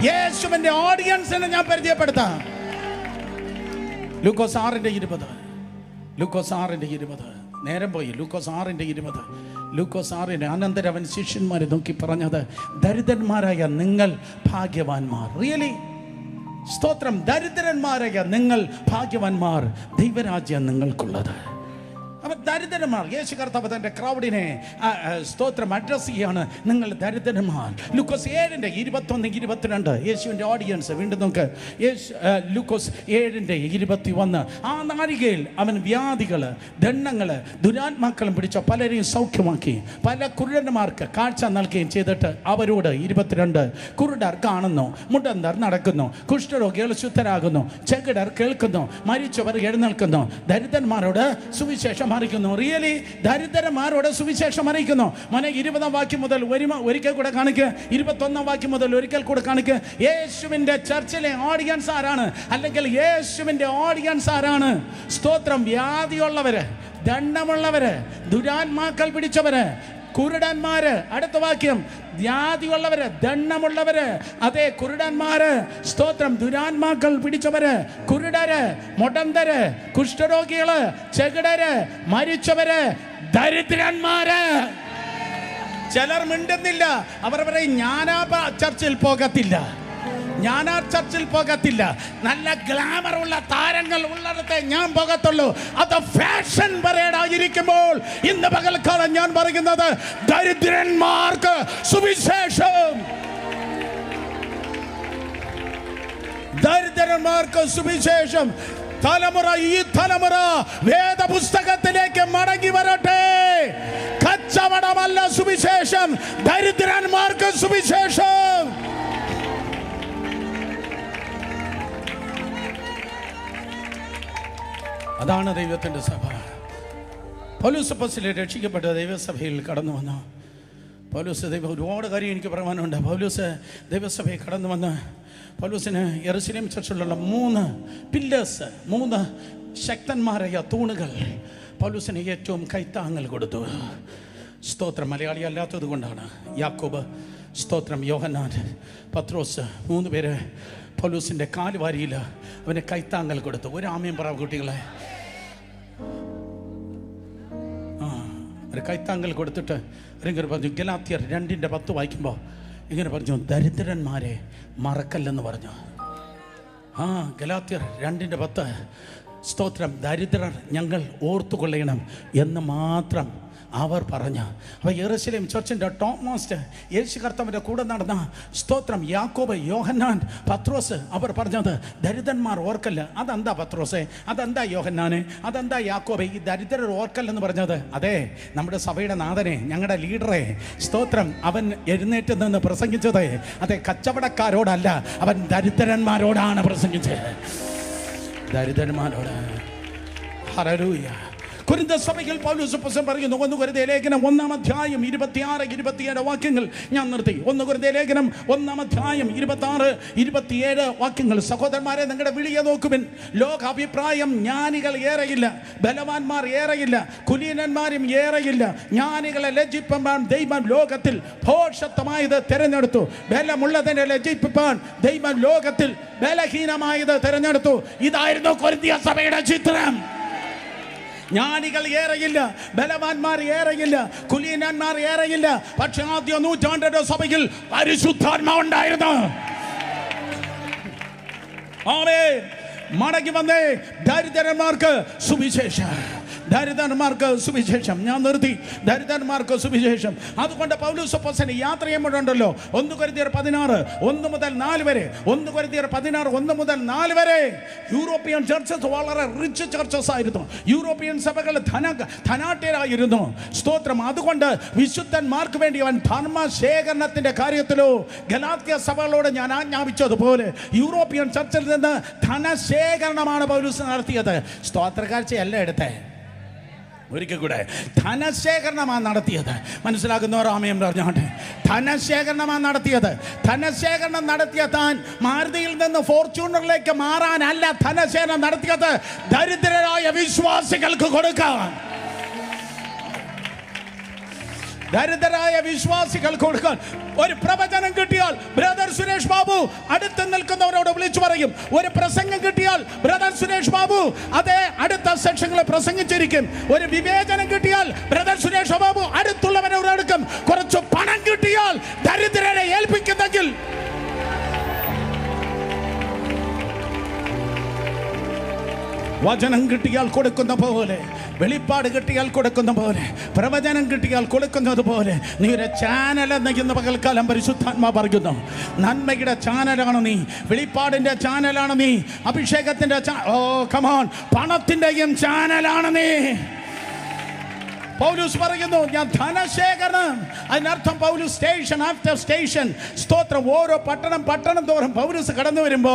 യേശുവിന്റെ ഓഡിയൻസിനെ ഞാൻ പരിചയപ്പെടുത്താം. ലൂക്കോസ് 6:20 നേരം പോയി. ലൂക്കോസ് 6:20 അനന്തരം അവൻ ശിഷ്യന്മാരെ നോക്കി പറഞ്ഞത്, ദരിദ്രന്മാരായ നിങ്ങൾ ഭാഗ്യവാന്മാർ. റിയലി സ്തോത്രം. ദരിദ്രന്മാരായ നിങ്ങൾ ഭാഗ്യവാന്മാർ, ദൈവരാജ്യം നിങ്ങൾക്കുള്ളത്. അവർ ദരിദ്രന്മാർ. യേശു കർത്താവ് തൻ്റെ ക്രൗഡിനെ സ്തോത്രം അഡ്രസ് ചെയ്യാണ്, നിങ്ങൾ ദരിദ്രന്മാർ. ലൂക്കോസ് 7:21-22 യേശുവിൻ്റെ ഓഡിയൻസ്. വീണ്ടും നമുക്ക് ലൂക്കോസ് 7:21. ആ നാഴികയിൽ അവൻ വ്യാധികൾ, ദണ്ഡങ്ങൾ, ദുരാത്മാക്കളും പിടിച്ച പലരെയും സൗഖ്യമാക്കി, പല കുരുടന്മാർക്ക് കാഴ്ച നൽകുകയും ചെയ്തിട്ട് അവരോട് 22, കുരുടർ കാണുന്നു, മുടന്തർ നടക്കുന്നു, കുഷ്ഠരോഗികൾ ശുദ്ധരാകുന്നു, ചെകിടർ കേൾക്കുന്നു, മരിച്ചവർ എഴുന്നേൽക്കുന്നു, ദരിദ്രന്മാരോട് സുവിശേഷം അറിയിക്കുന്നു. റിയലി ദരിദ്രന്മാരോട് സുവിശേഷം അറിയിക്കുന്നു. 20-ാം വാക്യം മുതൽ ഒരിക്കൽ കൂടെ കാണിക്കുക. 21-ാം വാക്യം മുതൽ ഒരിക്കൽ കൂടെ കാണിക്കുക. യേശുവിന്റെ ചർച്ചിലെ ഓഡിയൻസ് ആരാണ്? അല്ലെങ്കിൽ യേശുവിന്റെ ഓഡിയൻസ് ആരാണ്? സ്തോത്രം. വ്യാധിയുള്ളവര്, ദണ്ഡമുള്ളവര്, ദുരാത്മാക്കൾ പിടിച്ചവര്, കുരുടന്മാര്. അടുത്ത വാക്യം, വ്യാധിയുള്ളവര്, ദണ്ഡമുള്ളവര്, അതെ കുരുടന്മാര്, സ്തോത്രം, ദുരാത്മാക്കൾ പിടിച്ചവര്, കുരുടര്, മുടന്തര്, കുഷ്ഠരോഗികള്, ചെകിടര്, മരിച്ചവര്, ദരിദ്രന്മാര്. ചിലർ മിണ്ടുന്നില്ല. അവർ പറയും, ഞാനാ ചർച്ചിൽ പോകത്തില്ല, നല്ല ഗ്ലാമറുള്ള താരങ്ങൾ ഉള്ളിടത്തെ ഞാൻ പോകത്തുള്ളൂ. അത് ഫാഷൻ പരേഡായിരിക്കുമ്പോൾ ഇന്ന് പകൽക്കാലം ഞാൻ പറയുന്നത്, ദരിദ്രന്മാർക്ക് സുവിശേഷം. ഈ തലമുറ വേദപുസ്തകത്തിലേക്ക് മടങ്ങി വരട്ടെ. കച്ചവടമല്ല സുവിശേഷം, ദരിദ്രന്മാർക്ക് സുവിശേഷം. അതാണ് ദൈവത്തിന്റെ സഭ. പൗലോസ് അപ്പോസ്തലൻ രക്ഷിക്കപ്പെട്ട ദൈവസഭയിൽ കടന്നു വന്നു. പൗലോസ് ഒരുപാട് കാര്യം എനിക്ക് പറയാനുണ്ട്. പൗലോസ് ദൈവസഭയിൽ കടന്നു വന്ന് പൗലോസിന് യെരുശലേം ചർച്ചിലുള്ള 3 പില്ലേഴ്സ്, 3 ശക്തന്മാരായ തൂണുകൾ പൗലോസിന് ഏറ്റവും കൈത്താങ്ങൽ കൊടുത്തു. സ്തോത്രം. മലയാളി അല്ലാത്തത് കൊണ്ടാണ്. യാക്കോബ്, സ്തോത്രം, യോഹന്നാൻ, പത്രോസ് 3 പേര് പൗലോസിൻ്റെ കാൽവാരിയിൽ അവന് കൈത്താങ്ങൽ കൊടുത്തു. ഒരു ആമയും പറ കുട്ടികളെ. ഒരു കൈത്താങ്കൽ കൊടുത്തിട്ട് ഇങ്ങനെ പറഞ്ഞു, ഗലാത്യർ 2:10 വായിക്കുമ്പോൾ ഇങ്ങനെ പറഞ്ഞു, ദരിദ്രന്മാരെ മറക്കല്ലെന്ന് പറഞ്ഞു. ഗലാത്യർ 2:10 സ്തോത്രം, ദരിദ്രർ ഞങ്ങൾ ഓർത്തുകൊള്ളണം എന്ന് മാത്രം അവർ പറഞ്ഞു. അപ്പോൾ യെരുശലേം ചർച്ചിൻ്റെ ടോപ്പ് മാസ്റ്റർ യേശു കർത്താവിൻ്റെ കൂടെ നടന്ന സ്തോത്രം യാക്കോബ്, യോഹന്നാൻ, പത്രോസ് അവർ പറഞ്ഞത് ദരിദ്രന്മാർ ഓർക്കല്ല. അതെന്താ പത്രോസേ? അതെന്താ യോഹന്നാനെ? അതെന്താ യാക്കോബെ? ഈ ദരിദ്രർ ഓർക്കല്ലെന്ന് പറഞ്ഞത്? അതെ, നമ്മുടെ സഭയുടെ നാഥനെ, ഞങ്ങളുടെ ലീഡറെ, സ്തോത്രം, അവൻ എഴുന്നേറ്റ് നിന്ന് പ്രസംഗിച്ചത് അതെ കച്ചവടക്കാരോടല്ല, അവൻ ദരിദ്രന്മാരോടാണ് പ്രസംഗിച്ചത്. ദരിദ്രന്മാരോട്. ഹല്ലേലൂയ. കൊരിന്ത സഭയിൽ പൗലോസ് അപ്പോസ്തലൻ പറയുന്നു, 1 കൊരിന്ത്യർ ലേഖനം 1-ാം അധ്യായം 26-27 വാക്യങ്ങൾ ഞാൻ നിർത്തി. 1 കൊരിന്ത്യർ ലേഖനം 1-ാം അധ്യായം 26-27 വാക്യങ്ങൾ. സഹോദരന്മാരെ, നിങ്ങളുടെ വിളിയെ നോക്കുവിൻ. ലോക അഭിപ്രായം ജ്ഞാനികൾ ഏറെയില്ല, ബലവാന്മാർ ഏറെയില്ല, കുലീനന്മാരും ഏറെയില്ല. ജ്ഞാനികളെ ലജ്ജിപ്പാൻ ദൈവം ലോകത്തിൽ ഭോഷത്വമായത് തിരഞ്ഞെടുത്തു, ബലമുള്ളതിനെ ലജ്ജിപ്പാൻ ദൈവം ലോകത്തിൽ ബലഹീനമായത് തിരഞ്ഞെടുത്തു. ഇതായിരുന്നു കൊരിന്ത്യ സഭയുടെ ചിത്രം. ജ്ഞാനികൾ ഏറെയില്ല, ബലവാന്മാർ ഏറെയില്ല, കുലീനന്മാർ ഏറെയില്ല. പക്ഷെ ആദ്യ നൂറ്റാണ്ടിന്റെ സഭയിൽ പരിശുദ്ധാത്മാവുണ്ടായിരുന്നു. ആമേൻ. മടങ്ങി വന്നേ ദരിദ്രന്മാർക്ക് സുവിശേഷം, ദരിദ്രന്മാർക്ക് സുവിശേഷം. ഞാൻ നിർത്തി. ദരിദ്രന്മാർക്ക് സുവിശേഷം. അതുകൊണ്ട് പൗലോസ് അപ്പോസ്തലൻ യാത്ര ചെയ്യുമ്പോഴുണ്ടല്ലോ 1 കൊരിന്ത്യർ 16 1 മുതൽ 4 വരെ, 1 കൊരിന്ത്യർ 16 1 മുതൽ 4 വരെ യൂറോപ്യൻ ചർച്ചസ് വളരെ റിച്ച് ചർച്ചസ് ആയിരുന്നു. യൂറോപ്യൻ സഭകൾ ധനാഢ്യരായിരുന്നു. സ്തോത്രം. അതുകൊണ്ട് വിശുദ്ധന്മാർക്ക് വേണ്ടി അവൻ ധർമ്മശേഖരണത്തിന്റെ കാര്യത്തിലോ ഗലാത്യ സഭകളോട് ഞാൻ ആജ്ഞാപിച്ചതുപോലെ യൂറോപ്യൻ ചർച്ചിൽ നിന്ന് ധനശേഖരണമാണ് പൗലോസ് നടത്തിയത്. സ്തോത്രക്കാഴ്ചയല്ല എടുത്തേ. ഒരിക്കൽ കൂടെ ധനശേഖരണമാണ് നടത്തിയത്. മനസ്സിലാക്കുന്നവർ ആമേൻ പറഞ്ഞോട്ടെ. ധനശേഖരണമാണ് നടത്തിയത്. ധനശേഖരണം നടത്തിയ താൻ മാരുതിയിൽ നിന്ന് ഫോർച്യൂണറിലേക്ക് മാറാനല്ല ധനശേഖരണം നടത്തിയത്, ദരിദ്രരായ വിശ്വാസികൾക്ക് കൊടുക്കാൻ. ദരിദ്രരായ വിശ്വാസികൾ കൊടുക്കാൻ. ഒരു പ്രവചനം കിട്ടിയാൽ ബ്രദർ സുരേഷ് ബാബു അടുത്ത് നിൽക്കുന്നവരോട് വിളിച്ചു പറയും. ഒരു പ്രസംഗം കിട്ടിയാൽ ബ്രദർ സുരേഷ് ബാബു അതേ അടുത്ത സെക്ഷനിൽ പ്രസംഗിച്ചിരിക്കും. ഒരു വിവേചനം കിട്ടിയാൽ ബ്രദർ സുരേഷ് ബാബു അടുത്തുള്ളവരോട് എടുക്കും. കുറച്ച് പണം കിട്ടിയാൽ ദരിദ്രരെ ഏൽപ്പിക്കുന്നെങ്കിൽ വചനം കിട്ടിയാൽ കൊടുക്കുന്ന പോലെ, വെളിപ്പാട് കിട്ടിയാൽ കൊടുക്കുന്ന പോലെ, പ്രവചനം കിട്ടിയാൽ കൊടുക്കുന്നത് പോലെ നീ ഒരു ചാനൽ എന്ന പകൽക്കാലം പരിശുദ്ധാത്മാ പറയുന്നു. നന്മയുടെ ചാനലാണ് നീ, വെളിപ്പാടിന്റെ ചാനലാണ് നീ, അഭിഷേകത്തിന്റെ കമോൺ, പണത്തിന്റെയും ചാനലാണ് നീ. പൗലോസ് പറയുന്നു, ഞാൻ ധനശേഖരണം. അതിനർത്ഥം പൗലോസ് സ്റ്റേഷൻ ആഫ്റ്റർ സ്റ്റേഷൻ, സ്തോത്രം, ഓരോ പട്ടണം തോറും പൗലോസ് കടന്നു വരുമ്പോ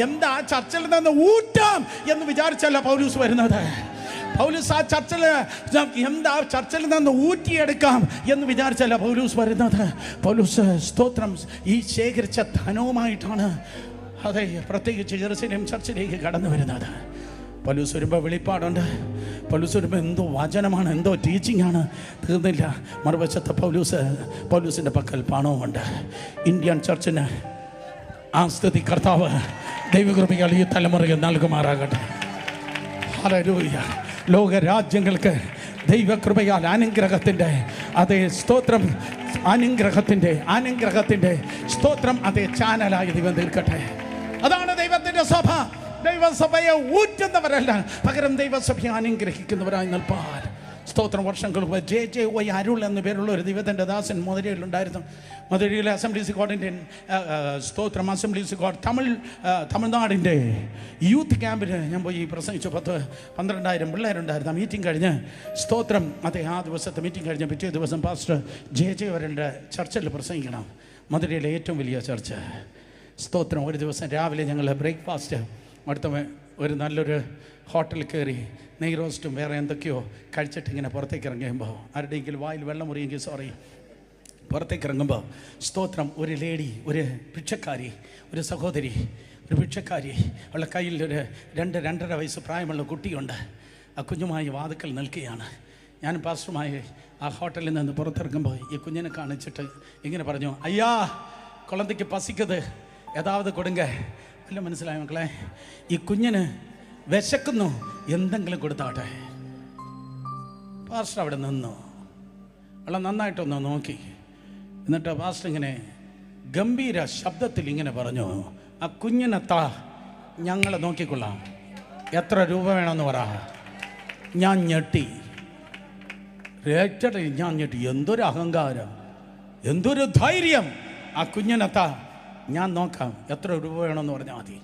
എന്താ ചർച്ചിൽ നിന്ന് ഊറ്റാം എന്ന് വിചാരിച്ചല്ല പൗലോസ് വരുന്നത്. പൗലോസ് ആ ചർച്ചിൽ എന്താ ചർച്ചിൽ നിന്ന് ഊറ്റിയെടുക്കാം എന്ന് വിചാരിച്ചല്ല പൗലോസ് വരുന്നത്. പൗലോസ് സ്തോത്രം ഈ ശേഖരിച്ച ധനവുമായിട്ടാണ് അതെ പ്രത്യേകിച്ച് യെരുശലേം ചർച്ചിലേക്ക് കടന്നു വരുന്നത്. പൗലോസ് വരുമ്പോൾ വെളിപ്പാടുണ്ട്. പൗലോസ് വരുമ്പോൾ എന്തോ വചനമാണ്, എന്തോ ടീച്ചിങ് ആണ്. തീർന്നില്ല. മറുവശത്ത് പൗലോസിൻ്റെ പക്കൽ പണവുമുണ്ട്. ഇന്ത്യൻ ചർച്ചിന് ആ സ്ഥിതി കർത്താവ് ദൈവകൃപയാൽ ഈ തലമുറയിൽ നൽകുമാറാകട്ടെ. ഹല്ലേലൂയ. ലോകരാജ്യങ്ങൾക്ക് ദൈവകൃപയാൽ അനുഗ്രഹത്തിൻ്റെ അതേ സ്തോത്രം, അനുഗ്രഹത്തിൻ്റെ സ്തോത്രം അതേ ചാനലായി ദൈവം തീർക്കട്ടെ. അതാണ് ദൈവത്തിൻ്റെ സഭ. ദൈവസഭയെ ഊറ്റുന്നവരല്ല, പകരം ദൈവസഭയെ അനുഗ്രഹിക്കുന്നവരായി നിൽപ്പാൻ. സ്തോത്രം. വർഷങ്ങൾക്ക് JJ അരുൾ എന്ന പേരുള്ള ഒരു ദൈവത്തിൻ്റെ ദാസൻ മധുരയിലുണ്ടായിരുന്നു. മധുരയിലെ അസംബ്ലീസ് ഗോഡിൻ്റെ സ്തോത്രം, അസംബ്ലീസ് ഗോഡ് തമിഴ്നാടിൻ്റെ യൂത്ത് ക്യാമ്പിന് ഞാൻ പോയി പ്രസംഗിച്ചു. 10-12,000 പിള്ളേരുണ്ടായിരുന്നു. ആ മീറ്റിംഗ് കഴിഞ്ഞ് സ്തോത്രം അതെ ആ ദിവസത്തെ മീറ്റിംഗ് കഴിഞ്ഞ് പിറ്റേ ദിവസം പാസ്റ്റർ JJ അവരുടെ ചർച്ചിൽ പ്രസംഗിക്കണം. മധുരയിലെ ഏറ്റവും വലിയ ചർച്ച്. സ്തോത്രം. ഒരു ദിവസം രാവിലെ ഞങ്ങൾ ബ്രേക്ക്ഫാസ്റ്റ് അടുത്ത ഒരു നല്ലൊരു ഹോട്ടലിൽ കയറി നെയ് റോസ്റ്റും വേറെ എന്തൊക്കെയോ കഴിച്ചിട്ട് ഇങ്ങനെ പുറത്തേക്ക് ഇറങ്ങുമ്പോൾ ആരുടെയെങ്കിലും വായിൽ വെള്ളം മുറിയെങ്കിൽ പുറത്തേക്ക് ഇറങ്ങുമ്പോൾ സ്തോത്രം, ഒരു ലേഡി, ഒരു ഭിക്ഷക്കാരി, ഒരു സഹോദരി, ഒരു ഭിക്ഷക്കാരി, അവളുടെ കയ്യിൽ ഒരു 2-2.5 വയസ്സ് പ്രായമുള്ള കുട്ടിയുണ്ട്. ആ കുഞ്ഞുമായി വാതുക്കൽ നിൽക്കുകയാണ്. ഞാൻ പാസ്റ്ററുമായി ആ ഹോട്ടലിൽ നിന്ന് പുറത്തിറങ്ങുമ്പോൾ ഈ കുഞ്ഞിനെ കാണിച്ചിട്ട് ഇങ്ങനെ പറഞ്ഞു, അയ്യാ കുളന്തയ്ക്ക് പസിക്കത് ഏതാവത് കൊടുങ്ക. അല്ല, മനസ്സിലായ മക്കളെ, ഈ കുഞ്ഞിന് വിശക്കുന്നു, എന്തെങ്കിലും കൊടുത്താട്ടെ. പാസ്റ്റർ അവിടെ നിന്നു, അവളെ നന്നായിട്ടൊന്ന് നോക്കി. എന്നിട്ട് പാസ്റ്റർ ഇങ്ങനെ ഗംഭീര ശബ്ദത്തിൽ ഇങ്ങനെ പറഞ്ഞു, ആ കുഞ്ഞിനെ താ, ഞങ്ങളെ നോക്കിക്കൊള്ളാം, എത്ര രൂപ വേണമെന്ന് പറ. ഞാൻ ഞെട്ടി, ഞാൻ ഞെട്ടി. എന്തൊരു അഹങ്കാരം, എന്തൊരു ധൈര്യം! ആ കുഞ്ഞിനെ താ, ഞാൻ നോക്കാം, എത്ര രൂപ വേണമെന്ന് പറഞ്ഞാൽ മതി.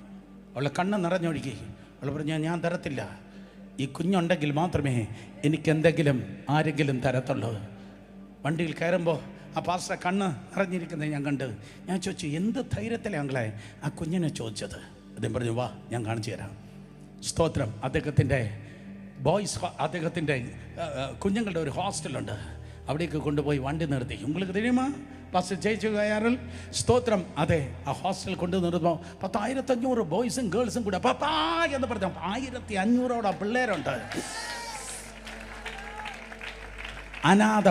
അവളെ കണ്ണ് നിറഞ്ഞൊഴുകി. അവൾ പറഞ്ഞു, ഞാൻ തരത്തില്ല, ഈ കുഞ്ഞുണ്ടെങ്കിൽ മാത്രമേ എനിക്കെന്തെങ്കിലും ആരെങ്കിലും തരത്തുള്ളൂ. വണ്ടിയിൽ കയറുമ്പോൾ ആ പാസ്റ്റർ കണ്ണ് നിറഞ്ഞിരിക്കുന്നത് ഞാൻ കണ്ട്. ഞാൻ ചോദിച്ചു, എന്ത് ധൈര്യത്തിലാങ്ങളെ ആ കുഞ്ഞിനെ ചോദിച്ചത്? അദ്ദേഹം പറഞ്ഞു, വാ ഞാൻ കാണിച്ചു തരാം. സ്തോത്രം. അദ്ദേഹത്തിൻ്റെ കുഞ്ഞുങ്ങളുടെ ഒരു ഹോസ്റ്റലുണ്ട്. അവിടേക്ക് കൊണ്ടുപോയി വണ്ടി നിർത്തി. உங்களுக்கு தெரியுமா പാസ്റ്റർ ജയിച്ചു കയറൽ? സ്തോത്രം. അതെ, ആ ഹോസ്റ്റൽ കൊണ്ടു നിർത്തുമ്പോൾ 1500 ബോയ്സും ഗേൾസും കൂടെ പപ്പാ എന്ന് പറഞ്ഞു 1500 പിള്ളേരുണ്ട്. അനാഥ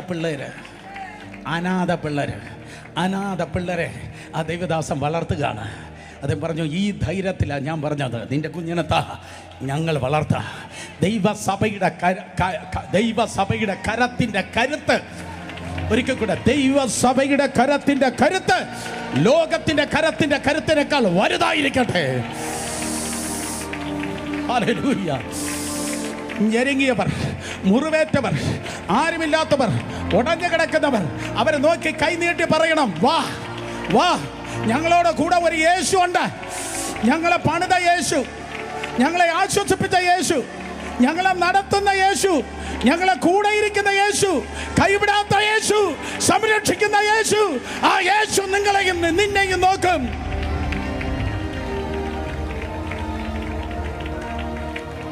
പിള്ളേരെ ആ ദൈവദാസൻ വളർത്തുകയാണ്. അദ്ദേഹം പറഞ്ഞു, ഈ ധൈര്യത്തിലാണ് ഞാൻ പറഞ്ഞത്, നിന്റെ കുഞ്ഞിനെത്താ ഞങ്ങൾ വളർത്താം. ദൈവസഭയുടെ കരത്തിൻ്റെ കരുത്ത്, ഒരിക്കൽ കൂടെ, ദൈവസഭയുടെ കരത്തിൻ്റെ കരുത്ത് ലോകത്തിൻ്റെ കരത്തിൻ്റെ കരുത്തിനേക്കാൾ വലുതായിരിക്കട്ടെ. ഹല്ലേലൂയ. ഞെരുങ്ങിയവർ, മുറിവേറ്റവർ, ആരുമില്ലാത്തവർ, ഉടഞ്ഞു കിടക്കുന്നവർ, അവരെ നോക്കി കൈനീട്ടി പറയണം, വാ വാ, ഞങ്ങളോട് കൂടെ ഒരു യേശു ഉണ്ട്. ഞങ്ങളെ പണിത യേശു, ഞങ്ങളെ ആശ്വസിപ്പിച്ച യേശു, ഞങ്ങളെ നടത്തുന്ന യേശു, ഞങ്ങളെ കൂടെ ഇരിക്കുന്ന യേശു, കൈവിടാത്ത യേശു, സംരക്ഷിക്കുന്ന യേശു. ആ യേശു നിങ്ങളെയും നിന്നെയും നോക്കും.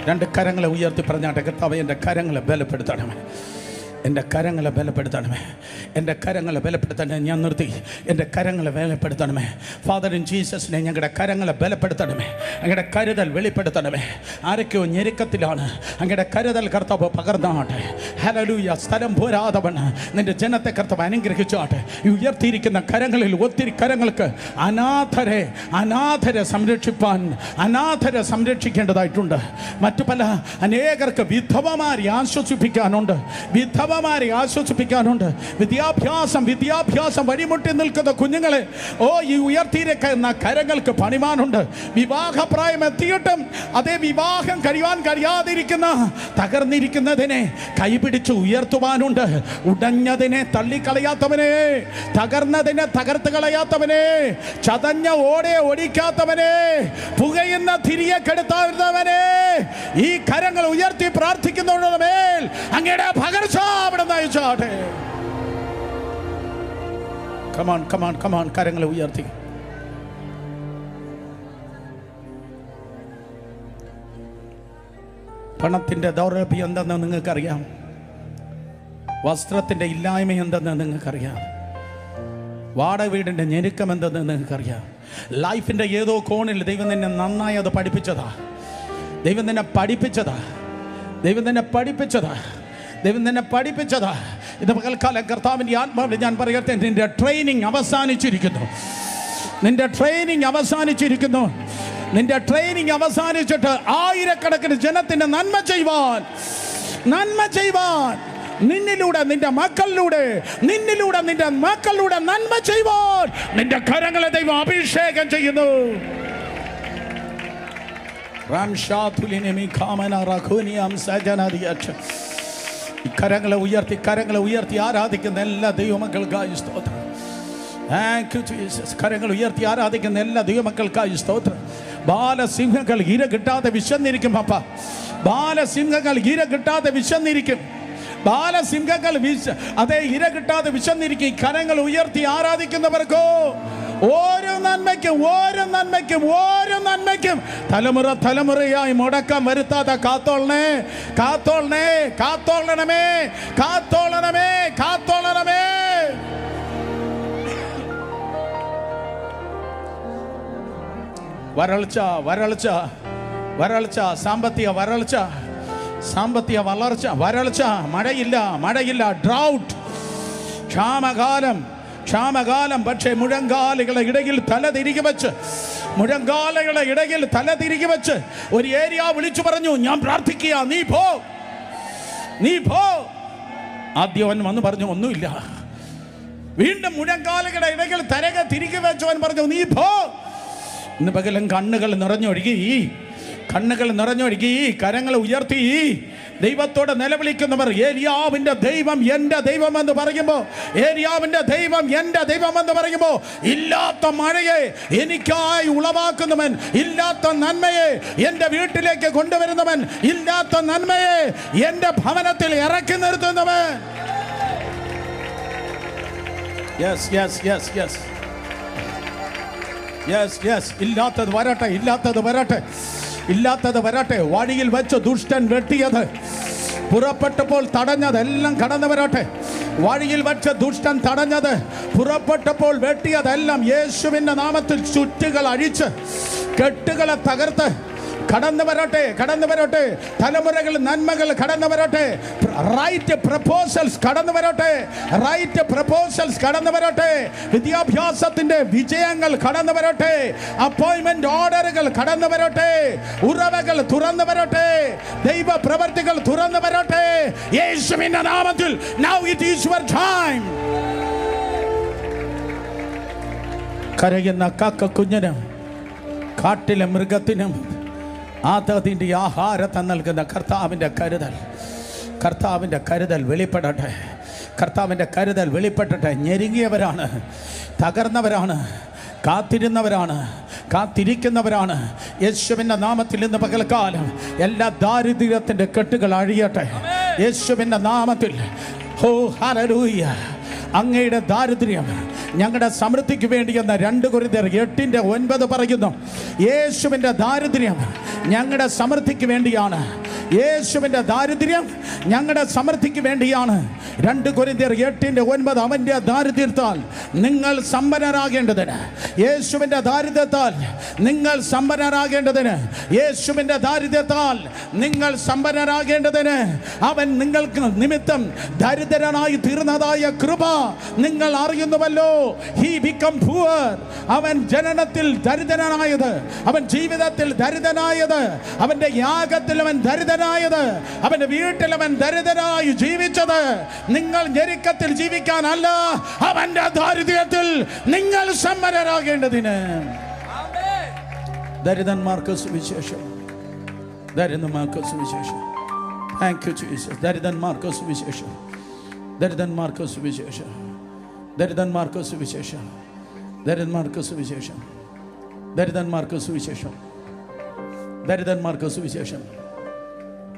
രണ്ട് കരങ്ങളെ ഉയർത്തി പറഞ്ഞാട്ടെ, കർത്താവേ എൻ്റെ കരങ്ങളെ ബലപ്പെടുത്തണമേ, എൻ്റെ കരങ്ങളെ ബലപ്പെടുത്തണമേ, എൻ്റെ കരങ്ങളെ ബലപ്പെടുത്തണമേ. ഞാൻ നിർത്തി. എൻ്റെ കരങ്ങളെ ബലപ്പെടുത്തണമേ. ഫാദർ ഇൻ ജീസസിനെ ഞങ്ങളുടെ കരങ്ങളെ ബലപ്പെടുത്തണമേ. അങ്ങയുടെ കരുതൽ വെളിപ്പെടുത്തണമേ. ആരൊക്കെയോ ഞെരുക്കത്തിലാണ്, അങ്ങയുടെ കരുതൽ കർത്താവ് പകർന്നാട്ടെ. ഹല്ലേലൂയ. സ്ഥലം പോരാതവൻ നിൻ്റെ ജനത്തെ കർത്താവ് അനുഗ്രഹിച്ചാട്ടെ. ഉയർത്തിയിരിക്കുന്ന കരങ്ങളിൽ ഒത്തിരി കരങ്ങൾക്ക് അനാഥരെ സംരക്ഷിക്കേണ്ടതായിട്ടുണ്ട്. മറ്റു പല അനേകർക്ക് വിധവമാരെ ആശ്വസിപ്പിക്കാനുണ്ട്. വിദ്യാഭ്യാസം വഴിമുട്ടി നിൽക്കുന്ന കുഞ്ഞുങ്ങളെ ഈ ഉയർത്തിയിരിക്കുന്ന കരങ്ങൾക്ക് പണിമാനുണ്ട്. വിവാഹപ്രായം എത്തിയിട്ടും അതേ വിവാഹം കഴിയാൻ കഴിയാതിരിക്കുന്ന തകർന്നിരിക്കുന്നതിനെ കൈപിടിച്ച് ഉയർത്തുവാനുണ്ട്. ഉടഞ്ഞതിനെ തള്ളിക്കളയാത്തവനെ, തകർന്നതിനെ തകർത്ത് കളയാത്തവനെ, ചതഞ്ഞ ഓടെ ഓടിക്കാത്തവനെ, പുകയുന്ന തിരിയെ കെടുത്താവുന്നവനെ, ഈ കരങ്ങൾ ഉയർത്തി പ്രാർത്ഥിക്കുന്നവരുടെ മേൽ അങ്ങയുടെ പകർച്ച അവിടെ നയിച്ചാട്ടെ. കമാൺ, കരങ്ങളെ ഉയർത്തി. പണത്തിൻ്റെ ദൗർലഭ്യം എന്തെന്ന് നിങ്ങൾക്കറിയാം. വസ്ത്രത്തിൻ്റെ ഇല്ലായ്മ എന്തെന്ന് നിങ്ങൾക്കറിയാം. വാടക വീടിൻ്റെ ഞെരുക്കം എന്തെന്ന് നിങ്ങൾക്കറിയാം. ലൈഫിൻ്റെ ഏതോ കോണിൽ ദൈവം നിന്നെ നന്നായി അത് പഠിപ്പിച്ചതാ. ദൈവം നിന്നെ പഠിപ്പിച്ചതാ. ഇത് പകൽക്കാലം കർത്താവിൻ്റെ ആത്മാവിൽ ഞാൻ പറയട്ടെ, നിന്റെ ട്രെയിനിങ് അവസാനിച്ചിട്ട് ആയിരക്കണക്കിന് ജനത്തിന് നന്മ ചെയ്യുവാൻ നിന്നിലൂടെ നിന്റെ മക്കളിലൂടെ നന്മ ചെയ്യുവാൻ നിന്റെ കരങ്ങളെ ദൈവം അഭിഷേകം ചെയ്യുന്നു. കരങ്ങളെ ഉയർത്തി ആരാധിക്കുന്ന എല്ലാ ദൈവമക്കൾക്കായി സ്തോത്രം. കരങ്ങൾ ഉയർത്തി ആരാധിക്കുന്ന എല്ലാ ദൈവമക്കൾക്കായി സ്തോത്രം. ബാലസിംഹങ്ങൾ ഇര കിട്ടാതെ വിശന്നിരിക്കും. ബാലസിംഹങ്ങൾ ഇര കിട്ടാതെ വിശന്നിരിക്കും. ബാലസിംഹങ്ങൾ അതേ ഇര കിട്ടാതെ വിശന്നിരിക്കും. കരങ്ങൾ ഉയർത്തി ആരാധിക്കുന്നവർക്കോ ഓരോ നന്മയ്ക്കും തലമുറ തലമുറയായി മുടക്കം വരുത്താതെ കാത്തോളണമേ. വരൾച്ച, സാമ്പത്തിക വരൾച്ച, മഴയില്ല, ഡ്രൗട്ട്, ക്ഷാമകാലം. പക്ഷേ മുഴങ്കാലുകളെ ഇടയിൽ തല തിരികെ വെച്ച് ഒരു ഏരിയ വിളിച്ചു പറഞ്ഞു, ഞാൻ പ്രാർത്ഥിക്കുക, നീ പോ. ആദ്യം അവൻ വന്ന് പറഞ്ഞു ഒന്നുമില്ല. വീണ്ടും മുഴങ്കാലുകളുടെ ഇടയിൽ തലക തിരികെ വെച്ചവൻ പറഞ്ഞു, നീ പോ. ഇന്ന് പകലും കണ്ണുകൾ നിറഞ്ഞൊഴുകി കരങ്ങൾ ഉയർത്തി ദൈവത്തോട് നിലവിളിക്കുന്നവർ, ഏലിയാവിന്റെ ദൈവം എൻ്റെ ദൈവം എന്ന് പറയുമ്പോൾ, ഇല്ലാത്ത മഴയെ എനിക്കായി ഉളവാക്കുന്നവൻ, ഇല്ലാത്ത നന്മയെ എൻ്റെ വീട്ടിലേക്ക് കൊണ്ടുവരുന്നവൻ, ഇല്ലാത്ത നന്മയെ എൻ്റെ ഭവനത്തിൽ ഇറക്കി നിർത്തുന്നവൻ. ഇല്ലാത്തത് വരട്ടെ. വഴിയിൽ വെച്ച് ദുഷ്ടൻ വെട്ടിയത് പുറപ്പെട്ടപ്പോൾ തടഞ്ഞതെല്ലാം കടന്നു വരട്ടെ. വഴിയിൽ വെച്ച് ദുഷ്ടൻ തടഞ്ഞത് പുറപ്പെട്ടപ്പോൾ വെട്ടിയതെല്ലാം യേശുവിന്റെ നാമത്തിൽ ചുറ്റുകൾ അഴിച്ച് കെട്ടുകളെ തകർത്ത് കടന്നു വരട്ടെ. തലമുറകൾ നന്മകൾ കടന്നു വരട്ടെ. റൈറ്റ് പ്രപ്പോസൽസ് കടന്നു വരട്ടെ. വിദ്യാഭ്യാസത്തിന്റെ വിജയങ്ങൾ കടന്നു വരട്ടെ. അപ്പോയിന്റ്മെന്റ് ഓർഡറുകൾ കടന്നു വരട്ടെ. ഉറവകൾ തുറന്നു വരട്ടെ. ദൈവ പ്രവർത്തികൾ തുറന്നു വരട്ടെ. യേശുവിന്റെ നാമത്തിൽ. Now it is your time. കരയുന്ന കാക്ക കുഞ്ഞിനും കാട്ടിലെ മൃഗത്തിനും അതിൻ്റെ ആഹാരത്തെ നൽകുന്ന കർത്താവിൻ്റെ കരുതൽ വെളിപ്പെടട്ടെ. ഞെരുങ്ങിയവരാണ്, തകർന്നവരാണ്, കാത്തിരിക്കുന്നവരാണ്. യേശുവിൻ്റെ നാമത്തിൽ ഇന്ന് പകൽക്കാലം എല്ലാ ദാരിദ്ര്യത്തിൻ്റെ കെട്ടുകൾ അഴിയട്ടെ യേശുവിൻ്റെ നാമത്തിൽ. ഓ ഹല്ലേലൂയ. അങ്ങയുടെ ദാരിദ്ര്യം ഞങ്ങളുടെ സമൃദ്ധിക്ക് വേണ്ടിയെന്ന 2 കൊരിന്ത്യർ 8:9 പറയുന്നു. യേശുവിൻ്റെ ദാരിദ്ര്യം ഞങ്ങളുടെ സമൃദ്ധിക്ക് വേണ്ടിയാണ്. യേശുവിൻ്റെ ദാരിദ്ര്യം ഞങ്ങളുടെ സമൃദ്ധിക്ക് വേണ്ടിയാണ്. 2 കൊരിന്ത്യർ 8:9. അവൻ്റെ ദാരിദ്ര്യത്താൽ നിങ്ങൾ സമ്പന്നരാകേണ്ടതിന്, യേശുവിൻ്റെ ദാരിദ്ര്യത്താൽ നിങ്ങൾ സമ്പന്നരാകേണ്ടതിന്, യേശുവിൻ്റെ ദാരിദ്ര്യത്താൽ നിങ്ങൾ സമ്പന്നരാകേണ്ടതിന് അവൻ നിങ്ങൾക്ക് നിമിത്തം ദരിദ്രനായി തീർന്നതായ കൃപ നിങ്ങൾ അറിയുന്നുവല്ലോ. He become poor. അവൻ ജനനത്തിൽ ദരിദ്രനായത്, അവൻ ജീവിതത്തിൽ ദരിദ്രനായത്, അവൻ്റെ യാഗത്തിൽ അവൻ ദരിദ്രനായത്, അവൻ്റെ വീട്ടിൽ അവൻ ദരിദ്രനായി ജീവിച്ചത് നിങ്ങൾ ഞെരുക്കത്തിൽ ജീവിക്കാനല്ല, അവൻ്റെ ദാരിദ്ര്യത്തിൽ നിങ്ങൾ സമ്പന്നരാകേണ്ടതിന്. ദരിദ്രന്മാർക്ക് സുവിശേഷം. Thank you Jesus. ദരിദ്രന്മാർക്ക് സുവിശേഷം.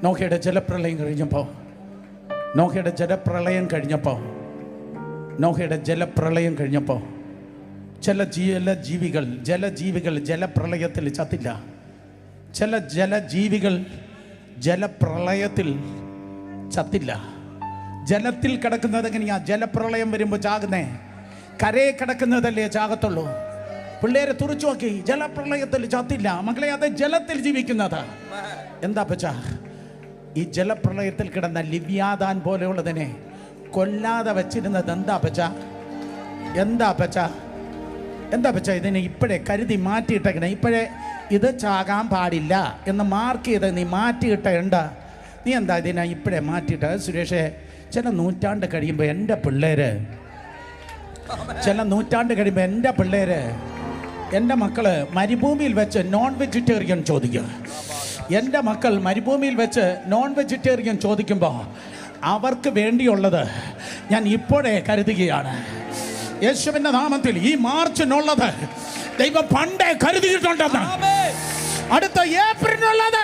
നോഹയുടെ ജലപ്രളയം കഴിഞ്ഞപ്പോൾ ചില ജലജീവികൾ ജലപ്രളയത്തിൽ ചത്തില്ല. ചില ജലപ്രളയത്തിൽ ചത്തില്ല. ജലത്തിൽ കിടക്കുന്നത് എങ്ങനെയാ? ജലപ്രളയം വരുമ്പോൾ ചാകുന്നേ. കരയെ കിടക്കുന്നതല്ലേ ചാകത്തുള്ളൂ. പിള്ളേരെ തുറച്ചു നോക്കി, ജലപ്രളയത്തിൽ ചത്തില്ല മക്കളെ. അത് ജലത്തിൽ ജീവിക്കുന്നത്. എന്താ പച്ചാ? ഈ ജലപ്രളയത്തിൽ കിടന്ന ലിവ്യാദാൻ പോലെയുള്ളതിനെ കൊല്ലാതെ വെച്ചിരുന്നത് എന്താ പച്ച? ഇതിനെ ഇപ്പോഴേ കരുതി മാറ്റിയിട്ടേക്കണേ. ഇപ്പോഴേ ഇത് ചാകാൻ പാടില്ല എന്ന് മാർക്ക് ചെയ്ത് നീ മാറ്റിയിട്ടുണ്ട്. നീ എന്താ ഇതിനെ ഇപ്പോഴേ മാറ്റിയിട്ട്? സുരേഷേ, ചില നൂറ്റാണ്ട് കഴിയുമ്പോൾ എൻ്റെ പിള്ളേര് എൻ്റെ മക്കള് മരുഭൂമിയിൽ വെച്ച് നോൺ വെജിറ്റേറിയൻ ചോദിക്കും. എൻ്റെ മക്കൾ മരുഭൂമിയിൽ വെച്ച് നോൺ വെജിറ്റേറിയൻ ചോദിക്കുമ്പോൾ അവർക്ക് വേണ്ടിയുള്ളത് ഞാൻ ഇപ്പോഴേ കരുതുകയാണ്. യേശുവിൻ്റെ നാമത്തിൽ ഈ മാർച്ചിനുള്ളത് ദൈവം പണ്ടേ കരുതിയിട്ടുണ്ടെന്ന്. അടുത്ത ഏപ്രിലിനുള്ളത്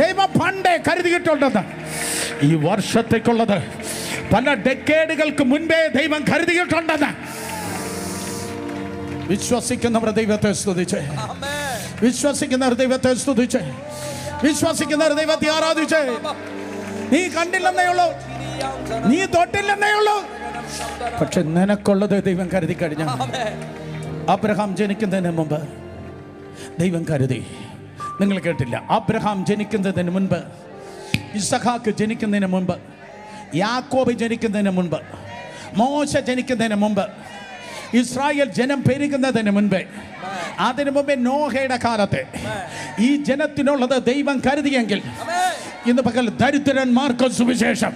ദൈവം പണ്ടേ കരുതിയിട്ടുണ്ടെന്ന്. ഈ വർഷത്തേക്കുള്ളത് പല ഡെക്കേഡുകൾക്ക് മുൻപേ ദൈവം കരുതിയിട്ടുണ്ടെന്ന് വിശ്വസിക്കുന്നവർ ദൈവത്തെ സ്തുതിച്ച്, വിശ്വസിക്കുന്നവർ ദൈവത്തെ സ്തുതിച്ച്, വിശ്വസിക്കുന്നവർ ദൈവത്തെ ആരാധിച്ച്. നീ കണ്ടില്ലെന്നേ ഉള്ളൂ, നീ തൊട്ടില്ലെന്നേ ഉള്ളൂ, പക്ഷെ നിനക്കുള്ളത് ദൈവം കരുതി കഴിഞ്ഞ. അബ്രഹാം ജനിക്കുന്നതിന് മുമ്പ് ദൈവം കരുതി. നിങ്ങൾ കേട്ടില്ല? അബ്രഹാം ജനിക്കുന്നതിന് മുൻപ്, ഇസഹാക്ക് ജനിക്കുന്നതിന് മുൻപ്, യാക്കോബ് ജനിക്കുന്നതിന് മുൻപ്, മോശ ജനിക്കുന്നതിന് മുൻപ്, ഇസ്രായേൽ ജനം പെരുകുന്നതിന് മുൻപേ, അതിനു മുമ്പേ നോഹയുടെ കാലത്തെ ഈ ജനത്തിനുള്ളത് ദൈവം കരുതിയെങ്കിൽ ഇന്ന് പകൽ ദരിദ്രന്മാർക്ക് സുവിശേഷം,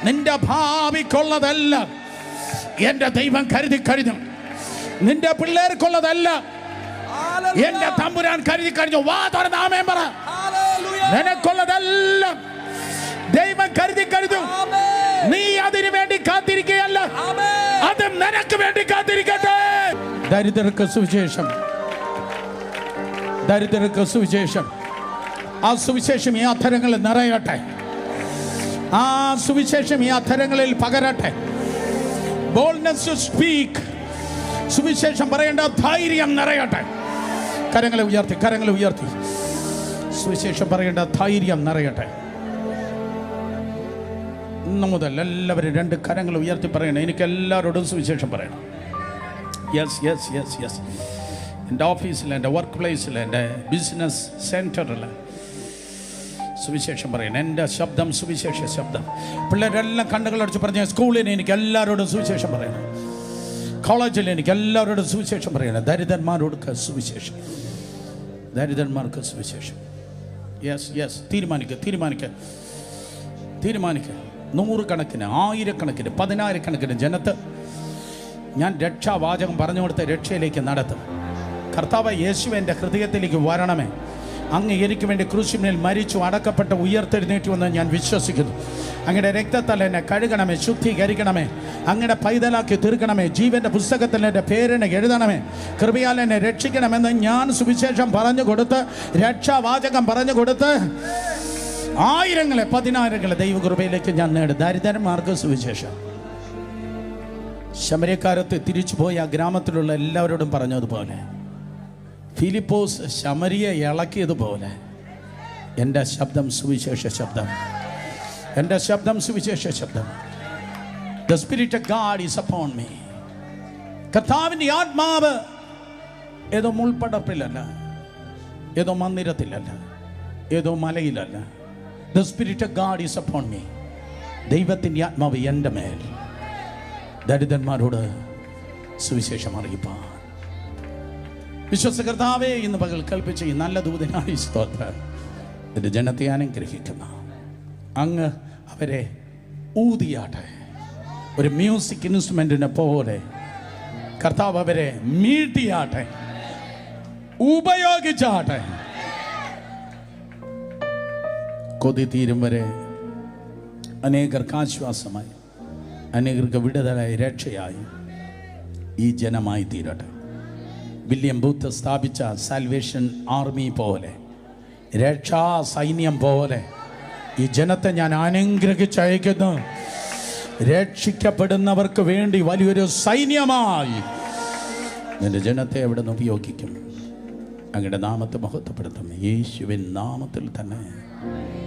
നിന്റെ ഭാവിക്കുള്ളതല്ല എന്റെ ദൈവം കരുതി കഴിഞ്ഞു. നിന്റെ പിള്ളേർക്കുള്ളതല്ല എന്റെ തമ്പുരാൻ കരുതി കഴിഞ്ഞു. വാ തുറന്ന് ആമേൻ പറ. നിനക്കുള്ളതെല്ലാം ദൈവം കരുതി കഴിഞ്ഞു. നീ അതിനു വേണ്ടി കാത്തിരിക്കുകയല്ല, അത് നിനക്ക് വേണ്ടി കാത്തിരിക്കട്ടെ. ദരിദ്രർക്ക് സുവിശേഷം, ദരിദ്രർക്ക് സുവിശേഷം. ആ സുവിശേഷം ഈ അധരങ്ങളിൽ നിറയട്ടെ. ആ സുവിശേഷം ഈ അധരങ്ങളിൽ പകരട്ടെ. Boldness to speak. സുവിശേഷം പറയേണ്ട ധൈര്യം നിറയട്ടെ. കരങ്ങളെ ഉയർത്തി, കരങ്ങളെ ഉയർത്തി. സുവിശേഷം പറയേണ്ട ധൈര്യം നിറയട്ടെ. ഇന്ന് മുതൽ എല്ലാവരും 2 കരങ്ങൾ ഉയർത്തി പറയണം, എനിക്ക് എല്ലാവരോടും സുവിശേഷം പറയണം. Yes yes yes yes. എൻ്റെ ഓഫീസിൽ, എൻ്റെ വർക്ക് പ്ലേസിൽ, എൻ്റെ ബിസിനസ് സെൻറ്ററിൽ സുവിശേഷം പറയണം. എൻ്റെ ശബ്ദം സുവിശേഷ ശബ്ദം. പിള്ളേരെല്ലാം കണ്ണുകളടിച്ച് പറഞ്ഞ സ്കൂളിൽ എനിക്ക് എല്ലാവരോടും സുവിശേഷം പറയണം. കോളേജിൽ എനിക്ക് എല്ലാവരോടും സുവിശേഷം പറയണം. ദരിദ്രന്മാരോട് സുവിശേഷം, ദരിദ്രന്മാർക്ക് സുവിശേഷം. Yes yes. തീരുമാനിക്കുക, തീരുമാനിക്കുക, തീരുമാനിക്കുക. 100 കണക്കിന്, 1000 കണക്കിന്, 10,000 കണക്കിന് ജനത്ത് ഞാൻ രക്ഷാവാചകം പറഞ്ഞു കൊടുത്ത രക്ഷയിലേക്ക് നടത്തും. കർത്താവ് യേശു എൻ്റെ ഹൃദയത്തിലേക്ക് വരണമേ. അങ്ങ് എനിക്ക് വേണ്ടി ക്രൂശിന്മേൽ മരിച്ചു, അടക്കപ്പെട്ട് ഉയർത്തെഴുന്നേറ്റ് വന്ന് ഞാൻ വിശ്വസിക്കുന്നു. അങ്ങയുടെ രക്തത്താൽ എന്നെ കഴുകണമേ, ശുദ്ധീകരിക്കണമേ, അങ്ങയുടെ പൈതലാക്കി തീർക്കണമേ, ജീവൻ്റെ പുസ്തകത്തിൽ എൻ്റെ പേരിനെ എഴുതണമേ, കൃപയാൽ എന്നെ രക്ഷിക്കണമെന്ന് ഞാൻ സുവിശേഷം പറഞ്ഞു കൊടുത്ത്, രക്ഷാവാചകം പറഞ്ഞു കൊടുത്ത് ആയിരങ്ങളെ, 10,000ങ്ങളെ ദൈവകൃപയിലേക്ക് ഞാൻ നേടും. ദരിദ്രന്മാർക്ക് സുവിശേഷം. ശമര്യക്കാരത്ത് തിരിച്ചു പോയി ആ ഗ്രാമത്തിലുള്ള എല്ലാവരോടും പറഞ്ഞതുപോലെ, ഫിലിപ്പോസ് ശമരിയെ ഇളക്കിയതുപോലെ എൻ്റെ ശബ്ദം സുവിശേഷ ശബ്ദം, എൻ്റെ ശബ്ദം സുവിശേഷ ശബ്ദം. The Spirit of God is upon me. കർത്താവിൻ്റെ ആത്മാവ് ഏതോ മുൾപ്പടപ്പിലല്ല, ഏതോ മന്ദിരത്തിലല്ല, ഏതോ മലയിലല്ല. The Spirit of God is upon me. ദൈവത്തിൻ്റെ ആത്മാവ് എൻ്റെ മേൽ, ദരിദ്രന്മാരോട് സുവിശേഷം അറിയിപ്പാൻ. വിശ്വസ കർത്താവേ, ഇന്ന് പകൽ കൽപ്പിച്ച ഈ നല്ല ദൂതനായി സ്തോത്രം. എൻ്റെ ജനത്തെ അനുഗ്രഹിക്കുന്ന അങ്ങ് അവരെ ഊതിയാട്ടെ, ഒരു മ്യൂസിക് ഇൻസ്ട്രുമെൻറ്റിനെ പോലെ കർത്താവ് അവരെ മീട്ടിയാട്ടെ, ഉപയോഗിച്ചാട്ടെ. കൊതി തീരും വരെ അനേകർക്ക് ആശ്വാസമായി, അനേകർക്ക് വിടുതലായി, രക്ഷയായി ഈ ജനമായി തീരട്ടെ. വില്യം ബൂത്ത് സ്ഥാപിച്ച സാൽവേഷൻ ആർമി പോലെ, രക്ഷാ സൈന്യം പോലെ ഈ ജനത്തെ ഞാൻ അനുഗ്രഹിച്ചയക്കുന്നു. രക്ഷിക്കപ്പെടുന്നവർക്ക് വേണ്ടി വലിയൊരു സൈന്യമായി എൻ്റെ ജനത്തെ അവിടെ നിന്ന് ഉപയോഗിക്കും. അങ്ങയുടെ നാമത്തെ മഹത്വപ്പെടുത്തും, യേശുവിൻ നാമത്തിൽ തന്നെ.